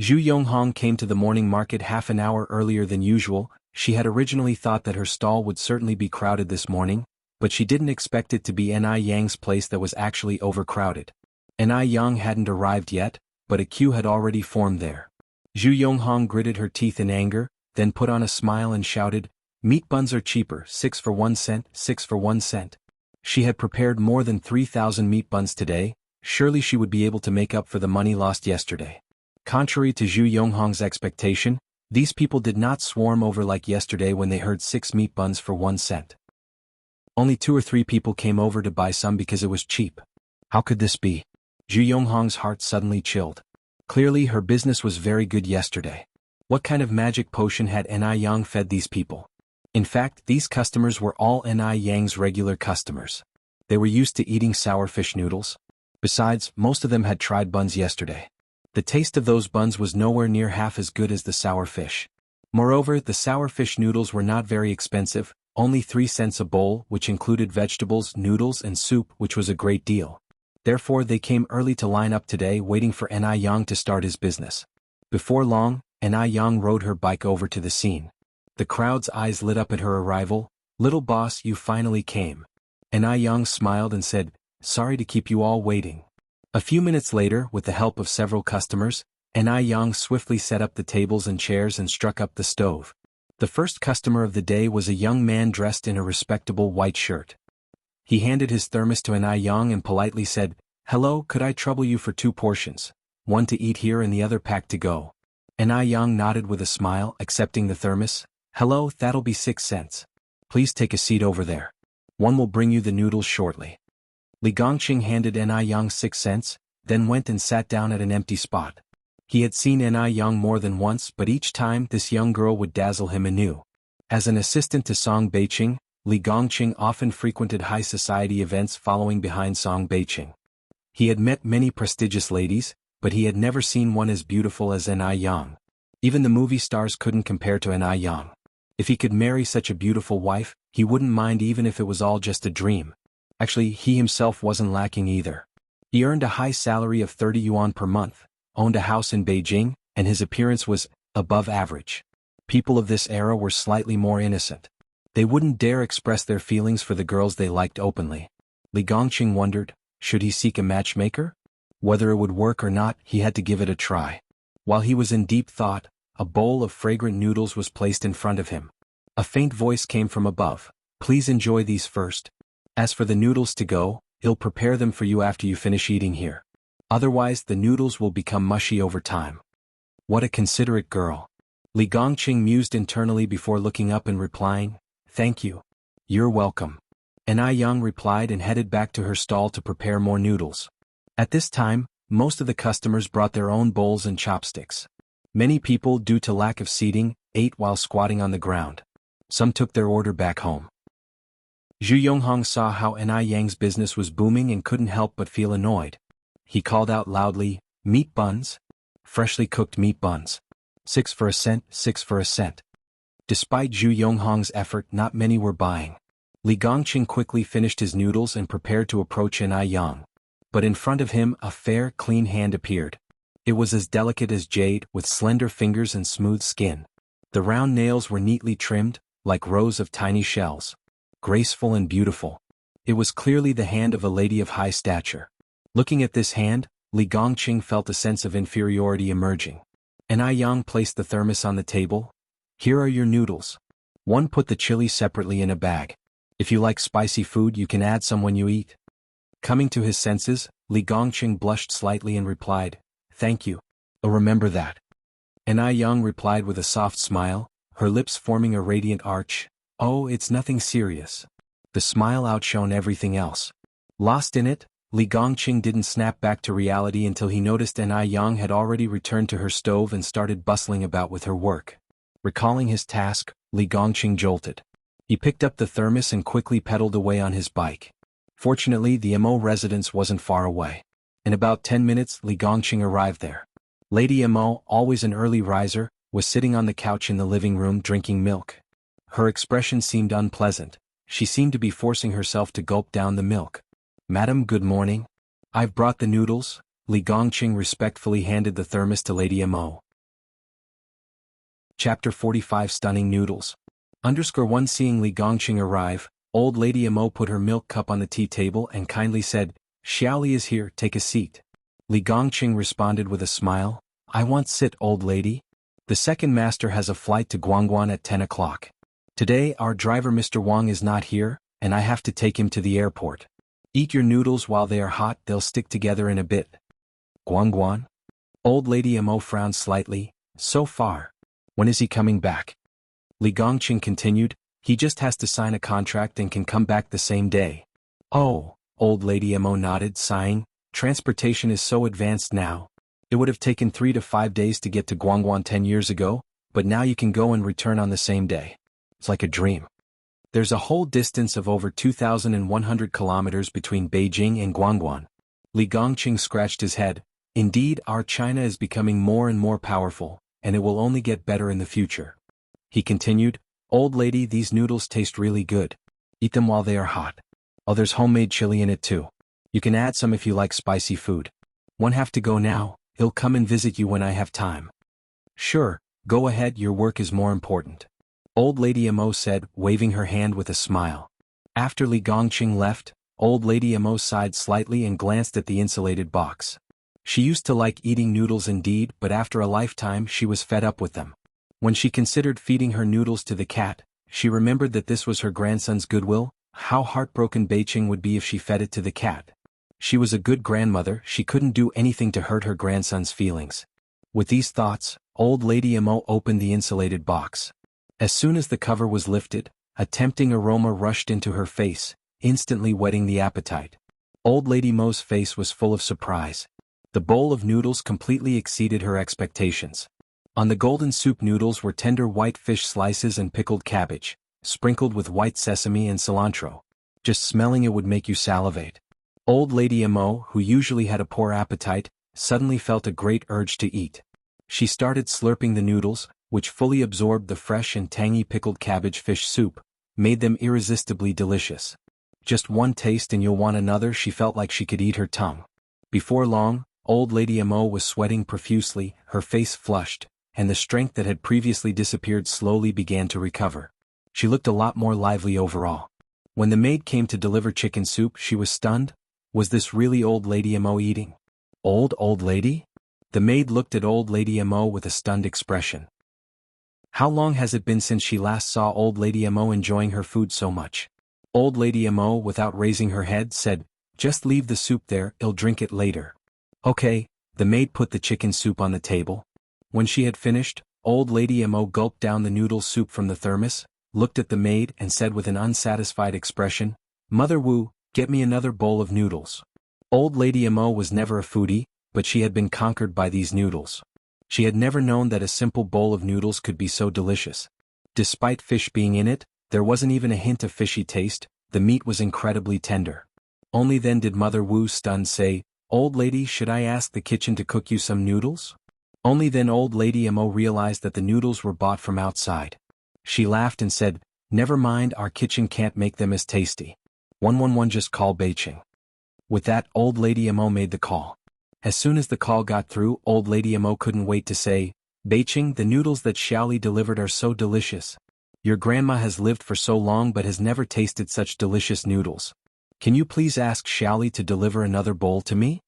Zhu Yonghong came to the morning market half an hour earlier than usual. She had originally thought that her stall would certainly be crowded this morning, but she didn't expect it to be Ni Yang's place that was actually overcrowded. Ni Yang hadn't arrived yet, but a queue had already formed there. Zhu Yonghong gritted her teeth in anger, then put on a smile and shouted, "Meat buns are cheaper, 6 for 1 cent, 6 for 1 cent." She had prepared more than 3,000 meat buns today. Surely she would be able to make up for the money lost yesterday. Contrary to Zhu Yonghong's expectation, these people did not swarm over like yesterday when they heard 6 meat buns for 1 cent. Only 2 or 3 people came over to buy some because it was cheap. How could this be? Zhu Yonghong's heart suddenly chilled. Clearly her business was very good yesterday. What kind of magic potion had Ni Yang fed these people? In fact, these customers were all Ni Yang's regular customers. They were used to eating sour fish noodles. Besides, most of them had tried buns yesterday. The taste of those buns was nowhere near half as good as the sour fish. Moreover, the sour fish noodles were not very expensive, only 3 cents a bowl, which included vegetables, noodles and soup, which was a great deal. Therefore they came early to line up today, waiting for Ni Yang to start his business. Before long, Ni Yang rode her bike over to the scene. The crowd's eyes lit up at her arrival. "Little boss, you finally came." Ni Yang smiled and said, "Sorry to keep you all waiting." A few minutes later, with the help of several customers, Ni Yang swiftly set up the tables and chairs and struck up the stove. The first customer of the day was a young man dressed in a respectable white shirt. He handed his thermos to Ni Yang and politely said, "Hello, could I trouble you for 2 portions, one to eat here and the other packed to go?" Ni Yang nodded with a smile, accepting the thermos. "Hello, that'll be 6 cents. Please take a seat over there. One will bring you the noodles shortly." Li Gongqing handed Ni Yang 6 cents, then went and sat down at an empty spot. He had seen Ni Yang more than once, but each time this young girl would dazzle him anew. As an assistant to Song Beiqing, Li Gongqing often frequented high society events following behind Song Beiqing. He had met many prestigious ladies, but he had never seen one as beautiful as Ni Yang. Even the movie stars couldn't compare to Ni Yang. If he could marry such a beautiful wife, he wouldn't mind even if it was all just a dream. Actually, he himself wasn't lacking either. He earned a high salary of 30 yuan per month, owned a house in Beijing, and his appearance was above average. People of this era were slightly more innocent. They wouldn't dare express their feelings for the girls they liked openly. Li Gongqing wondered, should he seek a matchmaker? Whether it would work or not, he had to give it a try. While he was in deep thought, a bowl of fragrant noodles was placed in front of him. A faint voice came from above. "Please enjoy these first. As for the noodles to go, I'll prepare them for you after you finish eating here. Otherwise the noodles will become mushy over time." What a considerate girl. Li Gongqing mused internally before looking up and replying, "Thank you. You're welcome." Ni Yang replied and headed back to her stall to prepare more noodles. At this time, most of the customers brought their own bowls and chopsticks. Many people, due to lack of seating, ate while squatting on the ground. Some took their order back home. Zhu Yonghong saw how Ni Yang's business was booming and couldn't help but feel annoyed. He called out loudly, "Meat buns? Freshly cooked meat buns. 6 for a cent, 6 for a cent." Despite Zhu Yonghong's effort, not many were buying. Li Gongqing quickly finished his noodles and prepared to approach Ni Yang. But in front of him a fair, clean hand appeared. It was as delicate as jade, with slender fingers and smooth skin. The round nails were neatly trimmed, like rows of tiny shells. Graceful and beautiful. It was clearly the hand of a lady of high stature. Looking at this hand, Li Gongqing felt a sense of inferiority emerging. Ni Yang placed the thermos on the table. "Here are your noodles. One, put the chili separately in a bag. If you like spicy food, you can add some when you eat." Coming to his senses, Li Gongqing blushed slightly and replied, "Thank you. I'll remember that." Ni Yang replied with a soft smile, her lips forming a radiant arch. "Oh, it's nothing serious." The smile outshone everything else. Lost in it, Li Gongqing didn't snap back to reality until he noticed Ni Yang had already returned to her stove and started bustling about with her work. Recalling his task, Li Gongqing jolted. He picked up the thermos and quickly pedaled away on his bike. Fortunately, the Mo residence wasn't far away. In about 10 minutes, Li Gongqing arrived there. Lady Mo, always an early riser, was sitting on the couch in the living room drinking milk. Her expression seemed unpleasant. She seemed to be forcing herself to gulp down the milk. "Madam, good morning. I've brought the noodles." Li Gongqing respectfully handed the thermos to Lady Mo. Chapter 45 Stunning Noodles. _1 Seeing Li Gongqing arrive, old Lady Mo put her milk cup on the tea table and kindly said, "Xiaoli is here, take a seat." Li Gongqing responded with a smile, "I want sit, old lady. The second master has a flight to Guangguan at 10 o'clock. Today our driver Mr. Wang is not here, and I have to take him to the airport. Eat your noodles while they are hot, they'll stick together in a bit." Guangguan? Old Lady Mo frowned slightly. "So far. When is he coming back?" Li Gongqing continued, "He just has to sign a contract and can come back the same day." "Oh," old Lady Mo nodded, sighing, "transportation is so advanced now. It would have taken 3 to 5 days to get to Guangguan 10 years ago, but now you can go and return on the same day. It's like a dream." There's a whole distance of over 2,100 kilometers between Beijing and Guangguan. Li Gongqing scratched his head. Indeed, our China is becoming more and more powerful, and it will only get better in the future. He continued, old lady, these noodles taste really good. Eat them while they are hot. Oh, there's homemade chili in it too. You can add some if you like spicy food. One have to go now, he'll come and visit you when I have time. Sure, go ahead, your work is more important. Old Lady Mo said, waving her hand with a smile. After Li Gongqing left, Old Lady Mo sighed slightly and glanced at the insulated box. She used to like eating noodles indeed, but after a lifetime she was fed up with them. When she considered feeding her noodles to the cat, she remembered that this was her grandson's goodwill. How heartbroken Beiqing would be if she fed it to the cat. She was a good grandmother, she couldn't do anything to hurt her grandson's feelings. With these thoughts, Old Lady Mo opened the insulated box. As soon as the cover was lifted, a tempting aroma rushed into her face, instantly whetting the appetite. Old Lady Mo's face was full of surprise. The bowl of noodles completely exceeded her expectations. On the golden soup noodles were tender white fish slices and pickled cabbage, sprinkled with white sesame and cilantro. Just smelling it would make you salivate. Old Lady Mo, who usually had a poor appetite, suddenly felt a great urge to eat. She started slurping the noodles, which fully absorbed the fresh and tangy pickled cabbage fish soup, made them irresistibly delicious. Just one taste and you'll want another, she felt like she could eat her tongue. Before long, Old Lady Mo was sweating profusely, her face flushed, and the strength that had previously disappeared slowly began to recover. She looked a lot more lively overall. When the maid came to deliver chicken soup, she was stunned. Was this really Old Lady Mo eating? Old lady? The maid looked at Old Lady Mo with a stunned expression. How long has it been since she last saw Old Lady Mo enjoying her food so much? Old Lady Mo, without raising her head, said, just leave the soup there, I'll drink it later. Okay, the maid put the chicken soup on the table. When she had finished, Old Lady Mo gulped down the noodle soup from the thermos, looked at the maid and said with an unsatisfied expression, Mother Wu, get me another bowl of noodles. Old Lady Mo was never a foodie, but she had been conquered by these noodles. She had never known that a simple bowl of noodles could be so delicious. Despite fish being in it, there wasn't even a hint of fishy taste, the meat was incredibly tender. Only then did Mother Wu, stunned, say, Old lady, should I ask the kitchen to cook you some noodles? Only then Old Lady Mo realized that the noodles were bought from outside. She laughed and said, never mind, our kitchen can't make them as tasty. 111, just call Beiqing. With that, Old Lady Mo made the call. As soon as the call got through, Old Lady Mo couldn't wait to say, Beiqing, the noodles that Xiaoli delivered are so delicious. Your grandma has lived for so long but has never tasted such delicious noodles. Can you please ask Xiaoli to deliver another bowl to me?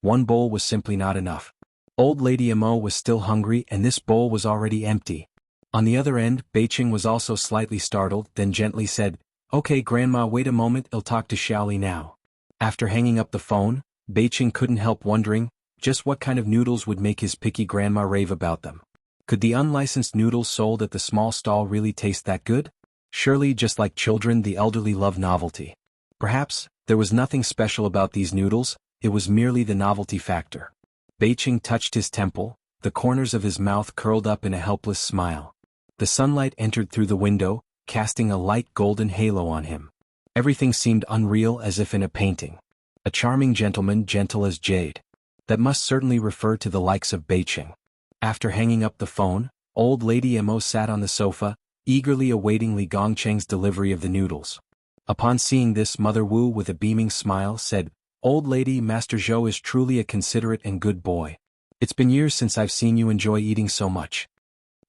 One bowl was simply not enough. Old Lady Mo was still hungry and this bowl was already empty. On the other end, Beiqing was also slightly startled, then gently said, Okay grandma, wait a moment, I'll talk to Xiaoli now. After hanging up the phone, Beiqing couldn't help wondering, just what kind of noodles would make his picky grandma rave about them. Could the unlicensed noodles sold at the small stall really taste that good? Surely, just like children, the elderly love novelty. Perhaps, there was nothing special about these noodles, it was merely the novelty factor. Beiqing touched his temple, the corners of his mouth curled up in a helpless smile. The sunlight entered through the window, casting a light golden halo on him. Everything seemed unreal, as if in a painting. A charming gentleman, gentle as jade. That must certainly refer to the likes of Beiqing. After hanging up the phone, Old Lady Mo sat on the sofa, eagerly awaiting Li Gongqing's delivery of the noodles. Upon seeing this, Mother Wu, with a beaming smile, said, Old lady, Master Zhou is truly a considerate and good boy. It's been years since I've seen you enjoy eating so much.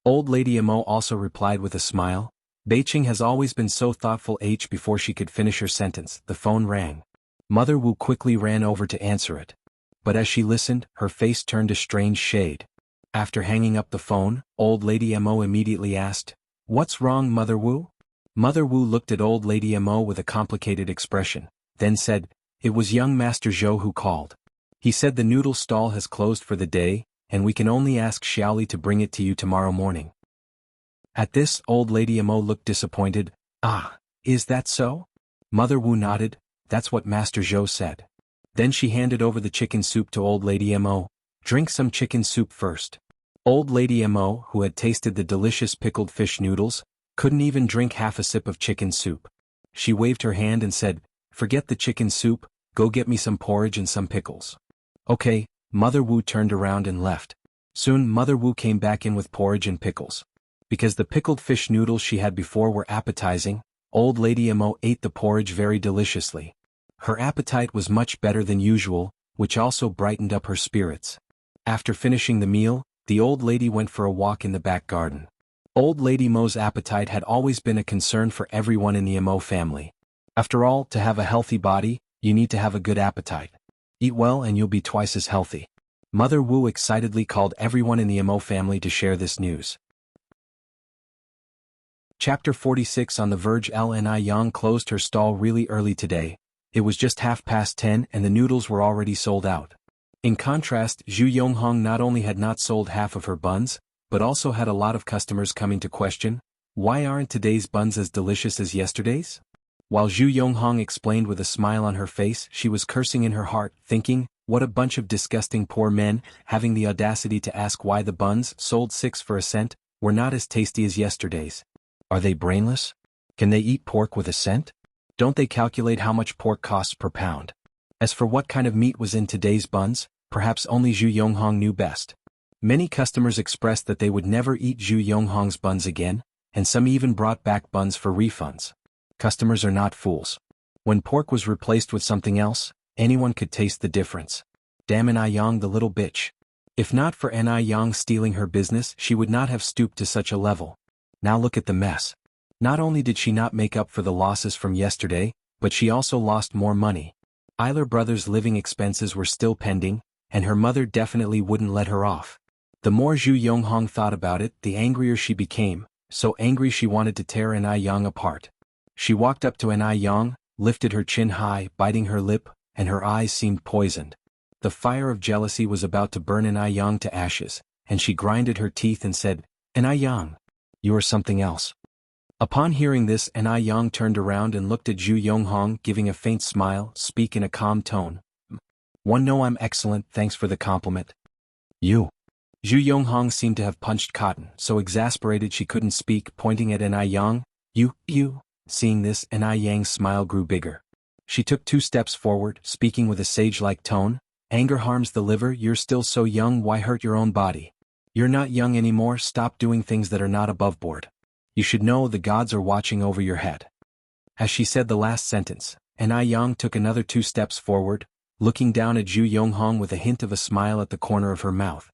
Old Lady Mo also replied with a smile, Beiqing has always been so thoughtful. Before she could finish her sentence, the phone rang. Mother Wu quickly ran over to answer it. But as she listened, her face turned a strange shade. After hanging up the phone, Old Lady Mo immediately asked, What's wrong, Mother Wu? Mother Wu looked at Old Lady Mo with a complicated expression, then said, It was young Master Zhou who called. He said the noodle stall has closed for the day, and we can only ask Xiaoli to bring it to you tomorrow morning. At this, Old Lady Mo looked disappointed. Ah, is that so? Mother Wu nodded, that's what Master Zhou said. Then she handed over the chicken soup to Old Lady Mo. Drink some chicken soup first. Old Lady Mo, who had tasted the delicious pickled fish noodles, couldn't even drink half a sip of chicken soup. She waved her hand and said, Forget the chicken soup, go get me some porridge and some pickles. Okay, Mother Wu turned around and left. Soon Mother Wu came back in with porridge and pickles. Because the pickled fish noodles she had before were appetizing, Old Lady Mo ate the porridge very deliciously. Her appetite was much better than usual, which also brightened up her spirits. After finishing the meal, the old lady went for a walk in the back garden. Old Lady Mo's appetite had always been a concern for everyone in the Mo family. After all, to have a healthy body, you need to have a good appetite. Eat well and you'll be twice as healthy. Mother Wu excitedly called everyone in the Mo family to share this news. Chapter 46. On the verge. Lni Yang closed her stall really early today. It was just 10:30 and the noodles were already sold out. In contrast, Zhu Yonghong not only had not sold half of her buns, but also had a lot of customers coming to question, why aren't today's buns as delicious as yesterday's? While Zhu Yonghong explained with a smile on her face, she was cursing in her heart, thinking, what a bunch of disgusting poor men, having the audacity to ask why the buns, sold 6 for a cent, were not as tasty as yesterday's. Are they brainless? Can they eat pork with a cent? Don't they calculate how much pork costs per pound? As for what kind of meat was in today's buns, perhaps only Zhu Yonghong knew best. Many customers expressed that they would never eat Zhu Yonghong's buns again, and some even brought back buns for refunds. Customers are not fools. When pork was replaced with something else, anyone could taste the difference. Damn Ni Yang, the little bitch. If not for Ni Yang stealing her business, she would not have stooped to such a level. Now look at the mess. Not only did she not make up for the losses from yesterday, but she also lost more money. Eiler Brothers' living expenses were still pending, and her mother definitely wouldn't let her off. The more Zhu Yonghong thought about it, the angrier she became, so angry she wanted to tear Ni Yang apart. She walked up to Ni Yang, lifted her chin high, biting her lip, and her eyes seemed poisoned. The fire of jealousy was about to burn Ni Yang to ashes, and she grinded her teeth and said, Ni Yang, you are something else. Upon hearing this, Ni Yang turned around and looked at Zhu Yonghong, giving a faint smile, speak in a calm tone. No, I'm excellent, thanks for the compliment. You. Zhu Yonghong seemed to have punched cotton, so exasperated she couldn't speak, pointing at Ni Yang. You. Seeing this, Ni Yang's smile grew bigger. She took 2 steps forward, speaking with a sage-like tone. Anger harms the liver, you're still so young, why hurt your own body? You're not young anymore, stop doing things that are not above board. You should know the gods are watching over your head. As she said the last sentence, Ni Yang took another 2 steps forward, looking down at Zhu Yonghong with a hint of a smile at the corner of her mouth.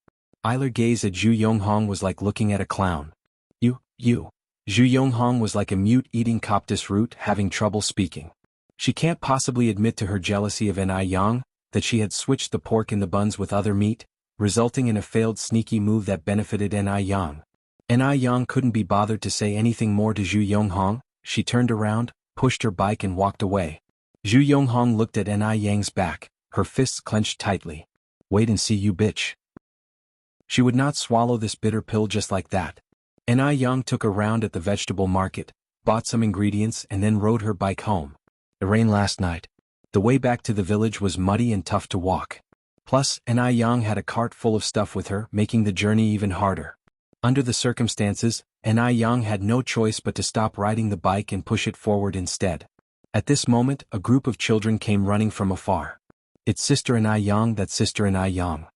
Eiler gaze at Zhu Yonghong was like looking at a clown. You. Zhu Yonghong was like a mute eating coptis root, having trouble speaking. She can't possibly admit to her jealousy of Ni Yang that she had switched the pork in the buns with other meat, resulting in a failed sneaky move that benefited Ni Yang. Ni Yang couldn't be bothered to say anything more to Zhu Yonghong. She turned around, pushed her bike and walked away. Zhu Yonghong looked at Ni Yang's back, her fists clenched tightly. Wait and see, you bitch. She would not swallow this bitter pill just like that. Ni Yang took a round at the vegetable market, bought some ingredients and then rode her bike home. It rained last night. The way back to the village was muddy and tough to walk. Plus, Ni Yang had a cart full of stuff with her, making the journey even harder. Under the circumstances, Ni Yang had no choice but to stop riding the bike and push it forward instead. At this moment, a group of children came running from afar. It's Sister Ni Yang, that's Sister Ni Yang.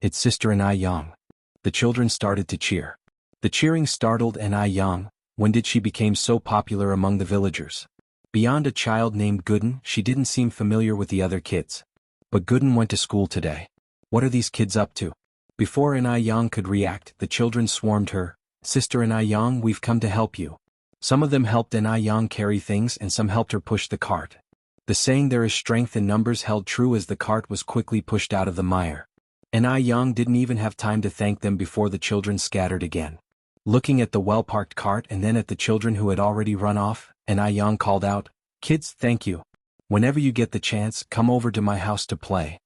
It's Sister Ni Yang. The children started to cheer. The cheering startled Ni Yang. When did she become so popular among the villagers? Beyond a child named Gooden, she didn't seem familiar with the other kids. But Gooden went to school today. What are these kids up to? Before Ni Yang could react, the children swarmed her. Sister Ni Yang, we've come to help you. Some of them helped Ni Yang carry things and some helped her push the cart. The saying there is strength in numbers held true as the cart was quickly pushed out of the mire. Ni Yang didn't even have time to thank them before the children scattered again. Looking at the well-parked cart and then at the children who had already run off, Ni Yang called out, Kids, thank you. Whenever you get the chance, come over to my house to play.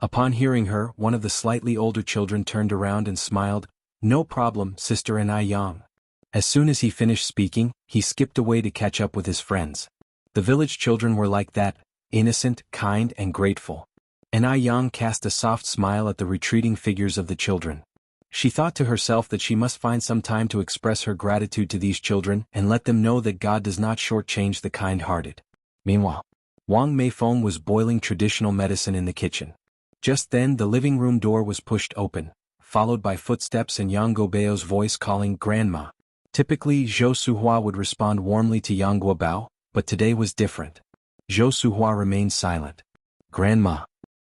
Upon hearing her, one of the slightly older children turned around and smiled. No problem, Sister Ni Yang. As soon as he finished speaking, he skipped away to catch up with his friends. The village children were like that, innocent, kind and grateful. Ni Yang cast a soft smile at the retreating figures of the children. She thought to herself that she must find some time to express her gratitude to these children and let them know that God does not shortchange the kind-hearted. Meanwhile, Wang Meifeng was boiling traditional medicine in the kitchen. Just then the living room door was pushed open, followed by footsteps and Yang Guobao's voice calling Grandma. Typically Zhou Suhua would respond warmly to Yang Guobao, but today was different. Zhou Suhua remained silent. Grandma.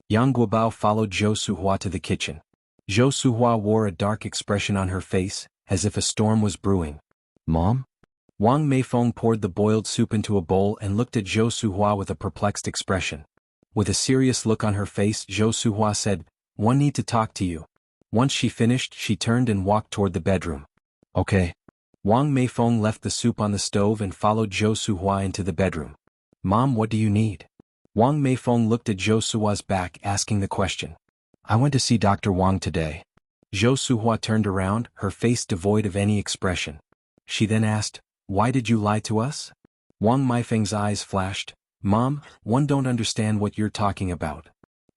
Yang Guobao followed Zhou Suhua to the kitchen. Zhou Suhua wore a dark expression on her face, as if a storm was brewing. Mom? Wang Meifeng poured the boiled soup into a bowl and looked at Zhou Suhua with a perplexed expression. With a serious look on her face, Zhou Suhua said, "One need to talk to you." Once she finished, she turned and walked toward the bedroom. Okay. Wang Meifeng left the soup on the stove and followed Zhou Suhua into the bedroom. Mom, what do you need? Wang Meifeng looked at Zhou Suhua's back, asking the question. I went to see Dr. Wang today. Zhou Suhua turned around, her face devoid of any expression. She then asked, "Why did you lie to us?" Wang Meifeng's eyes flashed. "Mom, one don't understand what you're talking about."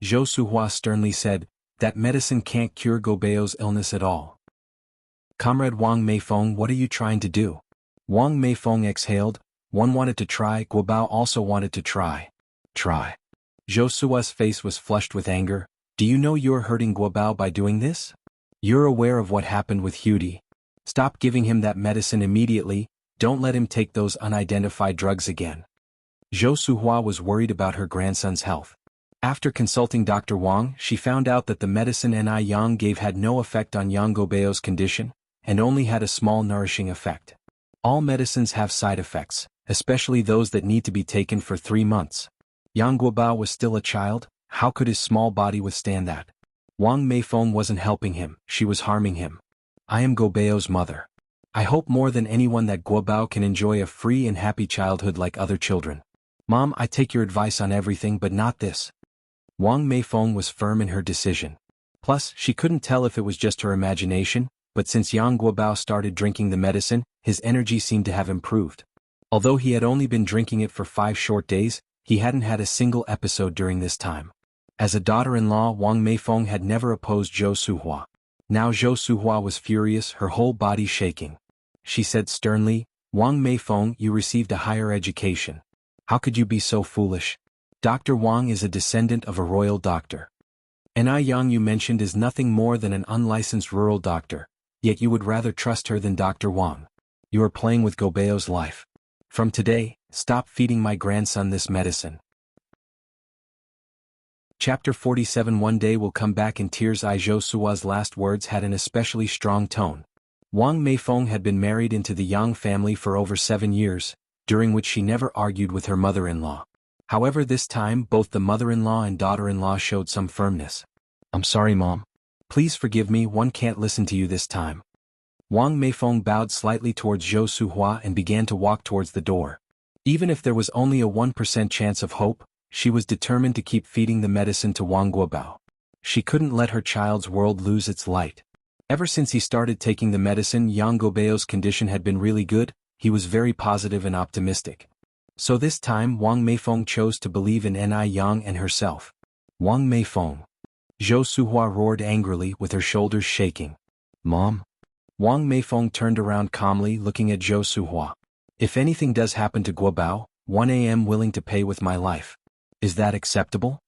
Zhou Suhua sternly said, "That medicine can't cure Guobao's illness at all." Comrade Wang Meifeng, what are you trying to do? Wang Meifeng exhaled. One wanted to try, Guobao also wanted to try. Try. Zhou Suhua's face was flushed with anger. Do you know you're hurting Guobao by doing this? You're aware of what happened with Hudi. Stop giving him that medicine immediately, don't let him take those unidentified drugs again. Zhou Suhua was worried about her grandson's health. After consulting Dr. Wang, she found out that the medicine Ni Yang gave had no effect on Yang Guobao's condition, and only had a small nourishing effect. All medicines have side effects, especially those that need to be taken for 3 months. Yang Guobao was still a child, how could his small body withstand that? Wang Meifeng wasn't helping him, she was harming him. I am Guobao's mother. I hope more than anyone that Guobao can enjoy a free and happy childhood like other children. Mom, I take your advice on everything but not this. Wang Meifeng was firm in her decision. Plus, she couldn't tell if it was just her imagination, but since Yang Guobao started drinking the medicine, his energy seemed to have improved. Although he had only been drinking it for 5 short days, he hadn't had a single episode during this time. As a daughter-in-law, Wang Meifeng had never opposed Zhou Suhua. Now Zhou Suhua was furious, her whole body shaking. She said sternly, Wang Meifeng, you received a higher education. How could you be so foolish? Dr. Wang is a descendant of a royal doctor. Ni Yang you mentioned is nothing more than an unlicensed rural doctor, yet you would rather trust her than Dr. Wang. You are playing with Guobao's life. From today, stop feeding my grandson this medicine. Chapter 47 One day will come back in tears. Zhou Suhua's last words had an especially strong tone. Wang Meifeng had been married into the Yang family for over 7 years, during which she never argued with her mother-in-law. However, this time both the mother-in-law and daughter-in-law showed some firmness. I'm sorry, Mom. Please forgive me, one can't listen to you this time. Wang Meifeng bowed slightly towards Zhou Suhua and began to walk towards the door. Even if there was only a 1% chance of hope, she was determined to keep feeding the medicine to Wang Guobao. She couldn't let her child's world lose its light. Ever since he started taking the medicine, Yang Guobao's condition had been really good, he was very positive and optimistic. So this time Wang Meifeng chose to believe in Ni Yang and herself. Wang Meifeng. Zhou Suhua roared angrily with her shoulders shaking. Mom? Wang Meifeng turned around calmly looking at Zhou Suhua. If anything does happen to Guobao, 1 am willing to pay with my life. Is that acceptable?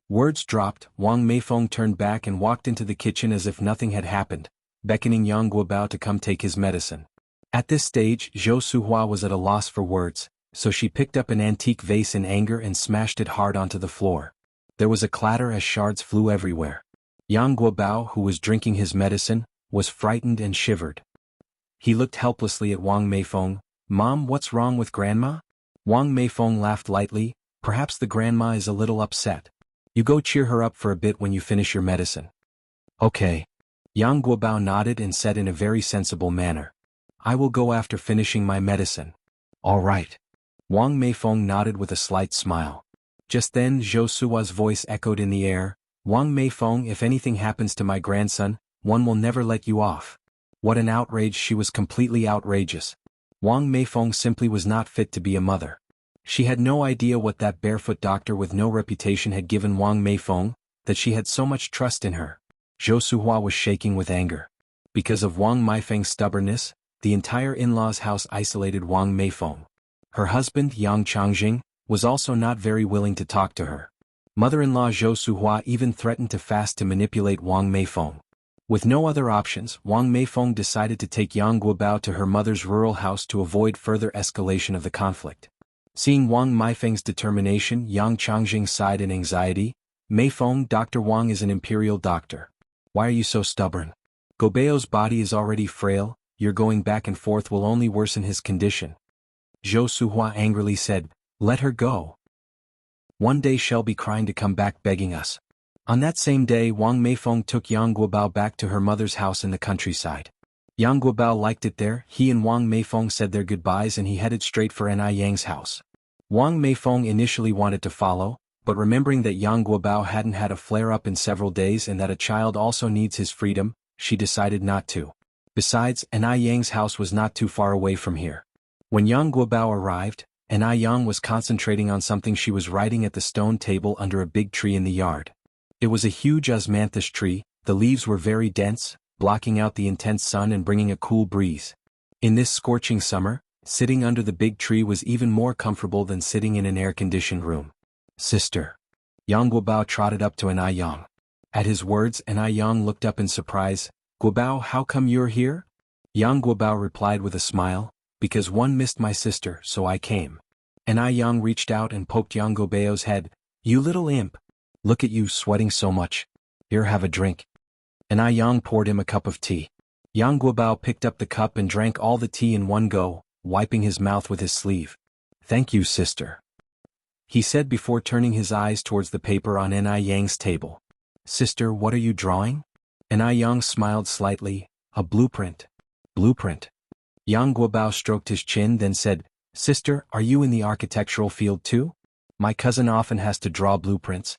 Words dropped, Wang Meifeng turned back and walked into the kitchen as if nothing had happened, beckoning Yang Guobao to come take his medicine. At this stage, Zhou Suhua was at a loss for words, so she picked up an antique vase in anger and smashed it hard onto the floor. There was a clatter as shards flew everywhere. Yang Guobao, who was drinking his medicine, was frightened and shivered. He looked helplessly at Wang Meifeng. Mom, what's wrong with Grandma? Wang Meifeng laughed lightly. Perhaps the grandma is a little upset. You go cheer her up for a bit when you finish your medicine. Okay. Yang Guobao nodded and said in a very sensible manner. I will go after finishing my medicine. All right. Wang Meifeng nodded with a slight smile. Just then Zhou Suhua's voice echoed in the air. Wang Meifeng, if anything happens to my grandson, one will never let you off. What an outrage, she was completely outrageous. Wang Meifeng simply was not fit to be a mother. She had no idea what that barefoot doctor with no reputation had given Wang Meifeng, that she had so much trust in her. Zhou Suhua was shaking with anger. Because of Wang Meifeng's stubbornness, the entire in-laws house isolated Wang Meifeng. Her husband Yang Changjing, was also not very willing to talk to her. Mother-in-law Zhou Suhua even threatened to fast to manipulate Wang Meifeng. With no other options, Wang Meifeng decided to take Yang Guobao to her mother's rural house to avoid further escalation of the conflict. Seeing Wang Meifeng's determination, Yang Changjing sighed in anxiety. Meifeng, Dr. Wang is an imperial doctor. Why are you so stubborn? Guobao's body is already frail, your going back and forth will only worsen his condition. Zhou Suhua angrily said, let her go. One day she'll be crying to come back begging us. On that same day Wang Meifeng took Yang Guobao back to her mother's house in the countryside. Yang Guobao liked it there, he and Wang Meifeng said their goodbyes and he headed straight for Ni Yang's house. Wang Meifeng initially wanted to follow, but remembering that Yang Guobao hadn't had a flare-up in several days and that a child also needs his freedom, she decided not to. Besides, Ni Yang's house was not too far away from here. When Yang Guobao arrived, Ni Yang was concentrating on something she was writing at the stone table under a big tree in the yard. It was a huge osmanthus tree, the leaves were very dense, blocking out the intense sun and bringing a cool breeze. In this scorching summer, sitting under the big tree was even more comfortable than sitting in an air-conditioned room. Sister. Yang Guobao trotted up to Ni Yang. At his words, Ni Yang looked up in surprise. Guobao, how come you're here? Yang Guobao replied with a smile, because one missed my sister, so I came. Ni Yang reached out and poked Yang Guobao's head. You little imp. Look at you sweating so much. Here, have a drink. Ni Yang poured him a cup of tea. Yang Guobao picked up the cup and drank all the tea in one go, wiping his mouth with his sleeve. Thank you, sister. He said before turning his eyes towards the paper on Ni Yang's table. Sister, what are you drawing? Ni Yang smiled slightly. A blueprint. Blueprint. Yang Guobao stroked his chin then said, Sister, are you in the architectural field too? My cousin often has to draw blueprints.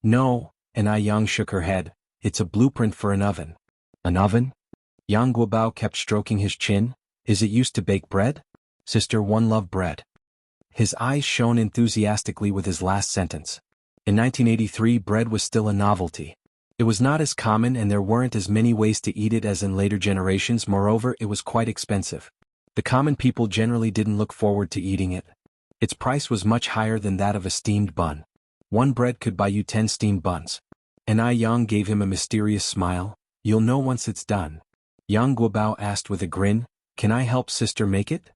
No, Ni Yang shook her head. It's a blueprint for an oven. An oven? Yang Guobao kept stroking his chin. Is it used to bake bread? Sister, one love bread. His eyes shone enthusiastically with his last sentence. In 1983 bread was still a novelty. It was not as common and there weren't as many ways to eat it as in later generations, moreover it was quite expensive. The common people generally didn't look forward to eating it. Its price was much higher than that of a steamed bun. One bread could buy you 10 steamed buns. Ni Yang gave him a mysterious smile. You'll know once it's done. Yang Guobao asked with a grin, Can I help sister make it?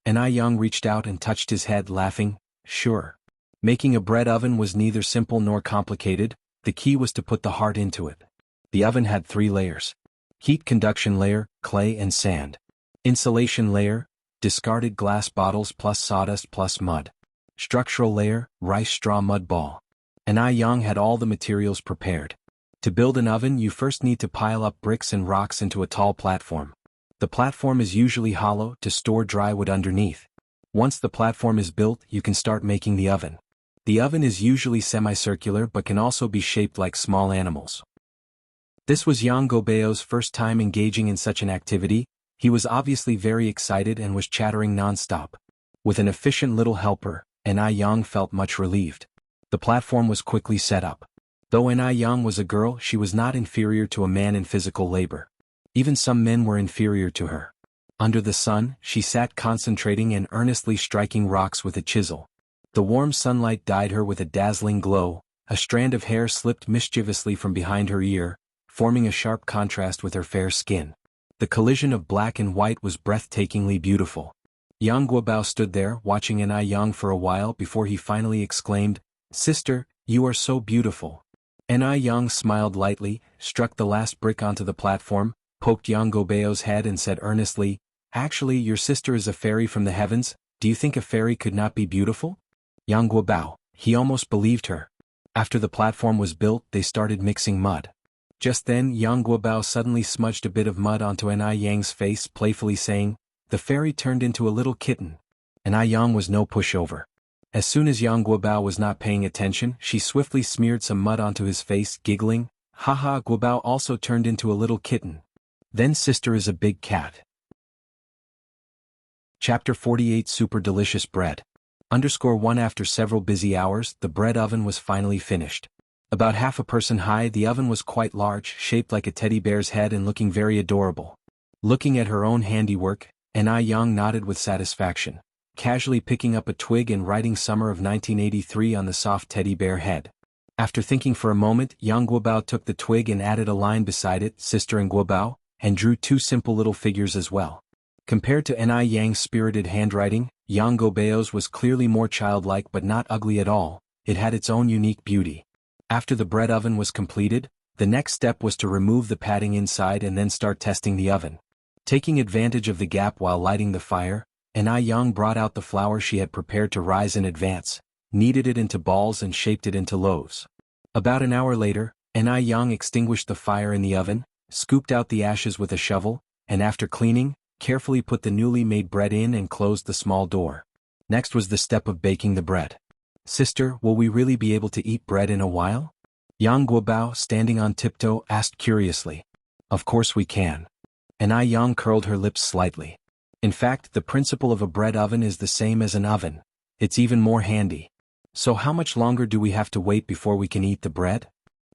Ni Yang reached out and touched his head, laughing, Sure. Making a bread oven was neither simple nor complicated, the key was to put the heart into it. The oven had 3 layers. Heat conduction layer, clay and sand. Insulation layer, discarded glass bottles plus sawdust plus mud. Structural layer, rice straw mud ball. Ni Yang had all the materials prepared. To build an oven you first need to pile up bricks and rocks into a tall platform. The platform is usually hollow to store dry wood underneath. Once the platform is built you can start making the oven. The oven is usually semicircular but can also be shaped like small animals. This was Yang Guobao's first time engaging in such an activity. He was obviously very excited and was chattering non-stop. With an efficient little helper, Ni Yang felt much relieved. The platform was quickly set up. Though Ni Yang was a girl, she was not inferior to a man in physical labor. Even some men were inferior to her. Under the sun, she sat concentrating and earnestly striking rocks with a chisel. The warm sunlight dyed her with a dazzling glow. A strand of hair slipped mischievously from behind her ear, forming a sharp contrast with her fair skin. The collision of black and white was breathtakingly beautiful. Yang Guobao stood there, watching Ni Yang for a while before he finally exclaimed, Sister, you are so beautiful. Ni Yang smiled lightly, struck the last brick onto the platform, poked Yang Guobao's head and said earnestly, Actually, your sister is a fairy from the heavens. Do you think a fairy could not be beautiful? Yang Guobao, he almost believed her. After the platform was built, they started mixing mud. Just then, Yang Guobao suddenly smudged a bit of mud onto Ni Yang's face, playfully saying, The fairy turned into a little kitten. Ni Yang was no pushover. As soon as Yang Guobao was not paying attention, she swiftly smeared some mud onto his face, giggling, Haha, Guobao also turned into a little kitten. Then sister is a big cat. Chapter 48 Super Delicious Bread. _1 After several busy hours, the bread oven was finally finished. About half a person high, the oven was quite large, shaped like a teddy bear's head and looking very adorable. Looking at her own handiwork, Ni Yang nodded with satisfaction. casually picking up a twig and writing summer of 1983 on the soft teddy bear head. After thinking for a moment, Yang Guobao took the twig and added a line beside it, Sister and Guobao, and drew two simple little figures as well. Compared to Ni Yang's spirited handwriting, Yang Guobao's was clearly more childlike but not ugly at all. It had its own unique beauty. After the bread oven was completed, the next step was to remove the padding inside and then start testing the oven. Taking advantage of the gap while lighting the fire, Ni Yang brought out the flour she had prepared to rise in advance, kneaded it into balls and shaped it into loaves. About an hour later, Ni Yang extinguished the fire in the oven, scooped out the ashes with a shovel, and after cleaning, carefully put the newly made bread in and closed the small door. Next was the step of baking the bread. Sister, will we really be able to eat bread in a while? Yang Guobao, standing on tiptoe, asked curiously. Of course we can. Ni Yang curled her lips slightly. In fact, the principle of a bread oven is the same as an oven. It's even more handy. So how much longer do we have to wait before we can eat the bread?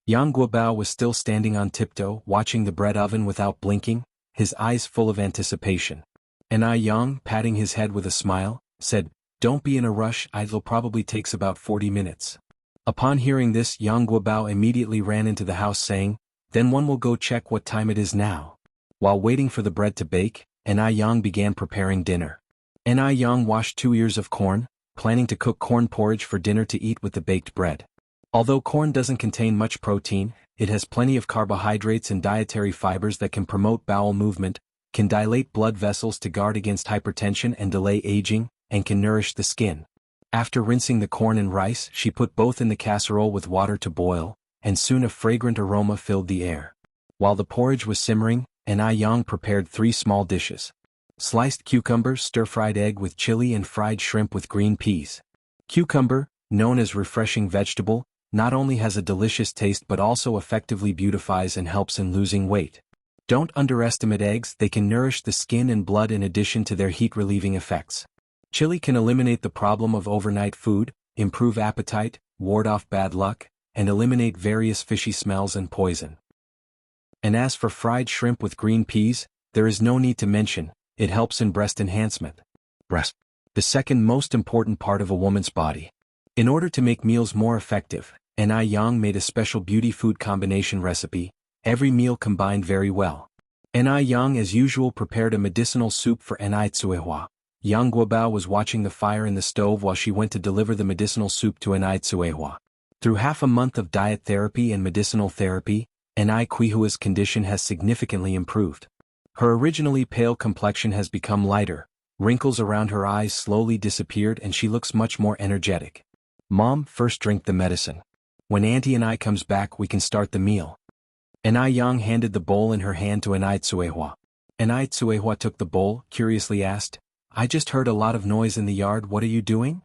Yang Guobao was still standing on tiptoe, watching the bread oven without blinking, his eyes full of anticipation. Ni Yang, patting his head with a smile, said, Don't be in a rush, it'll probably takes about 40 minutes. Upon hearing this, Yang Guobao immediately ran into the house saying, Then one will go check what time it is now. While waiting for the bread to bake, Ni Yang began preparing dinner. Ni Yang washed 2 ears of corn, planning to cook corn porridge for dinner to eat with the baked bread. Although corn doesn't contain much protein, it has plenty of carbohydrates and dietary fibers that can promote bowel movement, can dilate blood vessels to guard against hypertension and delay aging, and can nourish the skin. After rinsing the corn and rice, she put both in the casserole with water to boil, and soon a fragrant aroma filled the air. While the porridge was simmering, Ni Yang prepared 3 small dishes. Sliced cucumber, stir-fried egg with chili and fried shrimp with green peas. Cucumber, known as refreshing vegetable, not only has a delicious taste but also effectively beautifies and helps in losing weight. Don't underestimate eggs, they can nourish the skin and blood in addition to their heat-relieving effects. Chili can eliminate the problem of overnight food, improve appetite, ward off bad luck, and eliminate various fishy smells and poison. And as for fried shrimp with green peas, there is no need to mention, it helps in breast enhancement. Breast. The second most important part of a woman's body. In order to make meals more effective, Ni Yang made a special beauty food combination recipe, every meal combined very well. Ni Yang as usual prepared a medicinal soup for Ni Tsuehua. Yang Guobao was watching the fire in the stove while she went to deliver the medicinal soup to Ni Tsuehua. Through half a month of diet therapy and medicinal therapy, Ni Quihua's condition has significantly improved. Her originally pale complexion has become lighter, wrinkles around her eyes slowly disappeared and she looks much more energetic. Mom, first drink the medicine. When Auntie and I comes back we can start the meal. Ni Yang handed the bowl in her hand to Ni Tsuehua. Ni Tsuehua took the bowl, curiously asked, I just heard a lot of noise in the yard, what are you doing?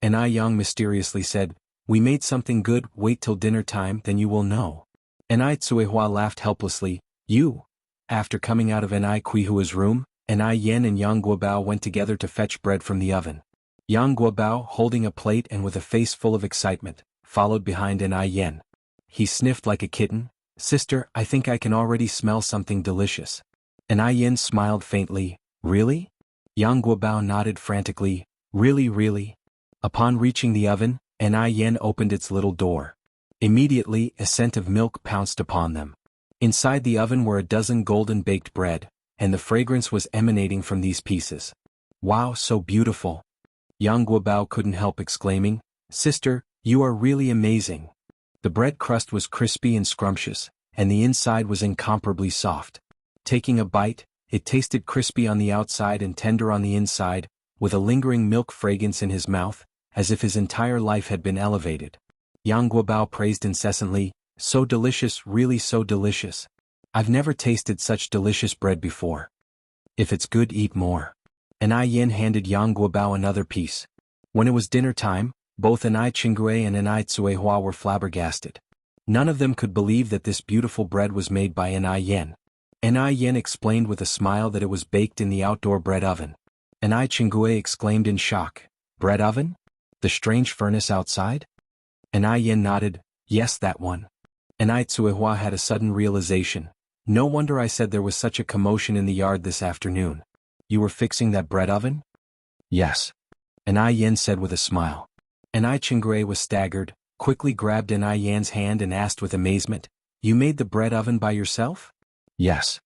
Ni Yang mysteriously said, We made something good, wait till dinner time, then you will know. Ni Tsuehua laughed helplessly, You? After coming out of Ni Quihua's room, Ni Yen and Yang Guobao went together to fetch bread from the oven. Yang Guobao, holding a plate and with a face full of excitement, followed behind Ni Yen. He sniffed like a kitten, Sister, I think I can already smell something delicious. Ni Yen smiled faintly, Really? Yang Guobao nodded frantically, Really, really? Upon reaching the oven, Ni Yen opened its little door. Immediately, a scent of milk pounced upon them. Inside the oven were a dozen golden baked bread, and the fragrance was emanating from these pieces. Wow, so beautiful. Yang Guobao couldn't help exclaiming, Sister, you are really amazing. The bread crust was crispy and scrumptious, and the inside was incomparably soft. Taking a bite, it tasted crispy on the outside and tender on the inside, with a lingering milk fragrance in his mouth, as if his entire life had been elevated. Yang Guobao praised incessantly, So delicious, really so delicious. I've never tasted such delicious bread before. If it's good, eat more. Ni Yen handed Yang Guobao another piece. When it was dinner time, both Ni Qingui and Ni Tsuehua were flabbergasted. None of them could believe that this beautiful bread was made by Ni Yen. Ni Yen explained with a smile that it was baked in the outdoor bread oven. Ni Qingui exclaimed in shock, Bread oven? The strange furnace outside? Ni Yen nodded, Yes, that one. Ni Tsuehua had a sudden realization. No wonder I said there was such a commotion in the yard this afternoon. You were fixing that bread oven? Yes. Enai Yen said with a smile. Enai Chingray was staggered, quickly grabbed Enai Yan's hand and asked with amazement, "You made the bread oven by yourself?" "Yes."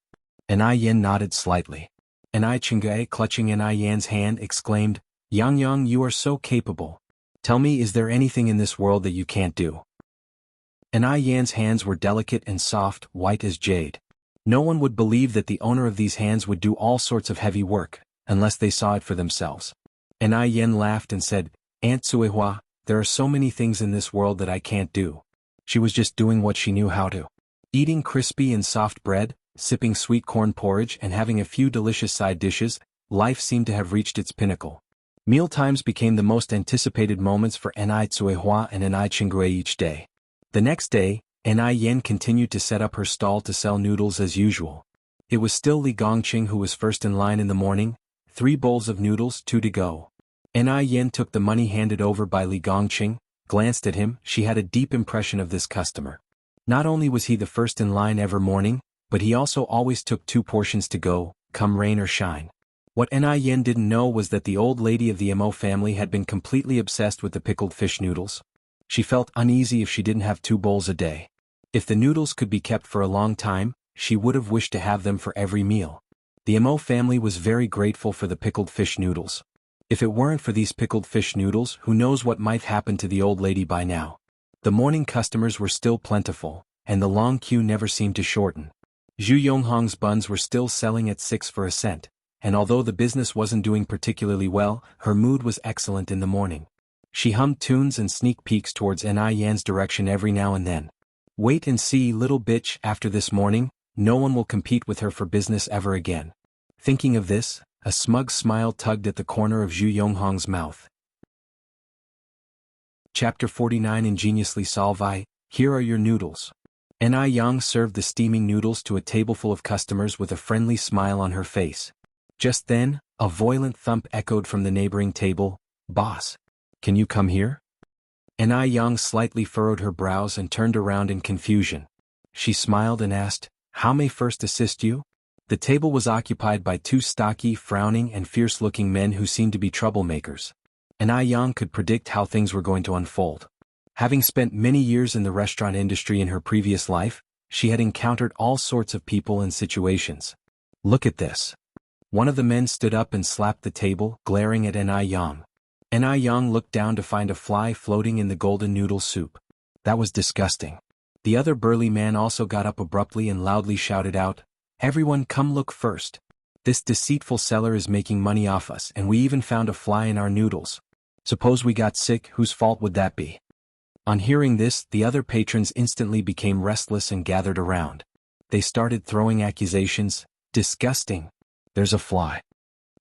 Enai Yen nodded slightly. Enai Chingray, clutching Enai Yan's hand, exclaimed, "Yang Yang, you are so capable. Tell me, is there anything in this world that you can't do?" Enai Yan's hands were delicate and soft, white as jade. No one would believe that the owner of these hands would do all sorts of heavy work, unless they saw it for themselves. Enai Yen laughed and said, "Aunt Suihua, there are so many things in this world that I can't do." She was just doing what she knew how to. Eating crispy and soft bread, sipping sweet corn porridge and having a few delicious side dishes, life seemed to have reached its pinnacle. Mealtimes became the most anticipated moments for Enai Tsuehua and Enai Chingray each day. The next day, Enai Yen continued to set up her stall to sell noodles as usual. It was still Li Gongqing who was first in line in the morning, 3 bowls of noodles, 2 to go. Enai Yen took the money handed over by Li Gongqing, glanced at him. She had a deep impression of this customer. Not only was he the first in line every morning, but he also always took 2 portions to go, come rain or shine. What Enai Yen didn't know was that the old lady of the Mo family had been completely obsessed with the pickled fish noodles. She felt uneasy if she didn't have 2 bowls a day. If the noodles could be kept for a long time, she would have wished to have them for every meal. The Mo family was very grateful for the pickled fish noodles. If it weren't for these pickled fish noodles, who knows what might happen to the old lady by now. The morning customers were still plentiful, and the long queue never seemed to shorten. Zhu Yonghong's buns were still selling at 6 for a cent, and although the business wasn't doing particularly well, her mood was excellent in the morning. She hummed tunes and sneak peeks towards Enai Yan's direction every now and then. "Wait and see, little bitch, after this morning, no one will compete with her for business ever again." Thinking of this, a smug smile tugged at the corner of Zhu Yonghong's mouth. Chapter 49 Ingeniously Solvi, here are your noodles. Enai Yang served the steaming noodles to a tableful of customers with a friendly smile on her face. Just then, a violent thump echoed from the neighboring table. "Boss, can you come here?" Enai Yang slightly furrowed her brows and turned around in confusion. She smiled and asked, "How may first assist you?" The table was occupied by 2 stocky, frowning and fierce-looking men who seemed to be troublemakers. Enai Yang could predict how things were going to unfold. Having spent many years in the restaurant industry in her previous life, she had encountered all sorts of people and situations. "Look at this." One of the men stood up and slapped the table, glaring at Enai Yang. Enai Yang looked down to find a fly floating in the golden noodle soup. That was disgusting. The other burly man also got up abruptly and loudly shouted out, "Everyone come look first. This deceitful seller is making money off us, and we even found a fly in our noodles. Suppose we got sick, whose fault would that be?" On hearing this, the other patrons instantly became restless and gathered around. They started throwing accusations. "Disgusting. There's a fly.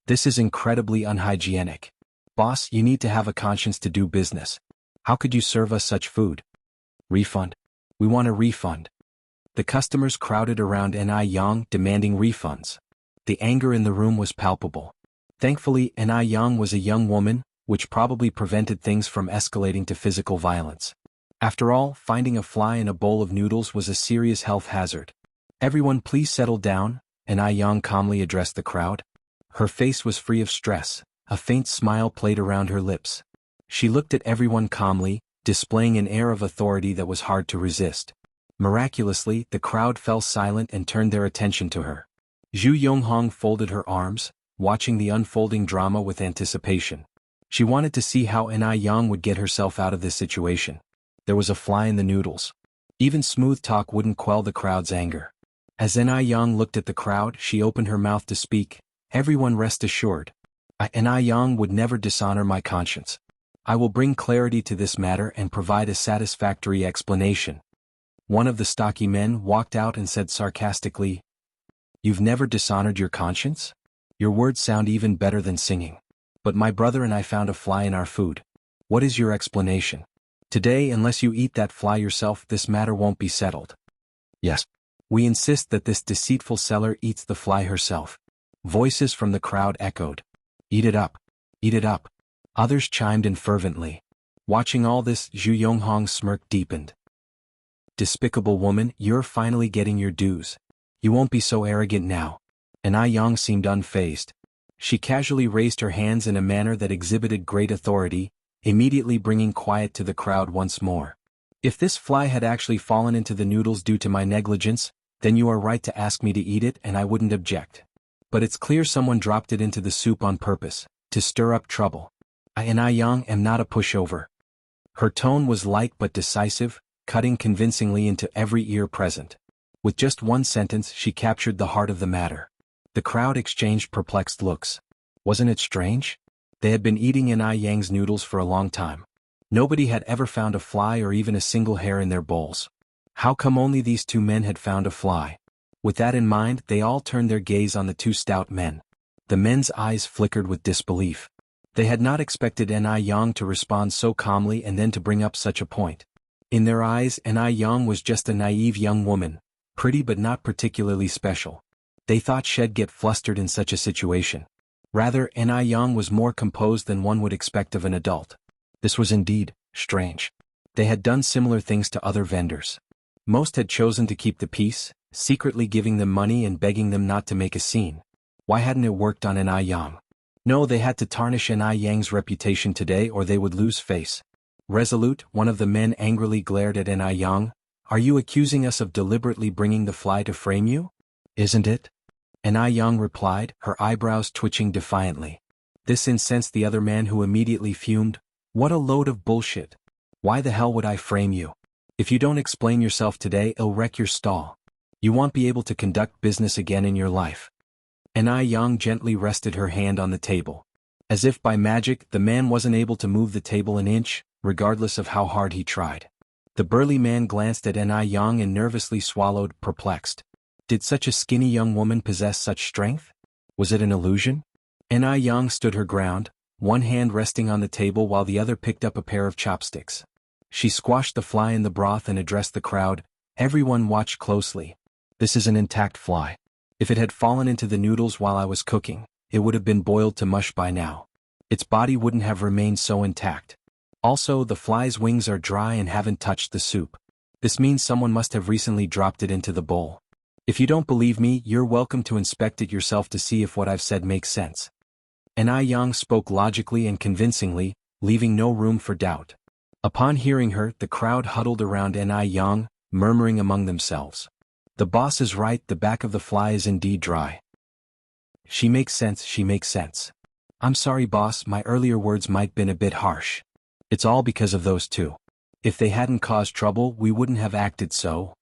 This is incredibly unhygienic. Boss, you need to have a conscience to do business. How could you serve us such food? Refund. We want a refund." The customers crowded around Enai Yang, demanding refunds. The anger in the room was palpable. Thankfully, Enai Yang was a young woman, which probably prevented things from escalating to physical violence. After all, finding a fly in a bowl of noodles was a serious health hazard. "Everyone please settle down," Enai Yang calmly addressed the crowd. Her face was free of stress. A faint smile played around her lips. She looked at everyone calmly, displaying an air of authority that was hard to resist. Miraculously, the crowd fell silent and turned their attention to her. Zhu Yonghong folded her arms, watching the unfolding drama with anticipation. She wanted to see how Enai Yang would get herself out of this situation. There was a fly in the noodles. Even smooth talk wouldn't quell the crowd's anger. As Enai Yang looked at the crowd, she opened her mouth to speak. "Everyone rest assured. Enai Yang would never dishonor my conscience. I will bring clarity to this matter and provide a satisfactory explanation." One of the stocky men walked out and said sarcastically, "You've never dishonored your conscience? Your words sound even better than singing. But my brother and I found a fly in our food. What is your explanation? Today, unless you eat that fly yourself, this matter won't be settled." "Yes. We insist that this deceitful seller eats the fly herself." Voices from the crowd echoed. "Eat it up. Eat it up." Others chimed in fervently. Watching all this, Zhu Yonghong's smirk deepened. "Despicable woman, you're finally getting your dues. You won't be so arrogant now." Enai Yang seemed unfazed. She casually raised her hands in a manner that exhibited great authority, immediately bringing quiet to the crowd once more. If this fly had actually fallen into the noodles due to my negligence, then you are right to ask me to eat it and I wouldn't object. But it's clear someone dropped it into the soup on purpose, to stir up trouble. I Yang am not a pushover. Her tone was light but decisive, cutting convincingly into every ear present. With just one sentence she captured the heart of the matter. The crowd exchanged perplexed looks. Wasn't it strange? They had been eating Yang's noodles for a long time. Nobody had ever found a fly or even a single hair in their bowls. How come only these two men had found a fly? With that in mind, they all turned their gaze on the two stout men. The men's eyes flickered with disbelief. They had not expected Yang to respond so calmly and then to bring up such a point. In their eyes, Yang was just a naive young woman, pretty but not particularly special. They thought she'd get flustered in such a situation. Rather, Yang was more composed than one would expect of an adult. This was indeed strange. They had done similar things to other vendors. Most had chosen to keep the peace, secretly giving them money and begging them not to make a scene. Why hadn't it worked on Yang? No, they had to tarnish Yang's reputation today or they would lose face. Resolute, one of the men angrily glared at Yang. Are you accusing us of deliberately bringing the fly to frame you? Isn't it? Yang replied, her eyebrows twitching defiantly. This incensed the other man who immediately fumed. What a load of bullshit. Why the hell would I frame you? If you don't explain yourself today, it'll wreck your stall. You won't be able to conduct business again in your life. Yang gently rested her hand on the table. As if by magic, the man wasn't able to move the table an inch, regardless of how hard he tried. The burly man glanced at Yang and nervously swallowed, perplexed. Did such a skinny young woman possess such strength? Was it an illusion? Yang stood her ground, one hand resting on the table while the other picked up a pair of chopsticks. She squashed the fly in the broth and addressed the crowd. Everyone watched closely. This is an intact fly. If it had fallen into the noodles while I was cooking, it would have been boiled to mush by now. Its body wouldn't have remained so intact. Also, the fly's wings are dry and haven't touched the soup. This means someone must have recently dropped it into the bowl. If you don't believe me, you're welcome to inspect it yourself to see if what I've said makes sense. Yang spoke logically and convincingly, leaving no room for doubt. Upon hearing her, the crowd huddled around Yang, murmuring among themselves. The boss is right, the back of the fly is indeed dry. She makes sense, she makes sense. I'm sorry boss, my earlier words might been a bit harsh. It's all because of those two. If they hadn't caused trouble, we wouldn't have acted so.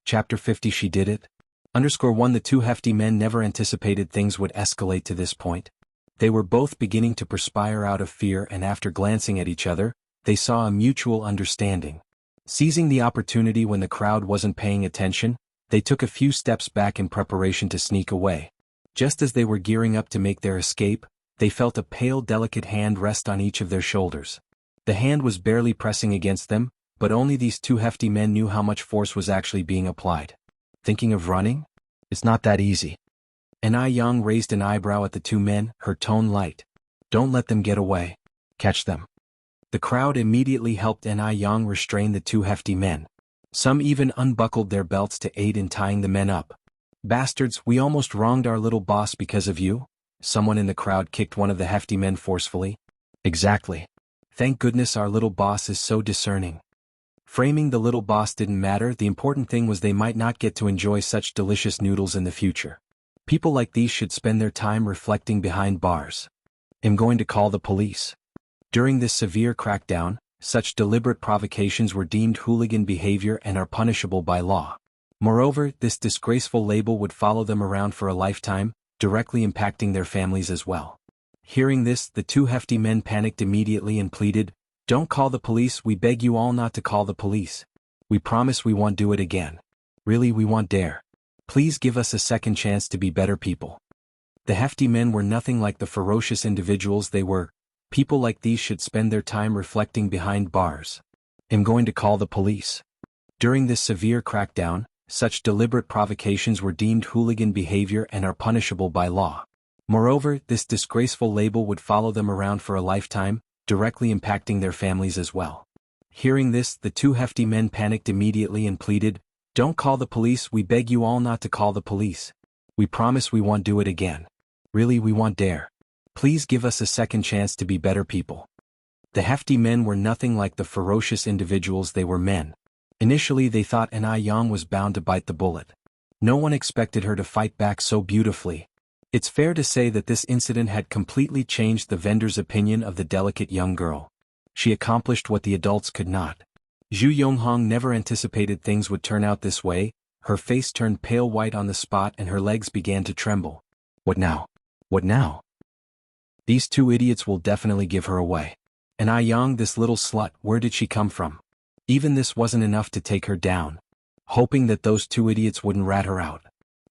Chapter 50 She did it. _1 The two hefty men never anticipated things would escalate to this point. They were both beginning to perspire out of fear and after glancing at each other, they saw a mutual understanding. Seizing the opportunity when the crowd wasn't paying attention, they took a few steps back in preparation to sneak away. Just as they were gearing up to make their escape, they felt a pale, delicate hand rest on each of their shoulders. The hand was barely pressing against them, but only these two hefty men knew how much force was actually being applied. Thinking of running? It's not that easy. Yang raised an eyebrow at the two men, her tone light. Don't let them get away. Catch them. The crowd immediately helped Yang restrain the two hefty men. Some even unbuckled their belts to aid in tying the men up. Bastards, we almost wronged our little boss because of you? Someone in the crowd kicked one of the hefty men forcefully. Exactly. Thank goodness our little boss is so discerning. Framing the little boss didn't matter, the important thing was they might not get to enjoy such delicious noodles in the future. People like these should spend their time reflecting behind bars. I'm going to call the police. During this severe crackdown, such deliberate provocations were deemed hooligan behavior and are punishable by law. Moreover, this disgraceful label would follow them around for a lifetime, directly impacting their families as well. Hearing this, the two hefty men panicked immediately and pleaded, "Don't call the police, we beg you all not to call the police. We promise we won't do it again. Really, we won't dare. Please give us a second chance to be better people." The hefty men were nothing like the ferocious individuals they were. People like these should spend their time reflecting behind bars. I'm going to call the police. During this severe crackdown, such deliberate provocations were deemed hooligan behavior and are punishable by law. Moreover, this disgraceful label would follow them around for a lifetime, directly impacting their families as well. Hearing this, the two hefty men panicked immediately and pleaded, "Don't call the police, we beg you all not to call the police. We promise we won't do it again. Really, we won't dare. Please give us a second chance to be better people. The hefty men were nothing like the ferocious individuals they were men. Initially they thought Anai Yang was bound to bite the bullet. No one expected her to fight back so beautifully. It's fair to say that this incident had completely changed the vendor's opinion of the delicate young girl. She accomplished what the adults could not. Zhu Yonghong never anticipated things would turn out this way. Her face turned pale white on the spot and her legs began to tremble. What now? What now? These two idiots will definitely give her away. And Yang, this little slut, where did she come from? Even this wasn't enough to take her down. Hoping that those two idiots wouldn't rat her out,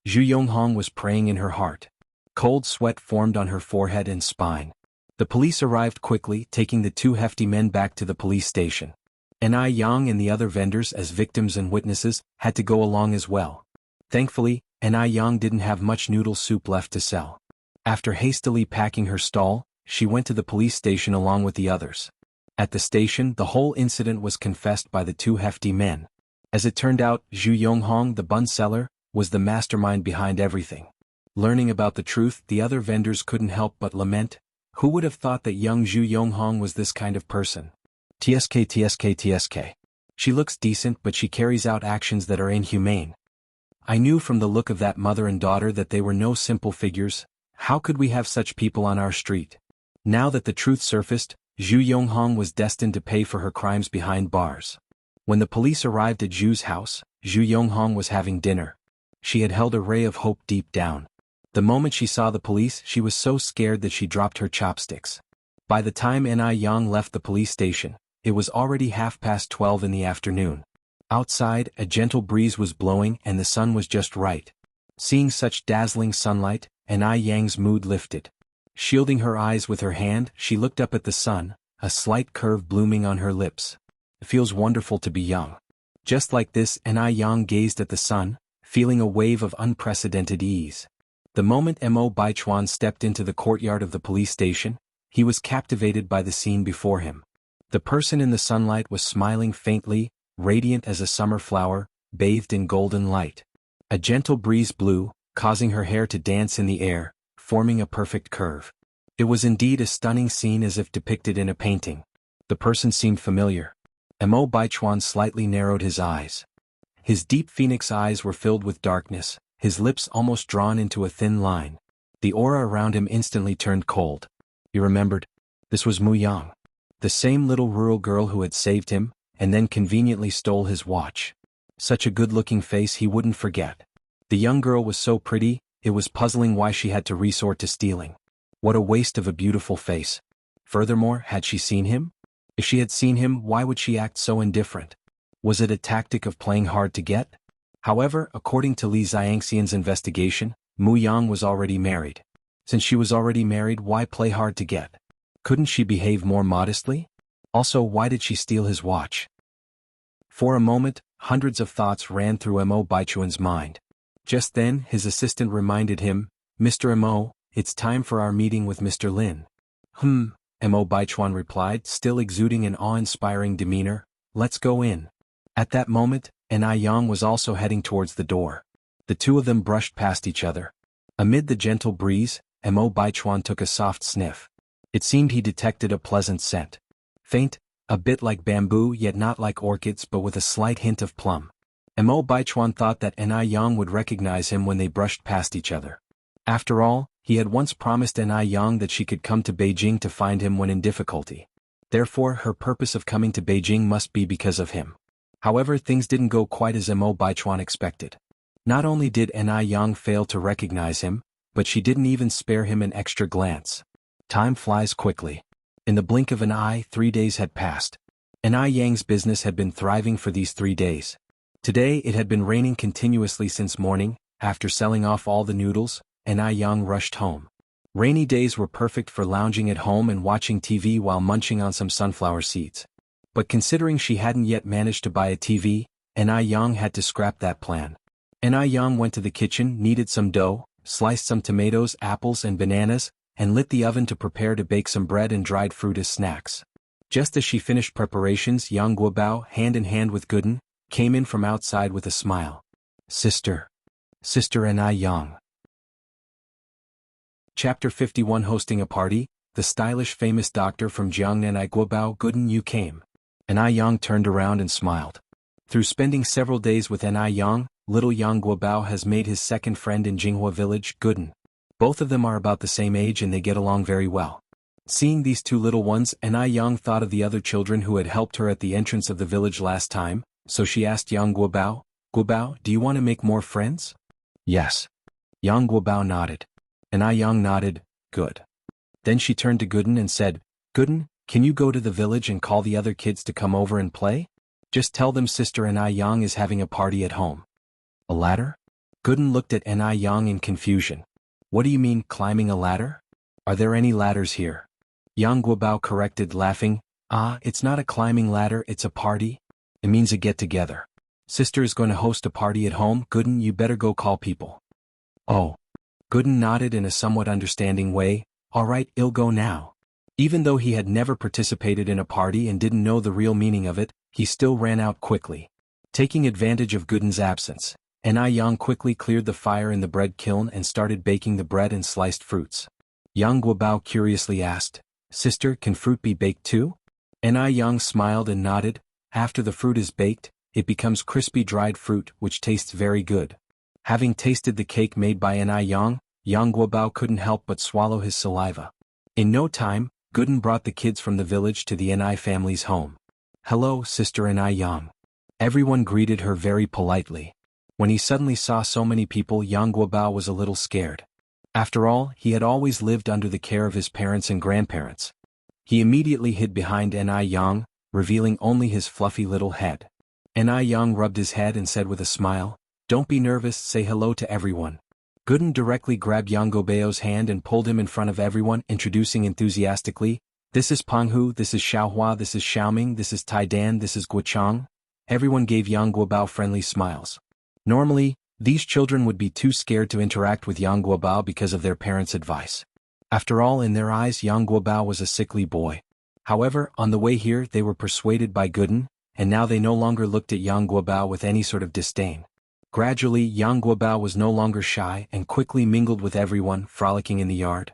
Zhu Yonghong was praying in her heart. Cold sweat formed on her forehead and spine. The police arrived quickly, taking the two hefty men back to the police station. Yang and the other vendors, as victims and witnesses, had to go along as well. Thankfully, Yang didn't have much noodle soup left to sell. After hastily packing her stall, she went to the police station along with the others. At the station, the whole incident was confessed by the two hefty men. As it turned out, Zhu Yonghong, the bun seller, was the mastermind behind everything. Learning about the truth, the other vendors couldn't help but lament. Who would have thought that young Zhu Yonghong was this kind of person? TSK. She looks decent, but she carries out actions that are inhumane. I knew from the look of that mother and daughter that they were no simple figures. How could we have such people on our street? Now that the truth surfaced, Zhu Yonghong was destined to pay for her crimes behind bars. When the police arrived at Zhu's house, Zhu Yonghong was having dinner. She had held a ray of hope deep down. The moment she saw the police, she was so scared that she dropped her chopsticks. By the time Yang left the police station, it was already 12:30 in the afternoon. Outside, a gentle breeze was blowing and the sun was just right. Seeing such dazzling sunlight, Yang's mood lifted. Shielding her eyes with her hand, she looked up at the sun, a slight curve blooming on her lips. It feels wonderful to be young. Just like this, Yang gazed at the sun, feeling a wave of unprecedented ease. The moment Mo Baichuan stepped into the courtyard of the police station, he was captivated by the scene before him. The person in the sunlight was smiling faintly, radiant as a summer flower, bathed in golden light. A gentle breeze blew, causing her hair to dance in the air, forming a perfect curve. It was indeed a stunning scene, as if depicted in a painting. The person seemed familiar. Mo Baichuan slightly narrowed his eyes. His deep phoenix eyes were filled with darkness, his lips almost drawn into a thin line. The aura around him instantly turned cold. He remembered. This was Mu Yang. The same little rural girl who had saved him, and then conveniently stole his watch. Such a good-looking face he wouldn't forget. The young girl was so pretty, it was puzzling why she had to resort to stealing. What a waste of a beautiful face. Furthermore, had she seen him? If she had seen him, why would she act so indifferent? Was it a tactic of playing hard to get? However, according to Li Xiangxian's investigation, Mu Yang was already married. Since she was already married, why play hard to get? Couldn't she behave more modestly? Also, why did she steal his watch? For a moment, hundreds of thoughts ran through Mo Baichuan's mind. Just then, his assistant reminded him, "Mr. Mo, it's time for our meeting with Mr. Lin." Mo Baichuan replied, still exuding an awe-inspiring demeanor, "Let's go in." At that moment, Yang was also heading towards the door. The two of them brushed past each other. Amid the gentle breeze, Mo Baichuan took a soft sniff. It seemed he detected a pleasant scent. Faint, a bit like bamboo, yet not like orchids, but with a slight hint of plum. Mo Baichuan thought that Yang would recognize him when they brushed past each other. After all, he had once promised Yang that she could come to Beijing to find him when in difficulty. Therefore, her purpose of coming to Beijing must be because of him. However, things didn't go quite as Mo Baichuan expected. Not only did Yang fail to recognize him, but she didn't even spare him an extra glance. Time flies quickly. In the blink of an eye, 3 days had passed. Yang's business had been thriving for these 3 days. Today it had been raining continuously since morning. After selling off all the noodles, Yang rushed home. Rainy days were perfect for lounging at home and watching TV while munching on some sunflower seeds. But considering she hadn't yet managed to buy a TV, Yang had to scrap that plan. Yang went to the kitchen, kneaded some dough, sliced some tomatoes, apples and bananas, and lit the oven to prepare to bake some bread and dried fruit as snacks. Just as she finished preparations, Yang Guobao, hand in hand with Gooden, came in from outside with a smile. Sister Yang. Chapter 51 Hosting a Party, the stylish famous doctor from Jiangnan Guobao Gooden Yu came. And Yang turned around and smiled. Through spending several days with Yang, little Yang Guobao has made his second friend in Jinghua village, Gooden. Both of them are about the same age and they get along very well. Seeing these two little ones, Yang thought of the other children who had helped her at the entrance of the village last time, so she asked Yang Guobao, "Guobao, do you want to make more friends?" "Yes." Yang Guobao nodded. Yang nodded, "Good." Then she turned to Gooden and said, "Gooden, can you go to the village and call the other kids to come over and play? Just tell them Sister Yang is having a party at home." "A ladder?" Gooden looked at Yang in confusion. "What do you mean, climbing a ladder? Are there any ladders here?" Yang Guobao corrected, laughing, It's not a climbing ladder, it's a party. It means a get-together. Sister is going to host a party at home, Gooden, you better go call people." "Oh." Gooden nodded in a somewhat understanding way, "All right, I'll go now." Even though he had never participated in a party and didn't know the real meaning of it, he still ran out quickly. Taking advantage of Gooden's absence, Yang quickly cleared the fire in the bread kiln and started baking the bread and sliced fruits. Yang Guobao curiously asked, "Sister, can fruit be baked too?" Yang smiled and nodded. After the fruit is baked, it becomes crispy dried fruit which tastes very good. Having tasted the cake made by Yang Guobao couldn't help but swallow his saliva. In no time, Gooden brought the kids from the village to the family's home. "Hello, Sister Yang." Everyone greeted her very politely. When he suddenly saw so many people, Yang Guobao was a little scared. After all, he had always lived under the care of his parents and grandparents. He immediately hid behind Yang, revealing only his fluffy little head. Yang rubbed his head and said with a smile, "Don't be nervous, say hello to everyone." Gooden directly grabbed Yang Guobao's hand and pulled him in front of everyone, introducing enthusiastically, "This is Penghu, this is Xiaohua, this is Xiaoming, this is Taidan, this is Guochang." Everyone gave Yang Guobao friendly smiles. Normally, these children would be too scared to interact with Yang Guobao because of their parents' advice. After all, in their eyes, Yang Guobao was a sickly boy. However, on the way here they were persuaded by Gooden, and now they no longer looked at Yang Guobao with any sort of disdain. Gradually, Yang Guobao was no longer shy and quickly mingled with everyone, frolicking in the yard.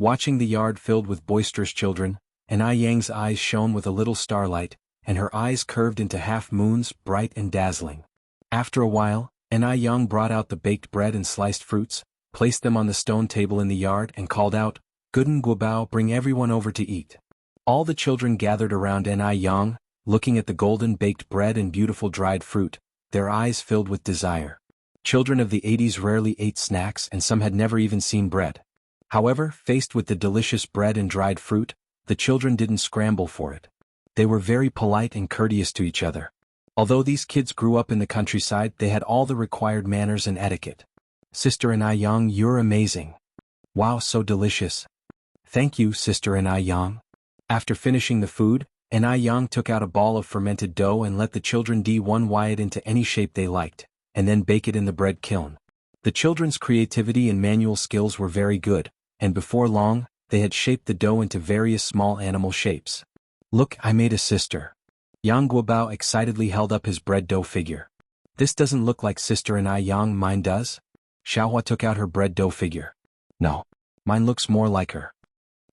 Watching the yard filled with boisterous children, Yang's eyes shone with a little starlight, and her eyes curved into half-moons, bright and dazzling. After a while, Yang brought out the baked bread and sliced fruits, placed them on the stone table in the yard and called out, "Gooden Guobao, bring everyone over to eat." All the children gathered around Yang, looking at the golden baked bread and beautiful dried fruit, their eyes filled with desire. Children of the 80s rarely ate snacks and some had never even seen bread. However, faced with the delicious bread and dried fruit, the children didn't scramble for it. They were very polite and courteous to each other. Although these kids grew up in the countryside, they had all the required manners and etiquette. "Sister Yang, you're amazing. Wow, so delicious." "Thank you, Sister Yang." After finishing the food, Yang took out a ball of fermented dough and let the children DIY it into any shape they liked, and then bake it in the bread kiln. The children's creativity and manual skills were very good, and before long, they had shaped the dough into various small animal shapes. "Look, I made a sister." Yang Guobao excitedly held up his bread dough figure. "This doesn't look like Sister Yang, mine does?" Xiaohua took out her bread dough figure. "No. Mine looks more like her."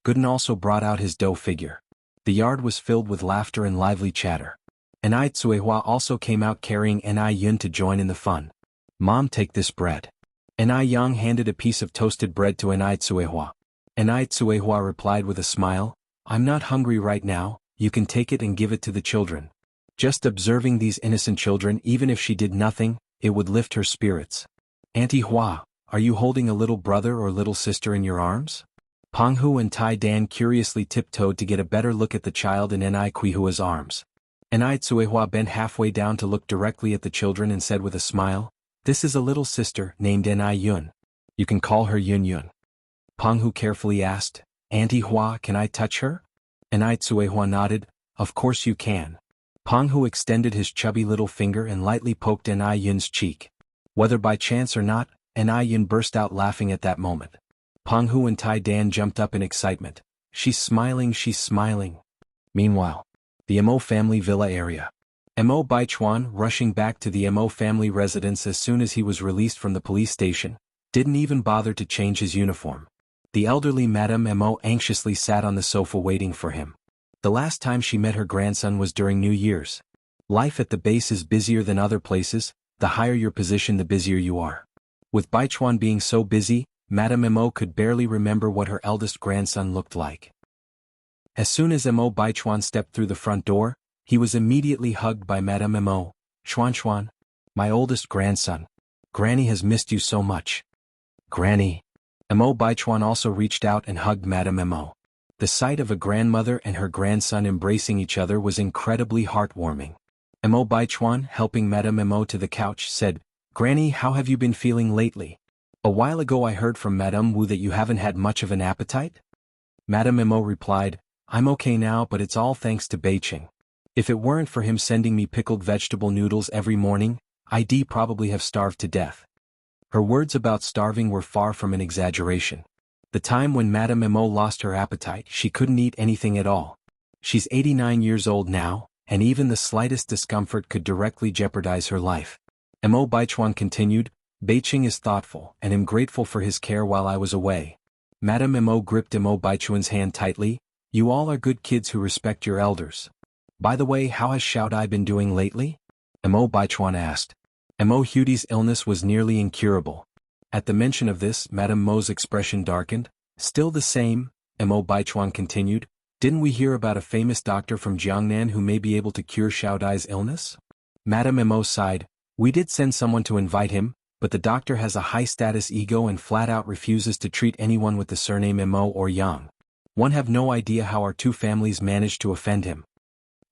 Gooden also brought out his dough figure. The yard was filled with laughter and lively chatter. Tsuehua also came out carrying Yun to join in the fun. "Mom, take this bread." Yang handed a piece of toasted bread to Tsuehua. Tsuehua replied with a smile, "I'm not hungry right now, you can take it and give it to the children." Just observing these innocent children, even if she did nothing, it would lift her spirits. "Auntie Hua, are you holding a little brother or little sister in your arms?" Penghu and Tai Dan curiously tiptoed to get a better look at the child in Quihua's arms. Tsuehua bent halfway down to look directly at the children and said with a smile, "This is a little sister named Yun. You can call her Yun Yun." Penghu carefully asked, "Auntie Hua, can I touch her?" Tsuehua nodded, "Of course you can." Penghu extended his chubby little finger and lightly poked Yun's cheek. Whether by chance or not, Yun burst out laughing at that moment. Penghu and Tai Dan jumped up in excitement. She's smiling, she's smiling." Meanwhile, the Mo family villa area. Mo Baichuan, rushing back to the Mo family residence as soon as he was released from the police station, didn't even bother to change his uniform. The elderly Madame Mo anxiously sat on the sofa waiting for him. The last time she met her grandson was during New Year's. Life at the base is busier than other places, the higher your position the busier you are. With Baichuan being so busy, Madame Mo could barely remember what her eldest grandson looked like. As soon as Mo Baichuan stepped through the front door, he was immediately hugged by Madame Mo. "Chuan, my oldest grandson. Granny has missed you so much." "Granny." Mo Baichuan also reached out and hugged Madame Mo. The sight of a grandmother and her grandson embracing each other was incredibly heartwarming. Mo Baichuan, helping Madame Mo to the couch, said, "Granny, how have you been feeling lately? A while ago I heard from Madame Wu that you haven't had much of an appetite?" Madame Mo replied, "I'm okay now, but it's all thanks to Beiqing. If it weren't for him sending me pickled vegetable noodles every morning, I'd probably have starved to death." Her words about starving were far from an exaggeration. The time when Madame Mo lost her appetite, she couldn't eat anything at all. She's 89 years old now, and even the slightest discomfort could directly jeopardize her life. Mo Baichuan continued, "Beiqing is thoughtful, and am grateful for his care while I was away." Madame Mo gripped Mo Baichuan's hand tightly. "You all are good kids who respect your elders. By the way, how has Xiaodai been doing lately?" Mo Baichuan asked. Mo Hudi's illness was nearly incurable. At the mention of this, Madame Mo's expression darkened. "Still the same," Mo Baichuan continued. "Didn't we hear about a famous doctor from Jiangnan who may be able to cure Xiaodai's illness?" Madame Mo sighed. "We did send someone to invite him, but the doctor has a high-status ego and flat-out refuses to treat anyone with the surname Mo or Yang. One have no idea how our two families managed to offend him."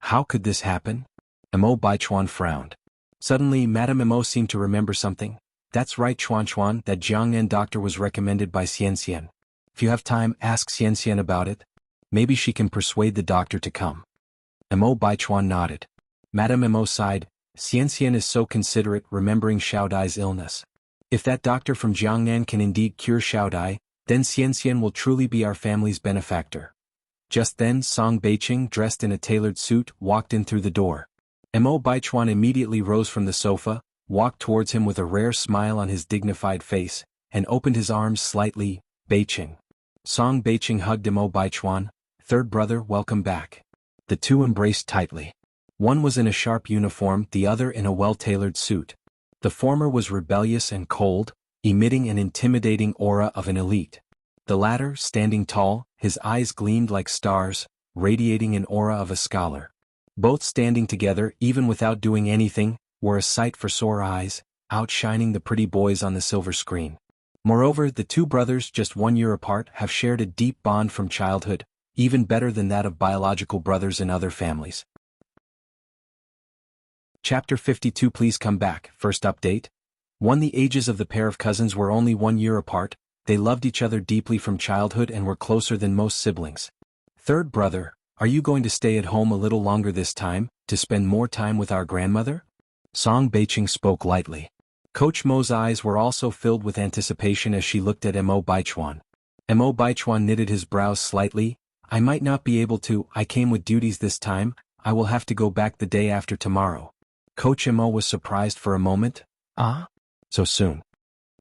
"How could this happen?" Mo Baichuan frowned. Suddenly Madame Mo seemed to remember something. "That's right, Chuan, that Jiangnan doctor was recommended by Xian. If you have time, ask Xian about it. Maybe she can persuade the doctor to come." Mo Baichuan nodded. Madame Mo sighed. "Xian is so considerate, remembering Xiaodai's illness. If that doctor from Jiangnan can indeed cure Xiaodai, then Xian will truly be our family's benefactor." Just then Song Beiqing, dressed in a tailored suit, walked in through the door. Mo Baichuan immediately rose from the sofa, walked towards him with a rare smile on his dignified face, and opened his arms slightly. "Beiqing." Song Beiqing hugged Mo Baichuan. "Third brother, welcome back." The two embraced tightly. One was in a sharp uniform, the other in a well-tailored suit. The former was rebellious and cold, emitting an intimidating aura of an elite. The latter, standing tall, his eyes gleamed like stars, radiating an aura of a scholar. Both standing together, even without doing anything, were a sight for sore eyes, outshining the pretty boys on the silver screen. Moreover, the two brothers, just 1 year apart, have shared a deep bond from childhood, even better than that of biological brothers in other families. Chapter 52. Please come back. First update. 1. The ages of the pair of cousins were only 1 year apart. They loved each other deeply from childhood and were closer than most siblings. Third brother, are you going to stay at home a little longer this time, to spend more time with our grandmother? Song Beiqing spoke lightly. Coach Mo's eyes were also filled with anticipation as she looked at Mo Baichuan. Mo Baichuan knitted his brows slightly. "I might not be able to, I came with duties this time, I will have to go back the day after tomorrow." Coach Mo was surprised for a moment. "Ah? So soon?"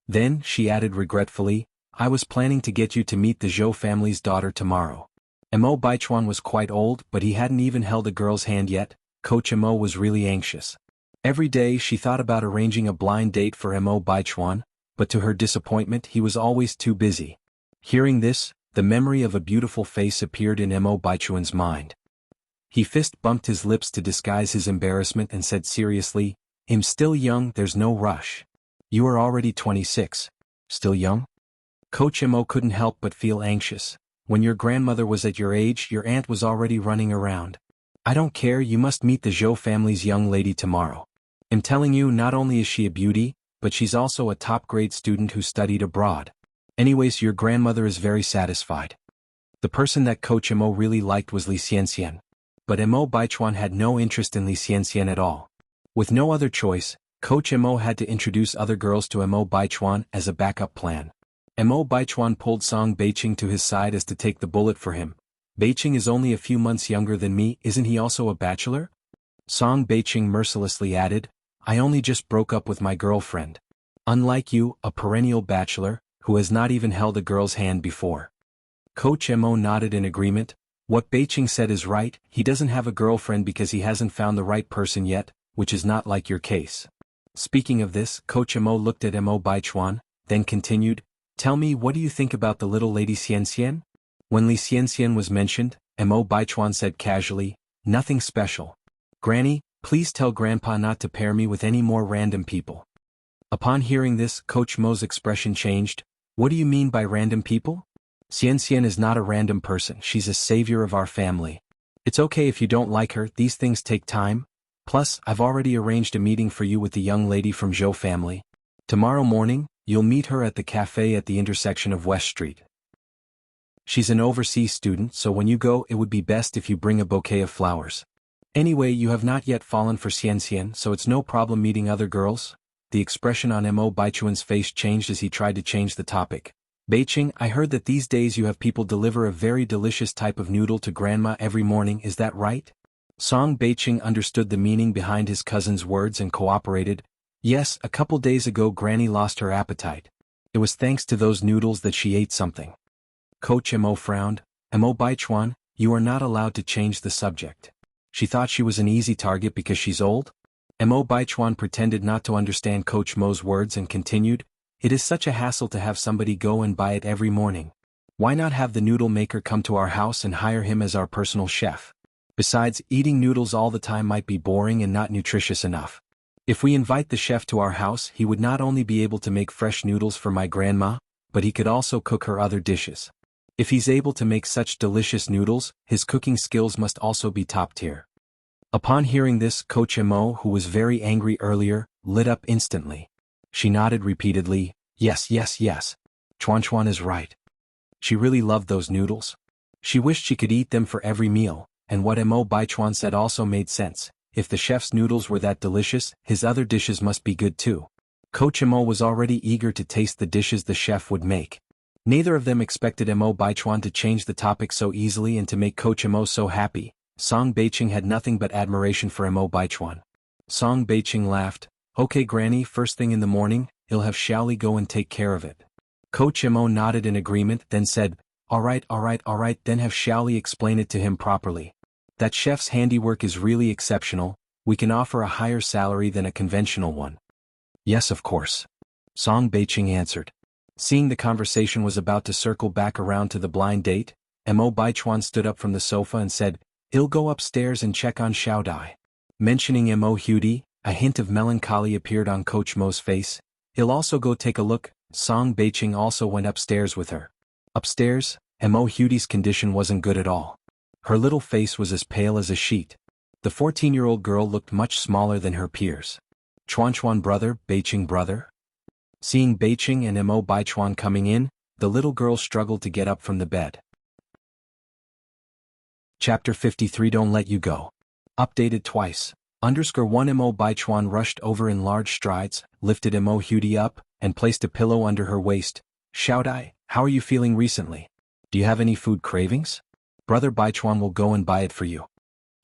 Then, she added regretfully, "I was planning to get you to meet the Zhou family's daughter tomorrow." Mo Baichuan was quite old, but he hadn't even held a girl's hand yet. Coach Mo was really anxious. Every day she thought about arranging a blind date for Mo Baichuan, but to her disappointment he was always too busy. Hearing this, the memory of a beautiful face appeared in Mo Baichuan's mind. He fist-bumped his lips to disguise his embarrassment and said seriously, "I'm still young, there's no rush." "You are already 26. Still young?" Coach Mo couldn't help but feel anxious. "When your grandmother was at your age, your aunt was already running around." "I don't care, you must meet the Zhou family's young lady tomorrow. I'm telling you, not only is she a beauty, but she's also a top-grade student who studied abroad. Anyways, your grandmother is very satisfied." The person that Coach Mo really liked was Li Xianxian. But Mo Baichuan had no interest in Li Xianxian at all. With no other choice, Coach Mo had to introduce other girls to Mo Baichuan as a backup plan. Mo Baichuan pulled Song Beiqing to his side as to take the bullet for him. "Beiqing is only a few months younger than me, isn't he also a bachelor?" Song Beiqing mercilessly added, "I only just broke up with my girlfriend. Unlike you, a perennial bachelor, who has not even held a girl's hand before. Coach Mo nodded in agreement. What Beiqing said is right, he doesn't have a girlfriend because he hasn't found the right person yet, which is not like your case. Speaking of this, Coach Mo looked at Mo Baichuan, then continued, tell me, what do you think about the little lady Xianxian? When Li Xianxian was mentioned, Mo Baichuan said casually, nothing special. Granny, please tell Grandpa not to pair me with any more random people. Upon hearing this, Coach Mo's expression changed. What do you mean by random people? Xianxian is not a random person, she's a savior of our family. It's okay if you don't like her, these things take time. Plus, I've already arranged a meeting for you with the young lady from Zhou family. Tomorrow morning, you'll meet her at the cafe at the intersection of West Street. She's an overseas student, so when you go it would be best if you bring a bouquet of flowers. Anyway, you have not yet fallen for Xianxian, so it's no problem meeting other girls. The expression on Mo Baichuan's face changed as he tried to change the topic. Beiqing, I heard that these days you have people deliver a very delicious type of noodle to Grandma every morning, is that right? Song Beiqing understood the meaning behind his cousin's words and cooperated. Yes, a couple days ago Granny lost her appetite. It was thanks to those noodles that she ate something. Coach Mo frowned. Mo Baichuan, you are not allowed to change the subject. She thought she was an easy target because she's old? Mo Baichuan pretended not to understand Coach Mo's words and continued, it is such a hassle to have somebody go and buy it every morning. Why not have the noodle maker come to our house and hire him as our personal chef? Besides, eating noodles all the time might be boring and not nutritious enough. If we invite the chef to our house, he would not only be able to make fresh noodles for my grandma, but he could also cook her other dishes. If he's able to make such delicious noodles, his cooking skills must also be top tier. Upon hearing this, Coach Mo, who was very angry earlier, lit up instantly. She nodded repeatedly, yes, yes, yes. Chuan is right. She really loved those noodles. She wished she could eat them for every meal, and what Mo Baichuan said also made sense. If the chef's noodles were that delicious, his other dishes must be good too. Coach Mo was already eager to taste the dishes the chef would make. Neither of them expected Mo Baichuan to change the topic so easily and to make Coach Mo so happy. Song Beiqing had nothing but admiration for Mo Baichuan. Song Beiqing laughed. Okay Granny, first thing in the morning, he'll have Xiaoli go and take care of it. Coach Mo nodded in agreement, then said, alright, then have Xiaoli explain it to him properly. That chef's handiwork is really exceptional, we can offer a higher salary than a conventional one. Yes, of course. Song Beiqing answered. Seeing the conversation was about to circle back around to the blind date, Mo Baichuan stood up from the sofa and said, I'll go upstairs and check on Xiao Dai. Mentioning Mo Hudi, a hint of melancholy appeared on Coach Mo's face. He'll also go take a look. Song Beiqing also went upstairs with her. Upstairs, Mo Hudi's condition wasn't good at all. Her little face was as pale as a sheet. The 14-year-old girl looked much smaller than her peers. Chuan brother, Beiqing brother? Seeing Beiqing and Mo Baichuan coming in, the little girl struggled to get up from the bed. Chapter 53 Don't Let You Go. Updated twice. _1 Mo Baichuan rushed over in large strides, lifted Mo Hudi up, and placed a pillow under her waist. Xiao Dai, how are you feeling recently? Do you have any food cravings? Brother Baichuan will go and buy it for you.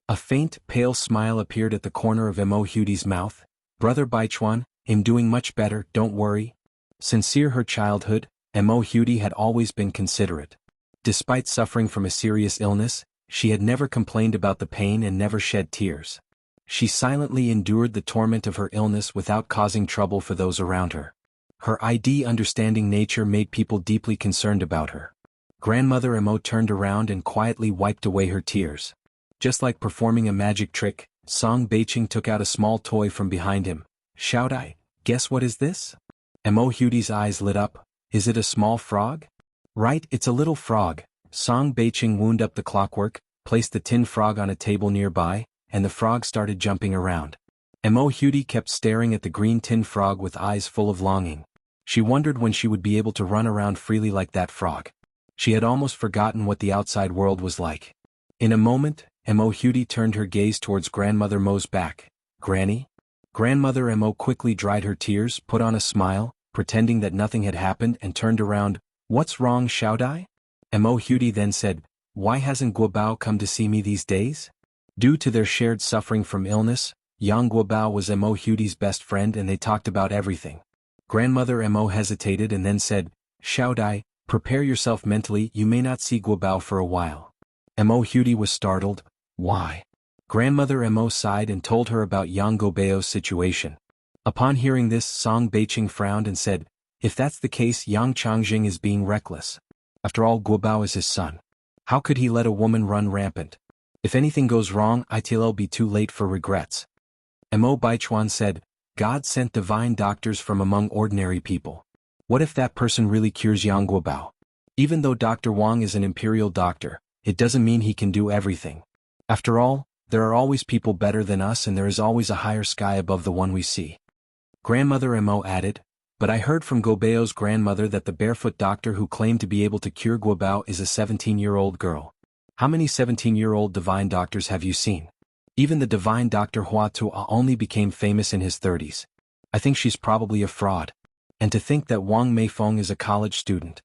A faint, pale smile appeared at the corner of Mo Hudi's mouth. Brother Baichuan, I'm doing much better, don't worry. Sincere her childhood, Mo Hudi had always been considerate. Despite suffering from a serious illness, she had never complained about the pain and never shed tears. She silently endured the torment of her illness without causing trouble for those around her. Her understanding nature made people deeply concerned about her. Grandmother Mo turned around and quietly wiped away her tears. Just like performing a magic trick, Song Beiqing took out a small toy from behind him. Xiao Dai, guess what is this? Mo Hudi's eyes lit up. Is it a small frog? Right, it's a little frog. Song Beiqing wound up the clockwork, placed the tin frog on a table nearby, and the frog started jumping around. Mo Hudi kept staring at the green tin frog with eyes full of longing. She wondered when she would be able to run around freely like that frog. She had almost forgotten what the outside world was like. In a moment, Mo Hudi turned her gaze towards Grandmother Mo's back. Granny? Grandmother Mo quickly dried her tears, put on a smile, pretending that nothing had happened, and turned around. What's wrong, Xiao Dai? Mo Hudi then said, why hasn't Guobao come to see me these days? Due to their shared suffering from illness, Yang Guobao was Mo Hudi's best friend and they talked about everything. Grandmother Mo hesitated and then said, Xiao Dai, prepare yourself mentally, you may not see Guobao for a while. Mo Hudy was startled. Why? Grandmother Mo sighed and told her about Yang Guobao's situation. Upon hearing this, Song Beiqing frowned and said, if that's the case, Yang Changjing is being reckless. After all, Guobao is his son. How could he let a woman run rampant? If anything goes wrong, it'll be too late for regrets. Mo Baichuan said, God sent divine doctors from among ordinary people. What if that person really cures Yang Guobao? Even though Dr. Wang is an imperial doctor, it doesn't mean he can do everything. After all, there are always people better than us and there is always a higher sky above the one we see. Grandmother Mo added, but I heard from Guobao's grandmother that the barefoot doctor who claimed to be able to cure Guobao is a 17-year-old girl. How many 17-year-old divine doctors have you seen? Even the divine Dr. Hua Tua only became famous in his 30s. I think she's probably a fraud. And to think that Wang Meifeng is a college student.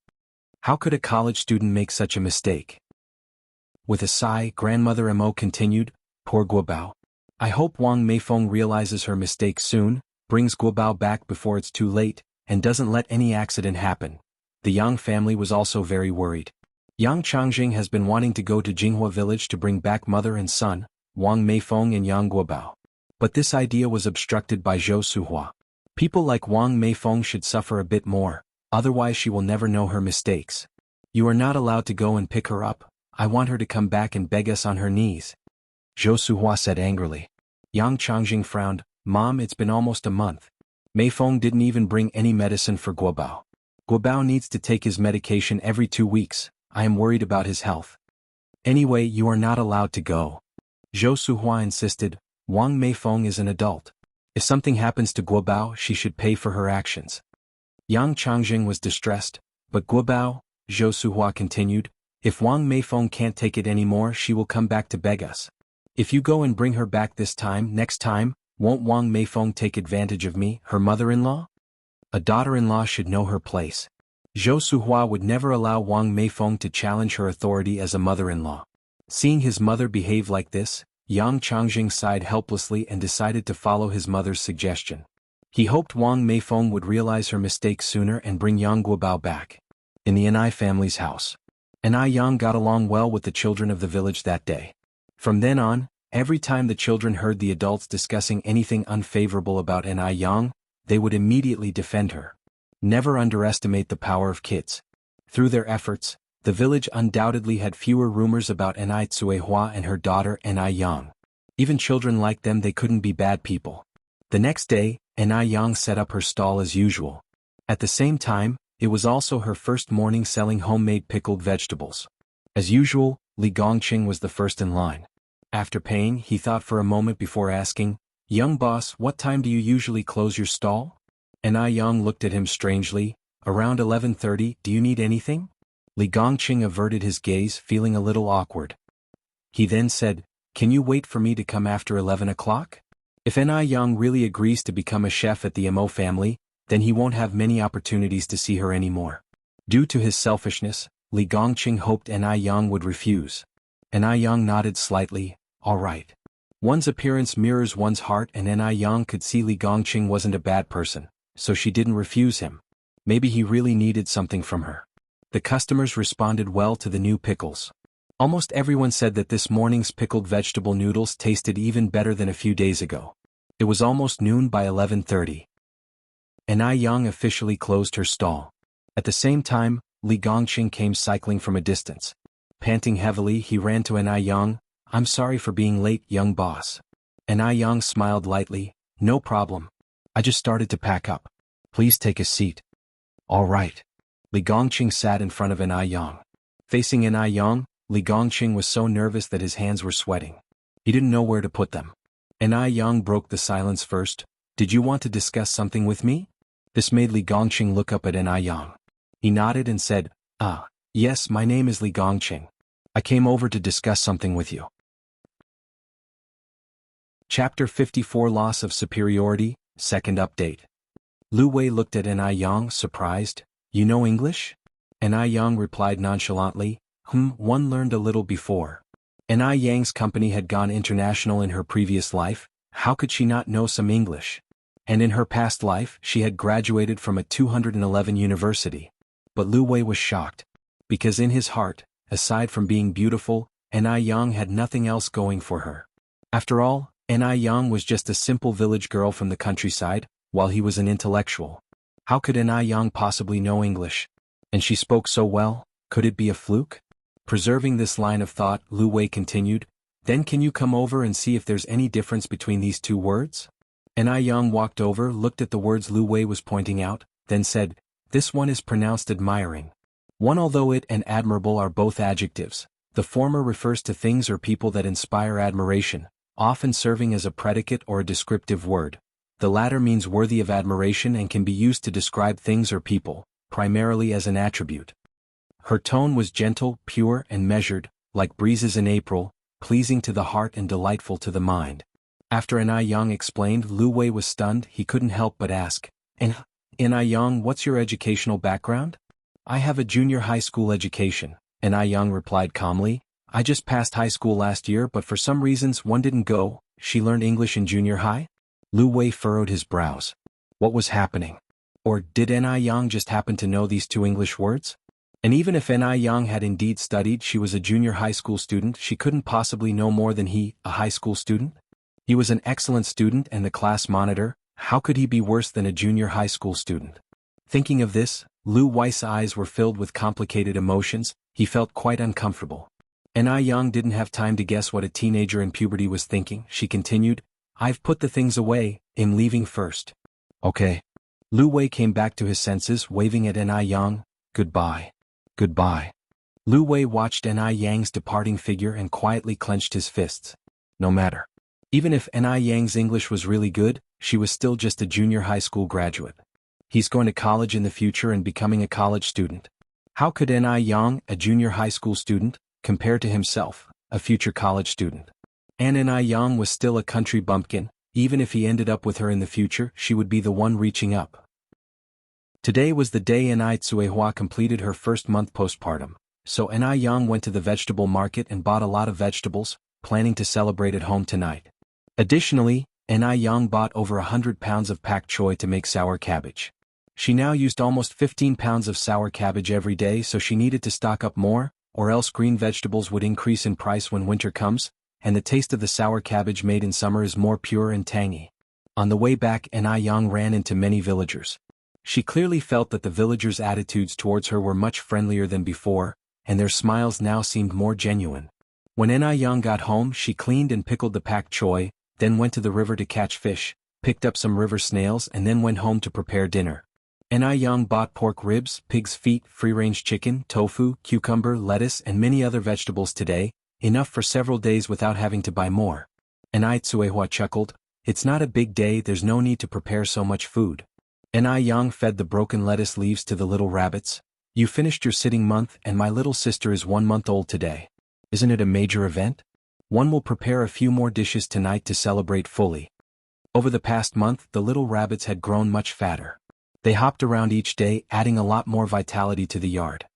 How could a college student make such a mistake? With a sigh, Grandmother Mo continued, poor Guobao. I hope Wang Meifeng realizes her mistake soon, brings Guobao back before it's too late, and doesn't let any accident happen. The Yang family was also very worried. Yang Changjing has been wanting to go to Jinghua village to bring back mother and son, Wang Meifeng and Yang Guobao. But this idea was obstructed by Zhou Suhua. People like Wang Meifeng should suffer a bit more, otherwise she will never know her mistakes. You are not allowed to go and pick her up, I want her to come back and beg us on her knees. Zhou Suhua said angrily. Yang Changjing frowned, Mom, it's been almost a month. Meifeng didn't even bring any medicine for Guobao. Guobao needs to take his medication every 2 weeks, I am worried about his health. Anyway, you are not allowed to go. Zhou Suhua insisted, Wang Meifeng is an adult. If something happens to Guobao, she should pay for her actions. Yang Changjing was distressed, but Guobao, Zhou Suhua continued, if Wang Meifeng can't take it anymore, she will come back to beg us. If you go and bring her back this time, next time, won't Wang Meifeng take advantage of me, her mother-in-law? A daughter-in-law should know her place. Zhou Suhua would never allow Wang Meifeng to challenge her authority as a mother-in-law. Seeing his mother behave like this, Yang Changjing sighed helplessly and decided to follow his mother's suggestion. He hoped Wang Meifeng would realize her mistake sooner and bring Yang Guobao back. In the Anai family's house. Anai Yang got along well with the children of the village that day. From then on, every time the children heard the adults discussing anything unfavorable about Anai Yang, they would immediately defend her. Never underestimate the power of kids. Through their efforts, the village undoubtedly had fewer rumors about Anai Tsuehua and her daughter Anai Yang. Even children like them, they couldn't be bad people. The next day, Anai Yang set up her stall as usual. At the same time, it was also her first morning selling homemade pickled vegetables. As usual, Li Gongqing was the first in line. After paying, he thought for a moment before asking, Young boss, what time do you usually close your stall? Anai Yang looked at him strangely, around 11:30, do you need anything? Li Gongqing averted his gaze, feeling a little awkward. He then said, can you wait for me to come after 11 o'clock? If Anai Yang really agrees to become a chef at the Mo family, then he won't have many opportunities to see her anymore. Due to his selfishness, Li Gongqing hoped Anai Yang would refuse. Anai Yang nodded slightly, all right. One's appearance mirrors one's heart, and Anai Yang could see Li Gongqing wasn't a bad person, so she didn't refuse him. Maybe he really needed something from her. The customers responded well to the new pickles. Almost everyone said that this morning's pickled vegetable noodles tasted even better than a few days ago. It was almost noon by 11:30. Anai Yang officially closed her stall. At the same time, Li Gongqing came cycling from a distance. Panting heavily, he ran to Anai Yang. I'm sorry for being late, young boss. Anai Yang smiled lightly, no problem. I just started to pack up. Please take a seat. All right. Li Gongqing sat in front of Anai Yang. Facing Anai Yang, Li Gongqing was so nervous that his hands were sweating. He didn't know where to put them. Anai Yang broke the silence first. Did you want to discuss something with me? This made Li Gongqing look up at Anai Yang. He nodded and said, yes, my name is Li Gongqing. I came over to discuss something with you. Chapter 54 Loss of Superiority, Second Update. Lu Wei looked at Anai Yang, surprised. You know English? Anai Yang replied nonchalantly, one learned a little before. Anai Yang's company had gone international in her previous life, how could she not know some English? And in her past life, she had graduated from a 211 university. But Lu Wei was shocked. Because in his heart, aside from being beautiful, Anai Yang had nothing else going for her. After all, Anai Yang was just a simple village girl from the countryside, while he was an intellectual. How could Anai Yang possibly know English? And she spoke so well, could it be a fluke? Preserving this line of thought, Lu Wei continued, "Then can you come over and see if there's any difference between these two words?" Anai Yang walked over, looked at the words Lu Wei was pointing out, then said, "This one is pronounced admiring. One, although it and admirable are both adjectives, the former refers to things or people that inspire admiration, often serving as a predicate or a descriptive word. The latter means worthy of admiration and can be used to describe things or people, primarily as an attribute." Her tone was gentle, pure and measured, like breezes in April, pleasing to the heart and delightful to the mind. After Anai Yang explained, Lu Wei was stunned. He couldn't help but ask, "And, Anai Yang, what's your educational background?" "I have a junior high school education," Anai Yang replied calmly. "I just passed high school last year, but for some reasons one didn't go." "She learned English in junior high?" Lu Wei furrowed his brows. What was happening? Or did Anai Yang just happen to know these two English words? And even if Anai Yang had indeed studied, she was a junior high school student, she couldn't possibly know more than he, a high school student? He was an excellent student and the class monitor, how could he be worse than a junior high school student? Thinking of this, Lu Wei's eyes were filled with complicated emotions, he felt quite uncomfortable. Anai Yang didn't have time to guess what a teenager in puberty was thinking. She continued, "I've put the things away, I'm leaving first." "Okay." Lu Wei came back to his senses, waving at Anai Yang, "Goodbye. Goodbye." Lu Wei watched Anai Yang's departing figure and quietly clenched his fists. No matter. Even if Anai Yang's English was really good, she was still just a junior high school graduate. He's going to college in the future and becoming a college student. How could Anai Yang, a junior high school student, compare to himself, a future college student? And Anai Yang was still a country bumpkin. Even if he ended up with her in the future, she would be the one reaching up. Today was the day Anai Tsuehua completed her first month postpartum, so Anai Yang went to the vegetable market and bought a lot of vegetables, planning to celebrate at home tonight. Additionally, Anai Yang bought over 100 pounds of pak choy to make sour cabbage. She now used almost 15 pounds of sour cabbage every day, so she needed to stock up more, or else green vegetables would increase in price when winter comes, and the taste of the sour cabbage made in summer is more pure and tangy. On the way back, Anai Yang ran into many villagers. She clearly felt that the villagers' attitudes towards her were much friendlier than before, and their smiles now seemed more genuine. When Anai Yang got home, she cleaned and pickled the pak choy, then went to the river to catch fish, picked up some river snails and then went home to prepare dinner. Anai Yang bought pork ribs, pig's feet, free-range chicken, tofu, cucumber, lettuce and many other vegetables today, enough for several days without having to buy more. Anai Tsuehua chuckled, "It's not a big day, there's no need to prepare so much food." Anai Yang fed the broken lettuce leaves to the little rabbits. "You finished your sitting month and my little sister is 1 month old today. Isn't it a major event? One will prepare a few more dishes tonight to celebrate fully." Over the past month, the little rabbits had grown much fatter. They hopped around each day, adding a lot more vitality to the yard.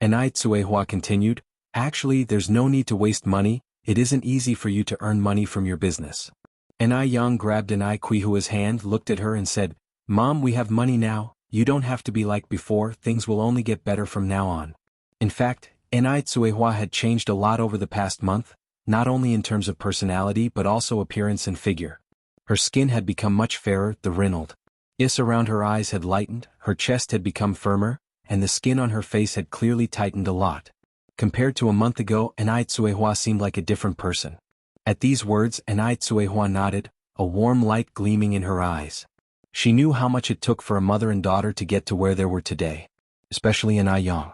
Anai Tsuehua continued, "Actually, there's no need to waste money, it isn't easy for you to earn money from your business." Anai Yang grabbed Anai Kuihua's hand, looked at her and said, "Mom, we have money now, you don't have to be like before, things will only get better from now on." In fact, Anai Tsuehua had changed a lot over the past month, not only in terms of personality but also appearance and figure. Her skin had become much fairer, the wrinkled is around her eyes had lightened, her chest had become firmer, and the skin on her face had clearly tightened a lot. Compared to a month ago, Anai Tsuehua seemed like a different person. At these words, Anai Tsuehua nodded, a warm light gleaming in her eyes. She knew how much it took for a mother and daughter to get to where they were today. Especially Anai Yang.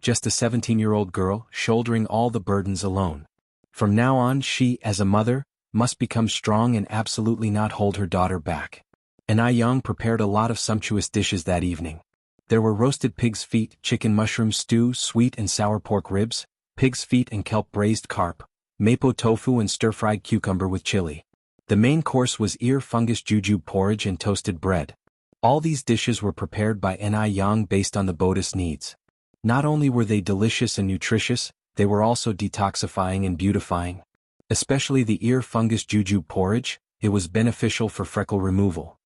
Just a 17-year-old girl, shouldering all the burdens alone. From now on, she, as a mother, must become strong and absolutely not hold her daughter back. Anai Yang prepared a lot of sumptuous dishes that evening. There were roasted pig's feet, chicken mushroom stew, sweet and sour pork ribs, pig's feet and kelp braised carp, mapo tofu and stir-fried cucumber with chili. The main course was ear fungus jujube porridge and toasted bread. All these dishes were prepared by Anai Yang based on the Buddhist needs. Not only were they delicious and nutritious, they were also detoxifying and beautifying. Especially the ear fungus jujube porridge, it was beneficial for freckle removal.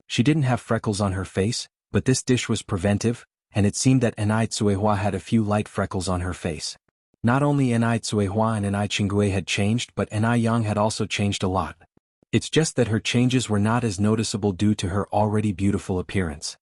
She didn't have freckles on her face, but this dish was preventive, and it seemed that Enai Tsuehua had a few light freckles on her face. Not only Enai Tsuehua and Enai Qinggui had changed, but Enai Yang had also changed a lot. It's just that her changes were not as noticeable due to her already beautiful appearance.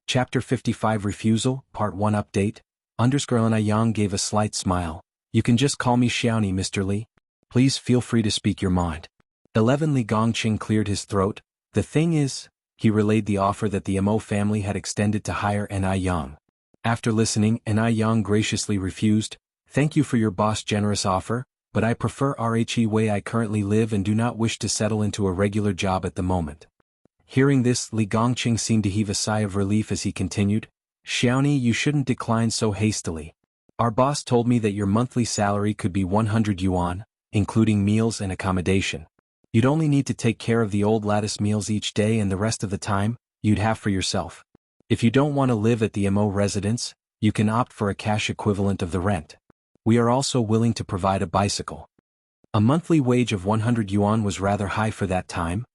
Chapter 55 Refusal, Part 1 Update. Enai Yang gave a slight smile. You can just call me Xiaoni, Mr. Li. Please feel free to speak your mind. 11 Li Gongqing cleared his throat. The thing is, he relayed the offer that the Mo family had extended to hire Enai Yang. After listening, Enai Yang graciously refused. Thank you for your boss' generous offer, but I prefer RHE way I currently live and do not wish to settle into a regular job at the moment. Hearing this, Li Gongqing seemed to heave a sigh of relief as he continued. Xiaoni, you shouldn't decline so hastily. Our boss told me that your monthly salary could be 100 yuan, including meals and accommodation. You'd only need to take care of the old lattice meals each day, and the rest of the time, you'd have for yourself. If you don't want to live at the Mo residence, you can opt for a cash equivalent of the rent. We are also willing to provide a bicycle. A monthly wage of 100 yuan was rather high for that time.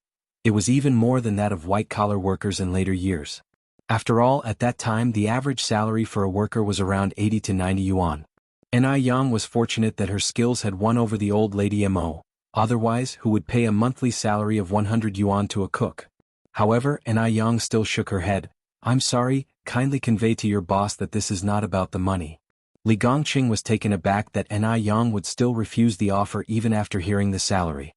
It was even more than that of white-collar workers in later years. After all, at that time the average salary for a worker was around 80 to 90 yuan. Enai Yang was fortunate that her skills had won over the old lady Mo, otherwise who would pay a monthly salary of 100 yuan to a cook. However, Enai Yang still shook her head. I'm sorry, kindly convey to your boss that this is not about the money. Li Gongqing was taken aback that Enai Yang would still refuse the offer even after hearing the salary.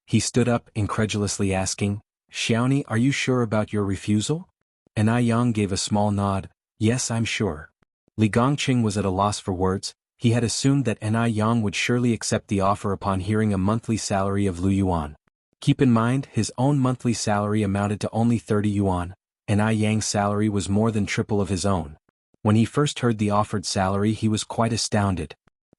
He stood up, incredulously asking, Xiaoni, are you sure about your refusal? Enai Yang gave a small nod. Yes, I'm sure. Li Gongqing was at a loss for words. He had assumed that Enai Yang would surely accept the offer upon hearing a monthly salary of Lu Yuan. Keep in mind, his own monthly salary amounted to only 30 yuan. Enai Yang's salary was more than triple of his own. When he first heard the offered salary, he was quite astounded.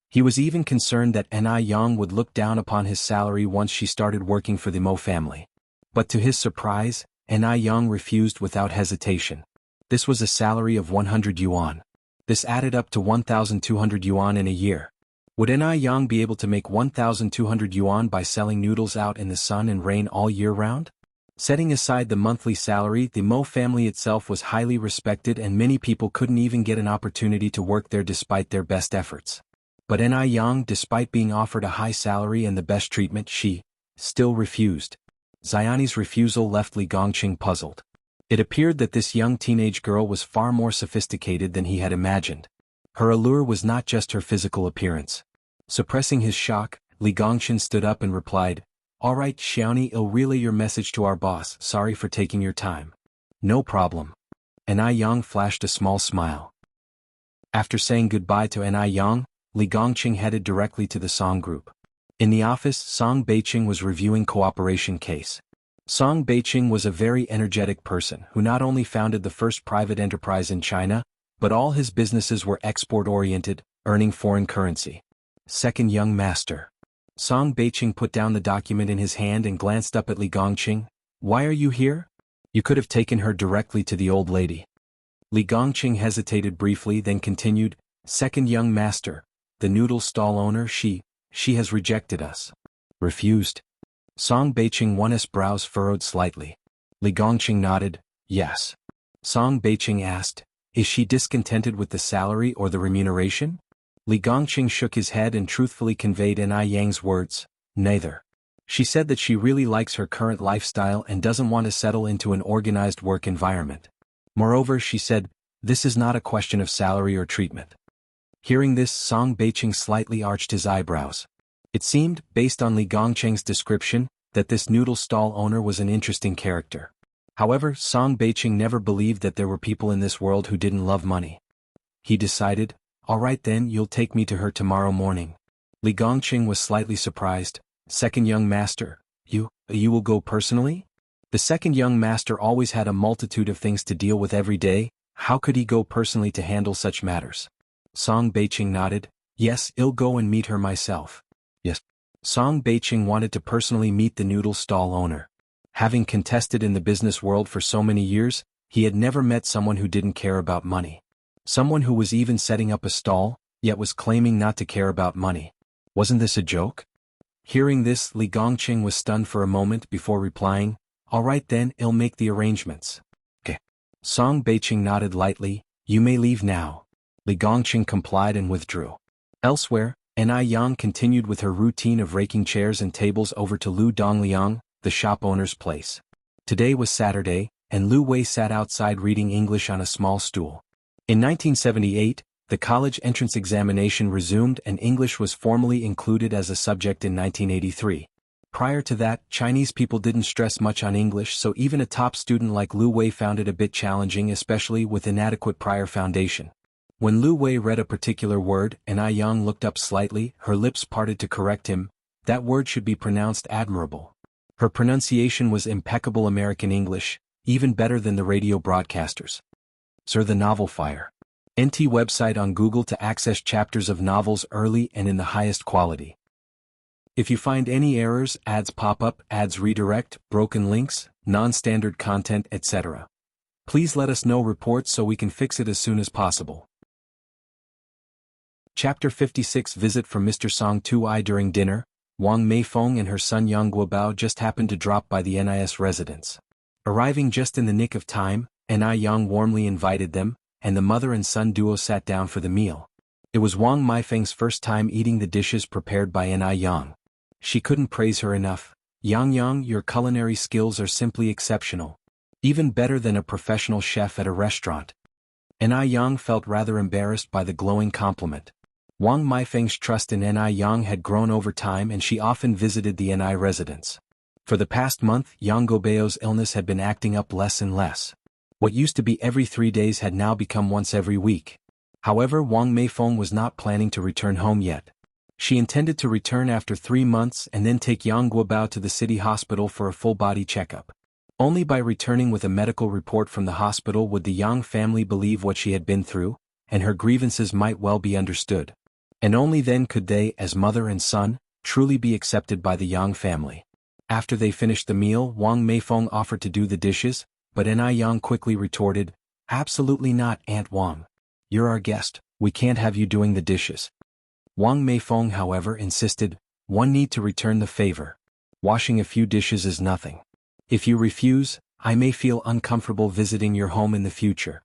He was even concerned that Enai Yang would look down upon his salary once she started working for the Mo family. But to his surprise, Enai Yang refused without hesitation. This was a salary of 100 yuan. This added up to 1,200 yuan in a year. Would Enai Yang be able to make 1,200 yuan by selling noodles out in the sun and rain all year round? Setting aside the monthly salary, the Mo family itself was highly respected and many people couldn't even get an opportunity to work there despite their best efforts. But Enai Yang, despite being offered a high salary and the best treatment, she still refused. Xiaoni's refusal left Li Gongqing puzzled. It appeared that this young teenage girl was far more sophisticated than he had imagined. Her allure was not just her physical appearance. Suppressing his shock, Li Gongqing stood up and replied, All right, Xiaoni, I'll relay your message to our boss. Sorry for taking your time. No problem. Enai Yang flashed a small smile. After saying goodbye to Enai Yang, Li Gongqing headed directly to the Song group. In the office, Song Beiqing was reviewing cooperation case. Song Beiqing was a very energetic person who not only founded the first private enterprise in China, but all his businesses were export-oriented, earning foreign currency. Second young master. Song Beiqing put down the document in his hand and glanced up at Li Gongqing. Why are you here? You could have taken her directly to the old lady. Li Gongqing hesitated briefly, then continued, Second young master, the noodle stall owner, she has rejected us. Refused? Song Beiqing one's brows furrowed slightly. Li Gongqing nodded, yes. Song Beiqing asked, is she discontented with the salary or the remuneration? Li Gongqing shook his head and truthfully conveyed Enai Yang's words, neither. She said that she really likes her current lifestyle and doesn't want to settle into an organized work environment. Moreover, she said, this is not a question of salary or treatment. Hearing this, Song Beiqing slightly arched his eyebrows. It seemed, based on Li Gongqing's description, that this noodle stall owner was an interesting character. However, Song Beiqing never believed that there were people in this world who didn't love money. He decided, all right then, you'll take me to her tomorrow morning. Li Gongqing was slightly surprised. Second young master, you will go personally? The second young master always had a multitude of things to deal with every day. How could he go personally to handle such matters? Song Beiqing nodded. Yes, I'll go and meet her myself. Yes. Song Beiqing wanted to personally meet the noodle stall owner. Having contested in the business world for so many years, he had never met someone who didn't care about money. Someone who was even setting up a stall, yet was claiming not to care about money. Wasn't this a joke? Hearing this, Li Gongqing was stunned for a moment before replying, all right then, I'll make the arrangements. Okay. Song Beiqing nodded lightly. You may leave now. Li Gongqing complied and withdrew. Elsewhere, Ni Yang continued with her routine of raking chairs and tables over to Lu Dongliang, the shop owner's place. Today was Saturday, and Lu Wei sat outside reading English on a small stool. In 1978, the college entrance examination resumed and English was formally included as a subject in 1983. Prior to that, Chinese people didn't stress much on English, so even a top student like Lu Wei found it a bit challenging, especially with inadequate prior foundation. When Lu Wei read a particular word, Ni Yang looked up slightly, her lips parted to correct him. That word should be pronounced admirable. Her pronunciation was impeccable American English, even better than the radio broadcasters. Sir, the novel Fire. NT website on Google to access chapters of novels early and in the highest quality. If you find any errors, ads pop up, ads redirect, broken links, non-standard content, etc., please let us know. Reports so we can fix it as soon as possible. Chapter 56 Visit from Mr. Song Tui. During dinner, Wang Meifeng and her son Yang Guobao just happened to drop by the NIS residence. Arriving just in the nick of time, Ni Yang warmly invited them, and the mother and son duo sat down for the meal. It was Wang Meifeng's first time eating the dishes prepared by Ni Yang. She couldn't praise her enough. Yang, your culinary skills are simply exceptional. Even better than a professional chef at a restaurant. Ni Yang felt rather embarrassed by the glowing compliment. Wang Meifeng's trust in Ni Yang had grown over time and she often visited the Ni residence. For the past month, Yang Guobao's illness had been acting up less and less. What used to be every 3 days had now become once every week. However, Wang Meifeng was not planning to return home yet. She intended to return after 3 months and then take Yang Guobao to the city hospital for a full-body checkup. Only by returning with a medical report from the hospital would the Yang family believe what she had been through, and her grievances might well be understood. And only then could they, as mother and son, truly be accepted by the Yang family. After they finished the meal, Wang Meifeng offered to do the dishes, but Ni Yang quickly retorted, "Absolutely not, Aunt Wang. You're our guest, we can't have you doing the dishes." Wang Meifeng, however, insisted, "One need to return the favor. Washing a few dishes is nothing. If you refuse, I may feel uncomfortable visiting your home in the future."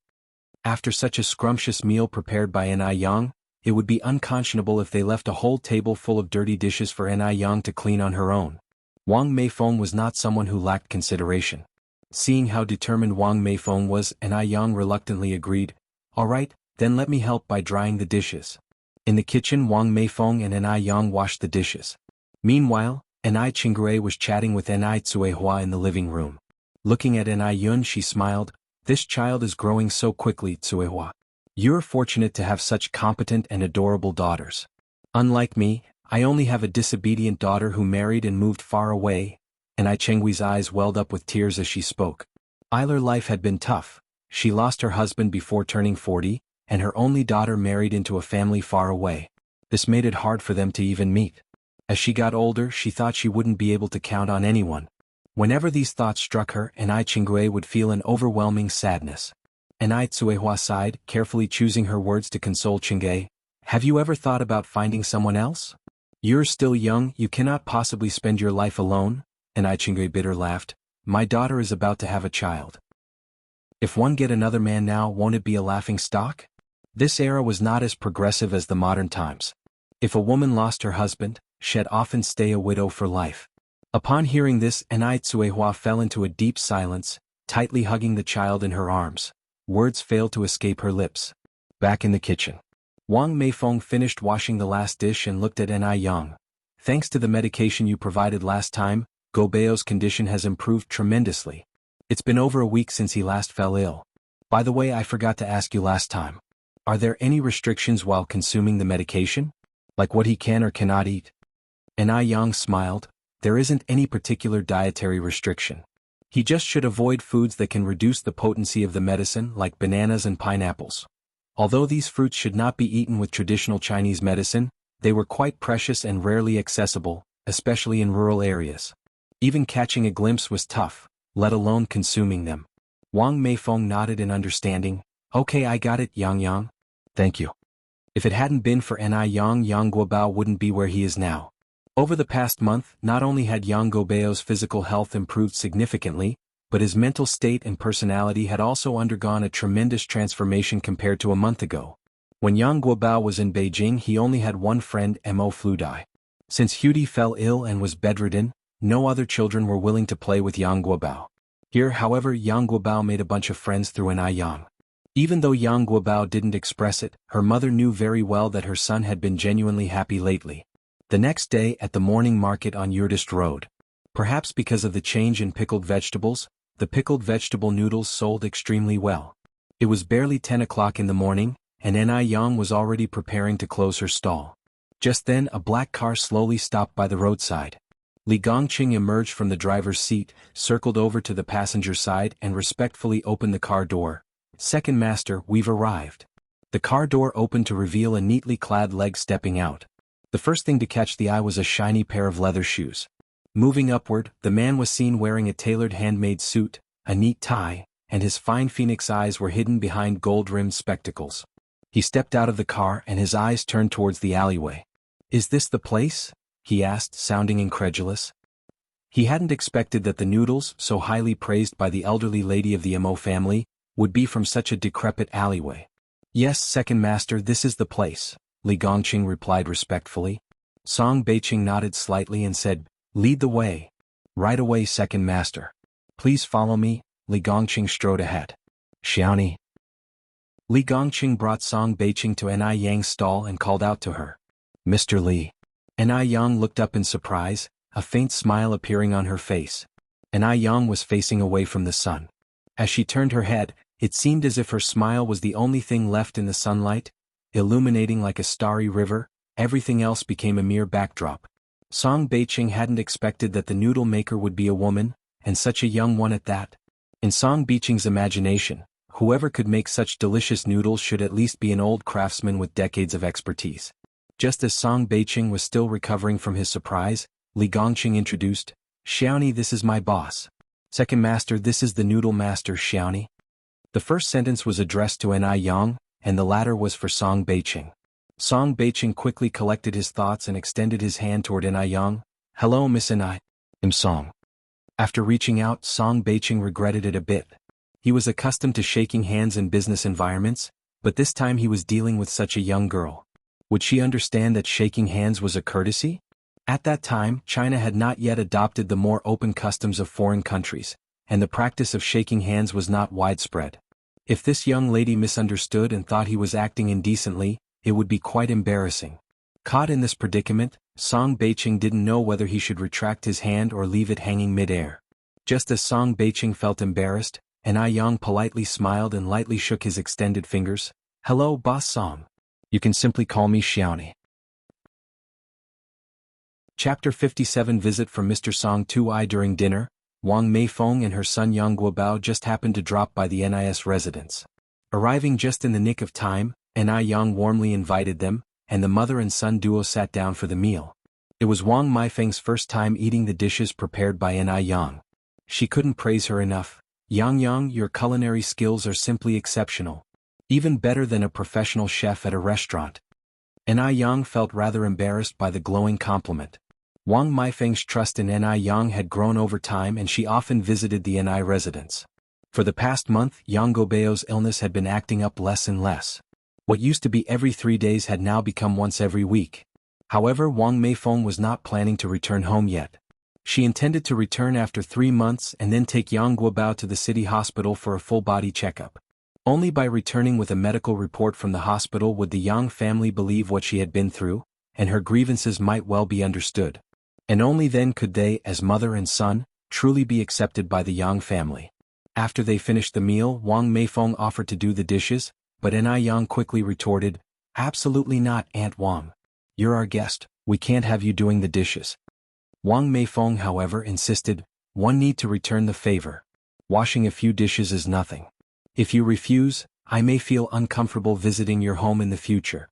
After such a scrumptious meal prepared by Ni Yang, it would be unconscionable if they left a whole table full of dirty dishes for Ni Yang to clean on her own. Wang Meifeng was not someone who lacked consideration. Seeing how determined Wang Meifeng was, Ni Yang reluctantly agreed, "All right, then let me help by drying the dishes." In the kitchen, Wang Meifeng and Ni Yang washed the dishes. Meanwhile, Ni Qingrui was chatting with Ni Tsuehua in the living room. Looking at Ni Yun, she smiled, "This child is growing so quickly, Tsuehua. You're fortunate to have such competent and adorable daughters. Unlike me, I only have a disobedient daughter who married and moved far away." Ni Chengui's eyes welled up with tears as she spoke. Her life had been tough. She lost her husband before turning 40, and her only daughter married into a family far away. This made it hard for them to even meet. As she got older, she thought she wouldn't be able to count on anyone. Whenever these thoughts struck her, Ni Qingrui would feel an overwhelming sadness. Ni Tsuehua sighed, carefully choosing her words to console Qingrui. "Have you ever thought about finding someone else? You're still young, you cannot possibly spend your life alone." Ni Qingrui bitter laughed. "My daughter is about to have a child. If one get another man now, won't it be a laughing stock?" This era was not as progressive as the modern times. If a woman lost her husband, she'd often stay a widow for life. Upon hearing this, Ni Tsuehua fell into a deep silence, tightly hugging the child in her arms. Words failed to escape her lips. Back in the kitchen, Wang Meifeng finished washing the last dish and looked at Ni Yang. "Thanks to the medication you provided last time, Guobao's condition has improved tremendously. It's been over a week since he last fell ill. By the way, I forgot to ask you last time. Are there any restrictions while consuming the medication? Like what he can or cannot eat?" Ni Yang smiled. "There isn't any particular dietary restriction. He just should avoid foods that can reduce the potency of the medicine, like bananas and pineapples. Although these fruits should not be eaten with traditional Chinese medicine, they were quite precious and rarely accessible, especially in rural areas. Even catching a glimpse was tough, let alone consuming them." Wang Meifeng nodded in understanding. "Okay, I got it, Yang. Thank you." If it hadn't been for Ni Yang, Yang Guobao wouldn't be where he is now. Over the past month, not only had Yang Guobao's physical health improved significantly, but his mental state and personality had also undergone a tremendous transformation compared to a month ago. When Yang Guobao was in Beijing, he only had one friend, Mo Fludai. Since Hudi fell ill and was bedridden, no other children were willing to play with Yang Guobao. Here, however, Yang Guobao made a bunch of friends through An Yang. Even though Yang Guobao didn't express it, her mother knew very well that her son had been genuinely happy lately. The next day, at the morning market on Yurdist Road. Perhaps because of the change in pickled vegetables, the pickled vegetable noodles sold extremely well. It was barely 10 o'clock in the morning, and An Yang was already preparing to close her stall. Just then a black car slowly stopped by the roadside. Li Gongqing emerged from the driver's seat, circled over to the passenger side and respectfully opened the car door. "Second master, we've arrived." The car door opened to reveal a neatly clad leg stepping out. The first thing to catch the eye was a shiny pair of leather shoes. Moving upward, the man was seen wearing a tailored handmade suit, a neat tie, and his fine phoenix eyes were hidden behind gold-rimmed spectacles. He stepped out of the car and his eyes turned towards the alleyway. "Is this the place?" he asked, sounding incredulous. He hadn't expected that the noodles, so highly praised by the elderly lady of the Mo family, would be from such a decrepit alleyway. "Yes, second master, this is the place," Li Gongqing replied respectfully. Song Beiqing nodded slightly and said, "Lead the way." "Right away, second master." "Please follow me." Li Gongqing strode ahead. "Xiaoni." Li Gongqing brought Song Beiqing to An Yang's stall and called out to her. "Mr. Li." An Yang looked up in surprise, a faint smile appearing on her face. An Yang was facing away from the sun. As she turned her head, it seemed as if her smile was the only thing left in the sunlight, illuminating like a starry river. Everything else became a mere backdrop. Song Beiqing hadn't expected that the noodle maker would be a woman, and such a young one at that. In Song Beiqing's imagination, whoever could make such delicious noodles should at least be an old craftsman with decades of expertise. Just as Song Beiqing was still recovering from his surprise, Li Gongqing introduced, "Xiaoni, this is my boss. Second master, this is the noodle master, Xiaoni." The first sentence was addressed to An Yang, and the latter was for Song Beiqing. Song Beiqing quickly collected his thoughts and extended his hand toward An Yang. "Hello, Miss An I'm Song." After reaching out, Song Beiqing regretted it a bit. He was accustomed to shaking hands in business environments, but this time he was dealing with such a young girl. Would she understand that shaking hands was a courtesy? At that time, China had not yet adopted the more open customs of foreign countries, and the practice of shaking hands was not widespread. If this young lady misunderstood and thought he was acting indecently, it would be quite embarrassing. Caught in this predicament, Song Beiqing didn't know whether he should retract his hand or leave it hanging mid-air. Just as Song Beiqing felt embarrassed, An Yang politely smiled and lightly shook his extended fingers. "Hello, Boss Song. You can simply call me Xiaoni." Chapter 57 Visit from Mr. Song Tui. During dinner, Wang Meifeng and her son Yang Guobao just happened to drop by the NIS residence. Arriving just in the nick of time, An Yang warmly invited them, and the mother and son duo sat down for the meal. It was Wang Meifeng's first time eating the dishes prepared by An Yang. She couldn't praise her enough. "Yang, your culinary skills are simply exceptional. Even better than a professional chef at a restaurant." An Yang felt rather embarrassed by the glowing compliment. Wang Meifeng's trust in An Yang had grown over time and she often visited the An residence. For the past month, Yang Guobao's illness had been acting up less and less. What used to be every 3 days had now become once every week. However, Wang Meifeng was not planning to return home yet. She intended to return after 3 months and then take Yang Guobao to the city hospital for a full-body checkup. Only by returning with a medical report from the hospital would the Yang family believe what she had been through, and her grievances might well be understood. And only then could they, as mother and son, truly be accepted by the Yang family. After they finished the meal, Wang Meifeng offered to do the dishes, but An Yang quickly retorted, "Absolutely not, Aunt Wang. You're our guest, we can't have you doing the dishes." Wang Meifeng, however, insisted, "One need to return the favor. Washing a few dishes is nothing. If you refuse, I may feel uncomfortable visiting your home in the future."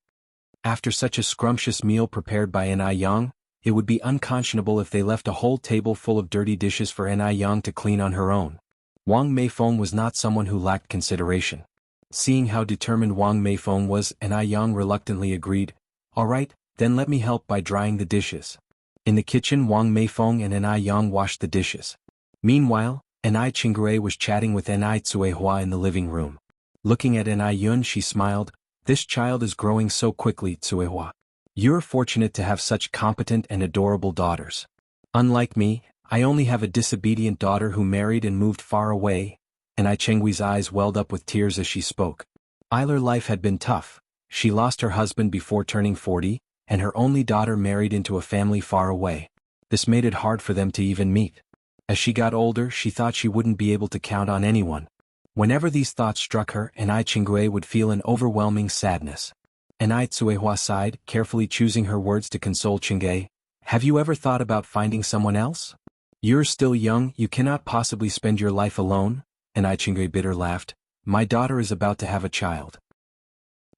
After such a scrumptious meal prepared by An Yang, it would be unconscionable if they left a whole table full of dirty dishes for An Yang to clean on her own. Wang Meifeng was not someone who lacked consideration. Seeing how determined Wang Meifeng was, An Yang reluctantly agreed, "All right, then let me help by drying the dishes." In the kitchen, Wang Meifeng and An Yang washed the dishes. Meanwhile, Enai Chingre was chatting with Enai Tsuehua in the living room. Looking at Enai Yun, she smiled. This child is growing so quickly, Tsuehua. You're fortunate to have such competent and adorable daughters. Unlike me, I only have a disobedient daughter who married and moved far away. Enai Chenghui's eyes welled up with tears as she spoke. Her life had been tough. She lost her husband before turning 40, and her only daughter married into a family far away. This made it hard for them to even meet. As she got older, she thought she wouldn't be able to count on anyone. Whenever these thoughts struck her, Enai Chingui would feel an overwhelming sadness. Enai Tsuehua sighed, carefully choosing her words to console Chingui. Have you ever thought about finding someone else? You're still young, you cannot possibly spend your life alone. Enai Chingui bitter laughed. My daughter is about to have a child.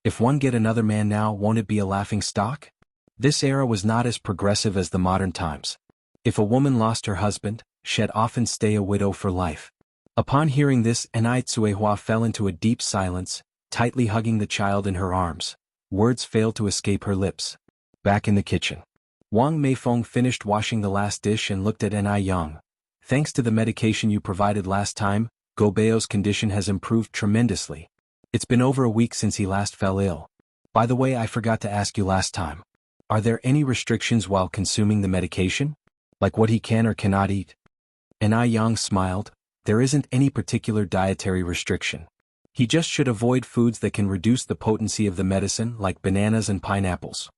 If one get another man now, won't it be a laughing stock? This era was not as progressive as the modern times. If a woman lost her husband, she'd often stay a widow for life. Upon hearing this, Enai Tsuehua fell into a deep silence, tightly hugging the child in her arms. Words failed to escape her lips. Back in the kitchen, Wang Meifeng finished washing the last dish and looked at Enai Yang. Thanks to the medication you provided last time, Gobeo's condition has improved tremendously. It's been over a week since he last fell ill. By the way, I forgot to ask you last time. Are there any restrictions while consuming the medication? Like what he can or cannot eat? Enai Yang smiled. There isn't any particular dietary restriction. He just should avoid foods that can reduce the potency of the medicine, like bananas and pineapples.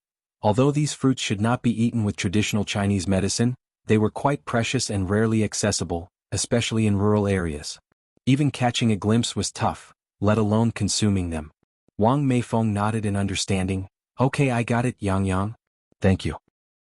Although these fruits should not be eaten with traditional Chinese medicine, they were quite precious and rarely accessible, especially in rural areas. Even catching a glimpse was tough, let alone consuming them. Wang Meifeng nodded in understanding. Okay, I got it, Yang Yang. Thank you.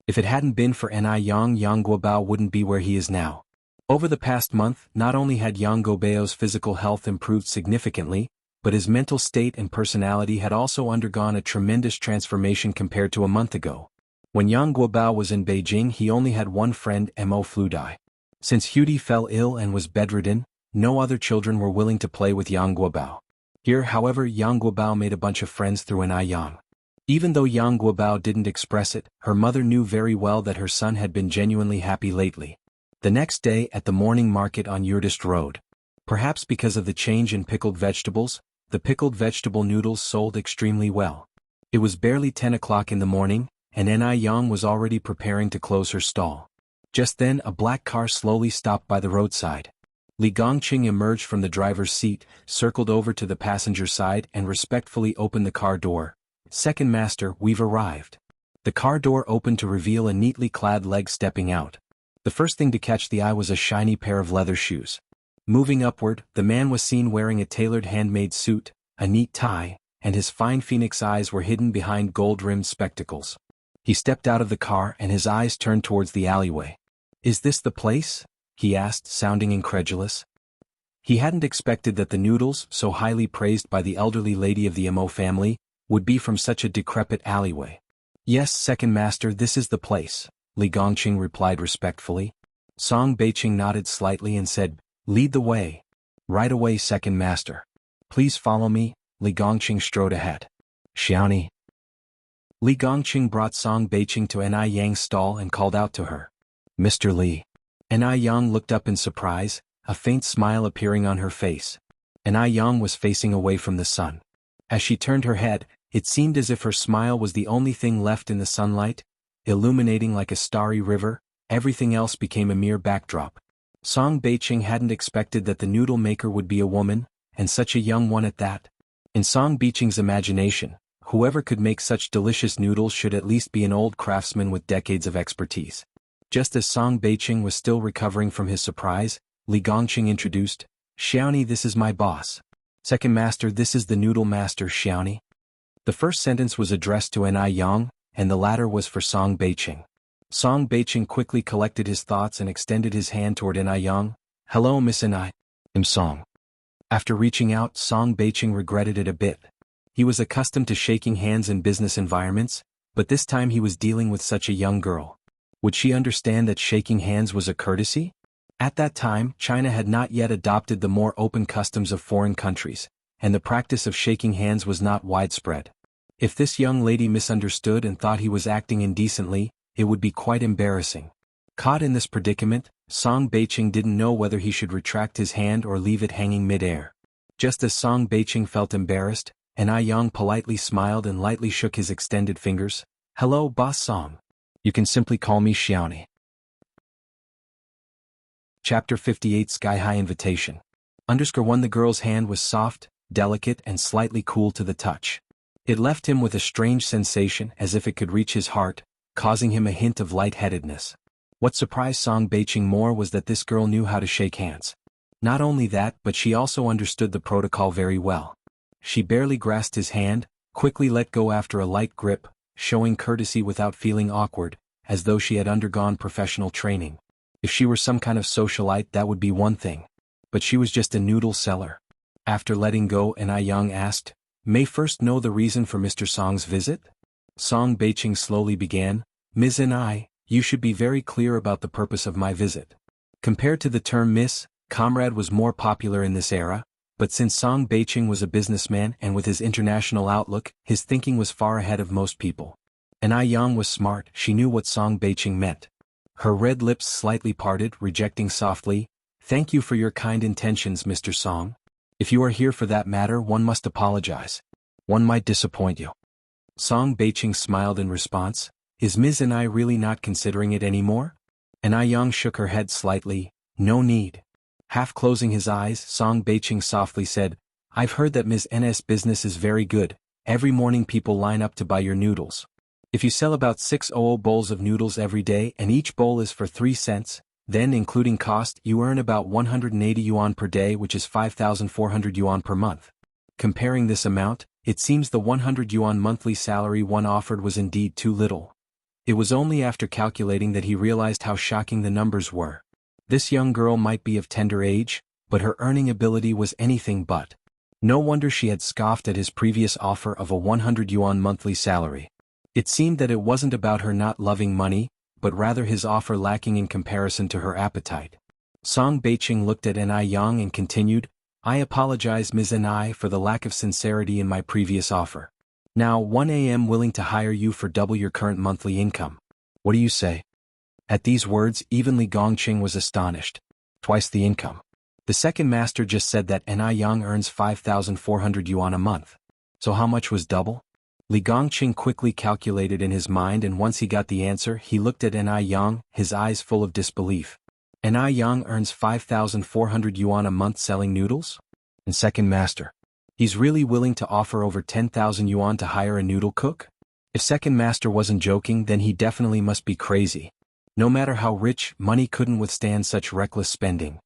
If it hadn't been for Enai Yang Guobao wouldn't be where he is now. Over the past month, not only had Yang Guobao's physical health improved significantly, but his mental state and personality had also undergone a tremendous transformation compared to a month ago. When Yang Guobao was in Beijing, he only had one friend, Mo Fludai. Since Hudi fell ill and was bedridden, no other children were willing to play with Yang Guobao. Here, however, Yang Guobao made a bunch of friends through Enai Yang. Even though Yang Guobao didn't express it, her mother knew very well that her son had been genuinely happy lately. The next day, at the morning market on Yurdist Road. Perhaps because of the change in pickled vegetables, the pickled vegetable noodles sold extremely well. It was barely 10 o'clock in the morning, and Enai Yang was already preparing to close her stall. Just then, a black car slowly stopped by the roadside. Li Gongqing emerged from the driver's seat, circled over to the passenger side and respectfully opened the car door. Second master, we've arrived. The car door opened to reveal a neatly clad leg stepping out. The first thing to catch the eye was a shiny pair of leather shoes. Moving upward, the man was seen wearing a tailored handmade suit, a neat tie, and his fine phoenix eyes were hidden behind gold-rimmed spectacles. He stepped out of the car and his eyes turned towards the alleyway. Is this the place? He asked, sounding incredulous. He hadn't expected that the noodles, so highly praised by the elderly lady of the Mo family, would be from such a decrepit alleyway. Yes, second master, this is the place, Li Gongqing replied respectfully. Song Beiqing nodded slightly and said, lead the way. Right away, second master. Please follow me. Li Gongqing strode ahead. Xiaoni. Li Gongqing brought Song Beiqing to Enai Yang's stall and called out to her. Mr. Li. Enai Yang looked up in surprise, a faint smile appearing on her face. Enai Yang was facing away from the sun. As she turned her head, it seemed as if her smile was the only thing left in the sunlight, illuminating like a starry river. Everything else became a mere backdrop. Song Beiqing hadn't expected that the noodle maker would be a woman, and such a young one at that. In Song Beiqing's imagination, whoever could make such delicious noodles should at least be an old craftsman with decades of expertise. Just as Song Beiqing was still recovering from his surprise, Li Gongqing introduced, Xiaoni, this is my boss. Second master, this is the noodle master, Xiaoni. The first sentence was addressed to Enai Yang, and the latter was for Song Beiqing. Song Beiqing quickly collected his thoughts and extended his hand toward Enai Yang. Hello, Miss Enai. I'm Song. After reaching out, Song Beiqing regretted it a bit. He was accustomed to shaking hands in business environments, but this time he was dealing with such a young girl. Would she understand that shaking hands was a courtesy? At that time, China had not yet adopted the more open customs of foreign countries, and the practice of shaking hands was not widespread. If this young lady misunderstood and thought he was acting indecently, it would be quite embarrassing. Caught in this predicament, Song Beiqing didn't know whether he should retract his hand or leave it hanging mid-air. Just as Song Beiqing felt embarrassed, An Yang politely smiled and lightly shook his extended fingers. "Hello, Boss Song. You can simply call me Xiaoni." Chapter 58 Sky-High Invitation. _1 The girl's hand was soft, delicate and slightly cool to the touch. It left him with a strange sensation as if it could reach his heart, causing him a hint of lightheadedness. What surprised Song Beiqing more was that this girl knew how to shake hands. Not only that, but she also understood the protocol very well. She barely grasped his hand, quickly let go after a light grip, showing courtesy without feeling awkward, as though she had undergone professional training. If she were some kind of socialite, that would be one thing. But she was just a noodle seller. After letting go, An Yang asked, "May first know the reason for Mr. Song's visit?" Song Beiqing slowly began, "Ms. An, you should be very clear about the purpose of my visit." Compared to the term Miss, Comrade was more popular in this era, but since Song Beiqing was a businessman and with his international outlook, his thinking was far ahead of most people. An Yang was smart, she knew what Song Beiqing meant. Her red lips slightly parted, rejecting softly, "Thank you for your kind intentions, Mr. Song. If you are here for that matter, one must apologize. One might disappoint you." Song Beiqing smiled in response, "Is Ms. An really not considering it anymore?" An Yang shook her head slightly, "No need." Half closing his eyes, Song Beiqing softly said, "I've heard that Ms. N's business is very good. Every morning people line up to buy your noodles. If you sell about 600 bowls of noodles every day and each bowl is for 3 cents, then including cost you earn about 180 yuan per day, which is 5,400 yuan per month. Comparing this amount, it seems the 100 yuan monthly salary one offered was indeed too little." It was only after calculating that he realized how shocking the numbers were. This young girl might be of tender age, but her earning ability was anything but. No wonder she had scoffed at his previous offer of a 100 yuan monthly salary. It seemed that it wasn't about her not loving money, but rather his offer lacking in comparison to her appetite. Song Beiqing looked at An Yang and continued, "I apologize, Ms. An, for the lack of sincerity in my previous offer. Now 1 am willing to hire you for double your current monthly income. What do you say?" At these words, even Li Gongqing was astonished. Twice the income. The second master just said that An Yang earns 5,400 yuan a month. So how much was double? Li Gongqing quickly calculated in his mind, and once he got the answer, he looked at An Yang, his eyes full of disbelief. An Yang earns 5,400 yuan a month selling noodles? And second master, he's really willing to offer over 10,000 yuan to hire a noodle cook? If second master wasn't joking, then he definitely must be crazy. No matter how rich, money couldn't withstand such reckless spending.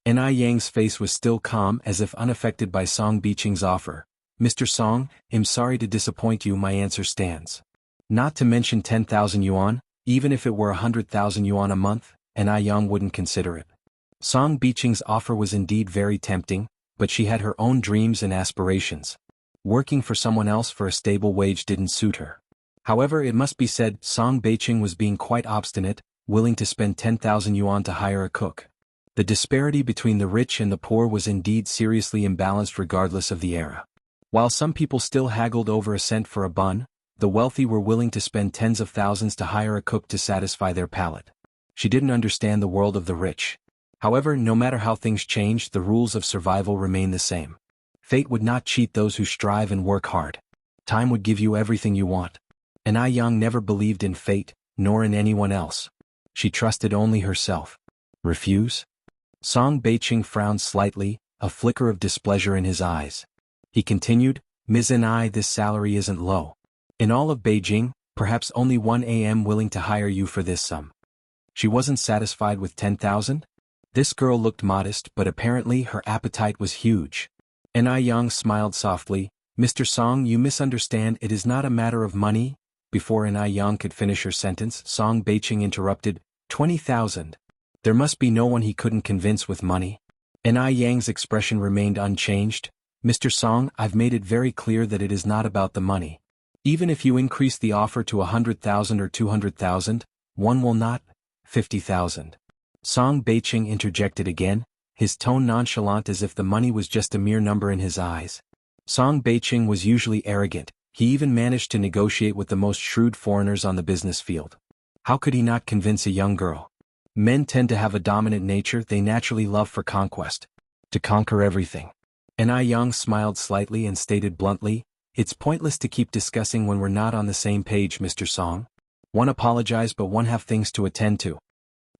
An Yang's face was still calm, as if unaffected by Song Beiqing's offer. "Mr. Song, I'm sorry to disappoint you, my answer stands. Not to mention 10,000 yuan, even if it were 100,000 yuan a month, An Yang wouldn't consider it." Song Beiqing's offer was indeed very tempting, but she had her own dreams and aspirations. Working for someone else for a stable wage didn't suit her. However, it must be said, Song Beiqing was being quite obstinate, willing to spend 10,000 yuan to hire a cook. The disparity between the rich and the poor was indeed seriously imbalanced regardless of the era. While some people still haggled over a cent for a bun, the wealthy were willing to spend tens of thousands to hire a cook to satisfy their palate. She didn't understand the world of the rich. However, no matter how things changed, the rules of survival remain the same. Fate would not cheat those who strive and work hard. Time would give you everything you want. An Yang never believed in fate, nor in anyone else. She trusted only herself. Refuse? Song Beiqing frowned slightly, a flicker of displeasure in his eyes. He continued, "Ms. An, this salary isn't low. In all of Beijing, perhaps only 1 am willing to hire you for this sum." She wasn't satisfied with 10,000? This girl looked modest, but apparently her appetite was huge. An Yang smiled softly, "Mr. Song, you misunderstand, it is not a matter of money." Before An Yang could finish her sentence, Song Beiqing interrupted, 20,000. There must be no one he couldn't convince with money. An Yang's expression remained unchanged. "Mr. Song, I've made it very clear that it is not about the money. Even if you increase the offer to 100,000 or 200,000, one will not, 50,000. Song Beiqing interjected again, his tone nonchalant as if the money was just a mere number in his eyes. Song Beiqing was usually arrogant. He even managed to negotiate with the most shrewd foreigners on the business field. How could he not convince a young girl? Men tend to have a dominant nature, they naturally love for conquest. To conquer everything. And I Young smiled slightly and stated bluntly, "It's pointless to keep discussing when we're not on the same page, Mr. Song. One apologize but one have things to attend to."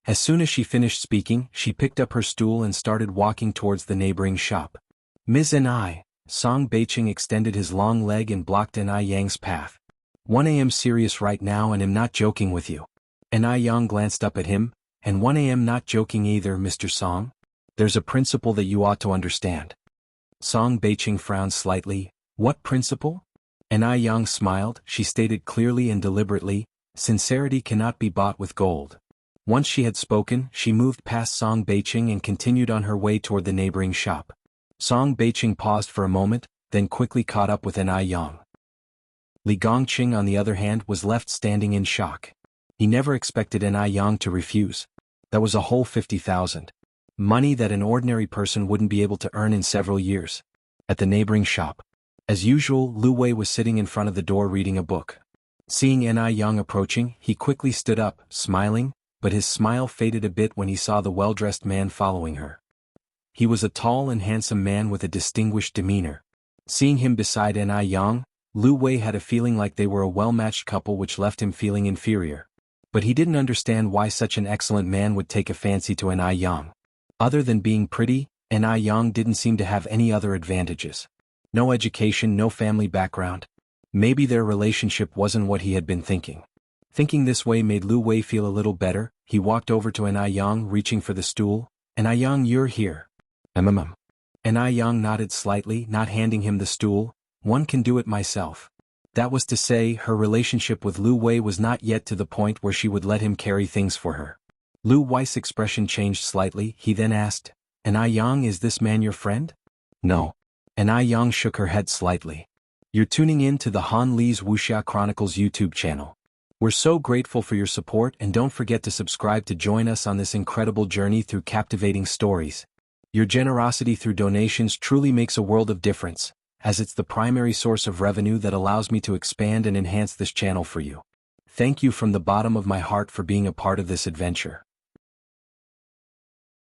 As soon as she finished speaking, she picked up her stool and started walking towards the neighboring shop. "Ms. N.I." Song Beicheng extended his long leg and blocked N.I. Yang's path. "1 a.m. serious right now and am not joking with you." N.I. Yang glanced up at him, "And 1 a.m. not joking either, Mr. Song. There's a principle that you ought to understand." Song Beicheng frowned slightly. "What principle?" N.I. Yang smiled. She stated clearly and deliberately, "Sincerity cannot be bought with gold." Once she had spoken, she moved past Song Beicheng and continued on her way toward the neighboring shop. Song Beicheng paused for a moment, then quickly caught up with N.I. Yang. Li Gongqing, on the other hand, was left standing in shock. He never expected N.I. Yang to refuse. That was a whole 50,000. Money that an ordinary person wouldn't be able to earn in several years. At the neighboring shop. As usual, Lu Wei was sitting in front of the door reading a book. Seeing N.I. Yang approaching, he quickly stood up, smiling, but his smile faded a bit when he saw the well-dressed man following her. He was a tall and handsome man with a distinguished demeanor. Seeing him beside N.I. Yang, Lu Wei had a feeling like they were a well-matched couple, which left him feeling inferior. But he didn't understand why such an excellent man would take a fancy to N.I. Yang. Other than being pretty, N.I. Yang didn't seem to have any other advantages. No education, no family background. Maybe their relationship wasn't what he had been thinking. Thinking this way made Lu Wei feel a little better. He walked over to N.I. Yang, reaching for the stool. "N.I. Yang, you're here." N.I. Yang nodded slightly, not handing him the stool. "One can do it myself." That was to say, her relationship with Lu Wei was not yet to the point where she would let him carry things for her. Lu Wei's expression changed slightly. He then asked, "N.I. Yang, is this man your friend?" "No." N.I. Yang shook her head slightly. "You're tuning in to the Han Li's Wuxia Chronicles YouTube channel. We're so grateful for your support, and don't forget to subscribe to join us on this incredible journey through captivating stories. Your generosity through donations truly makes a world of difference, as it's the primary source of revenue that allows me to expand and enhance this channel for you. Thank you from the bottom of my heart for being a part of this adventure."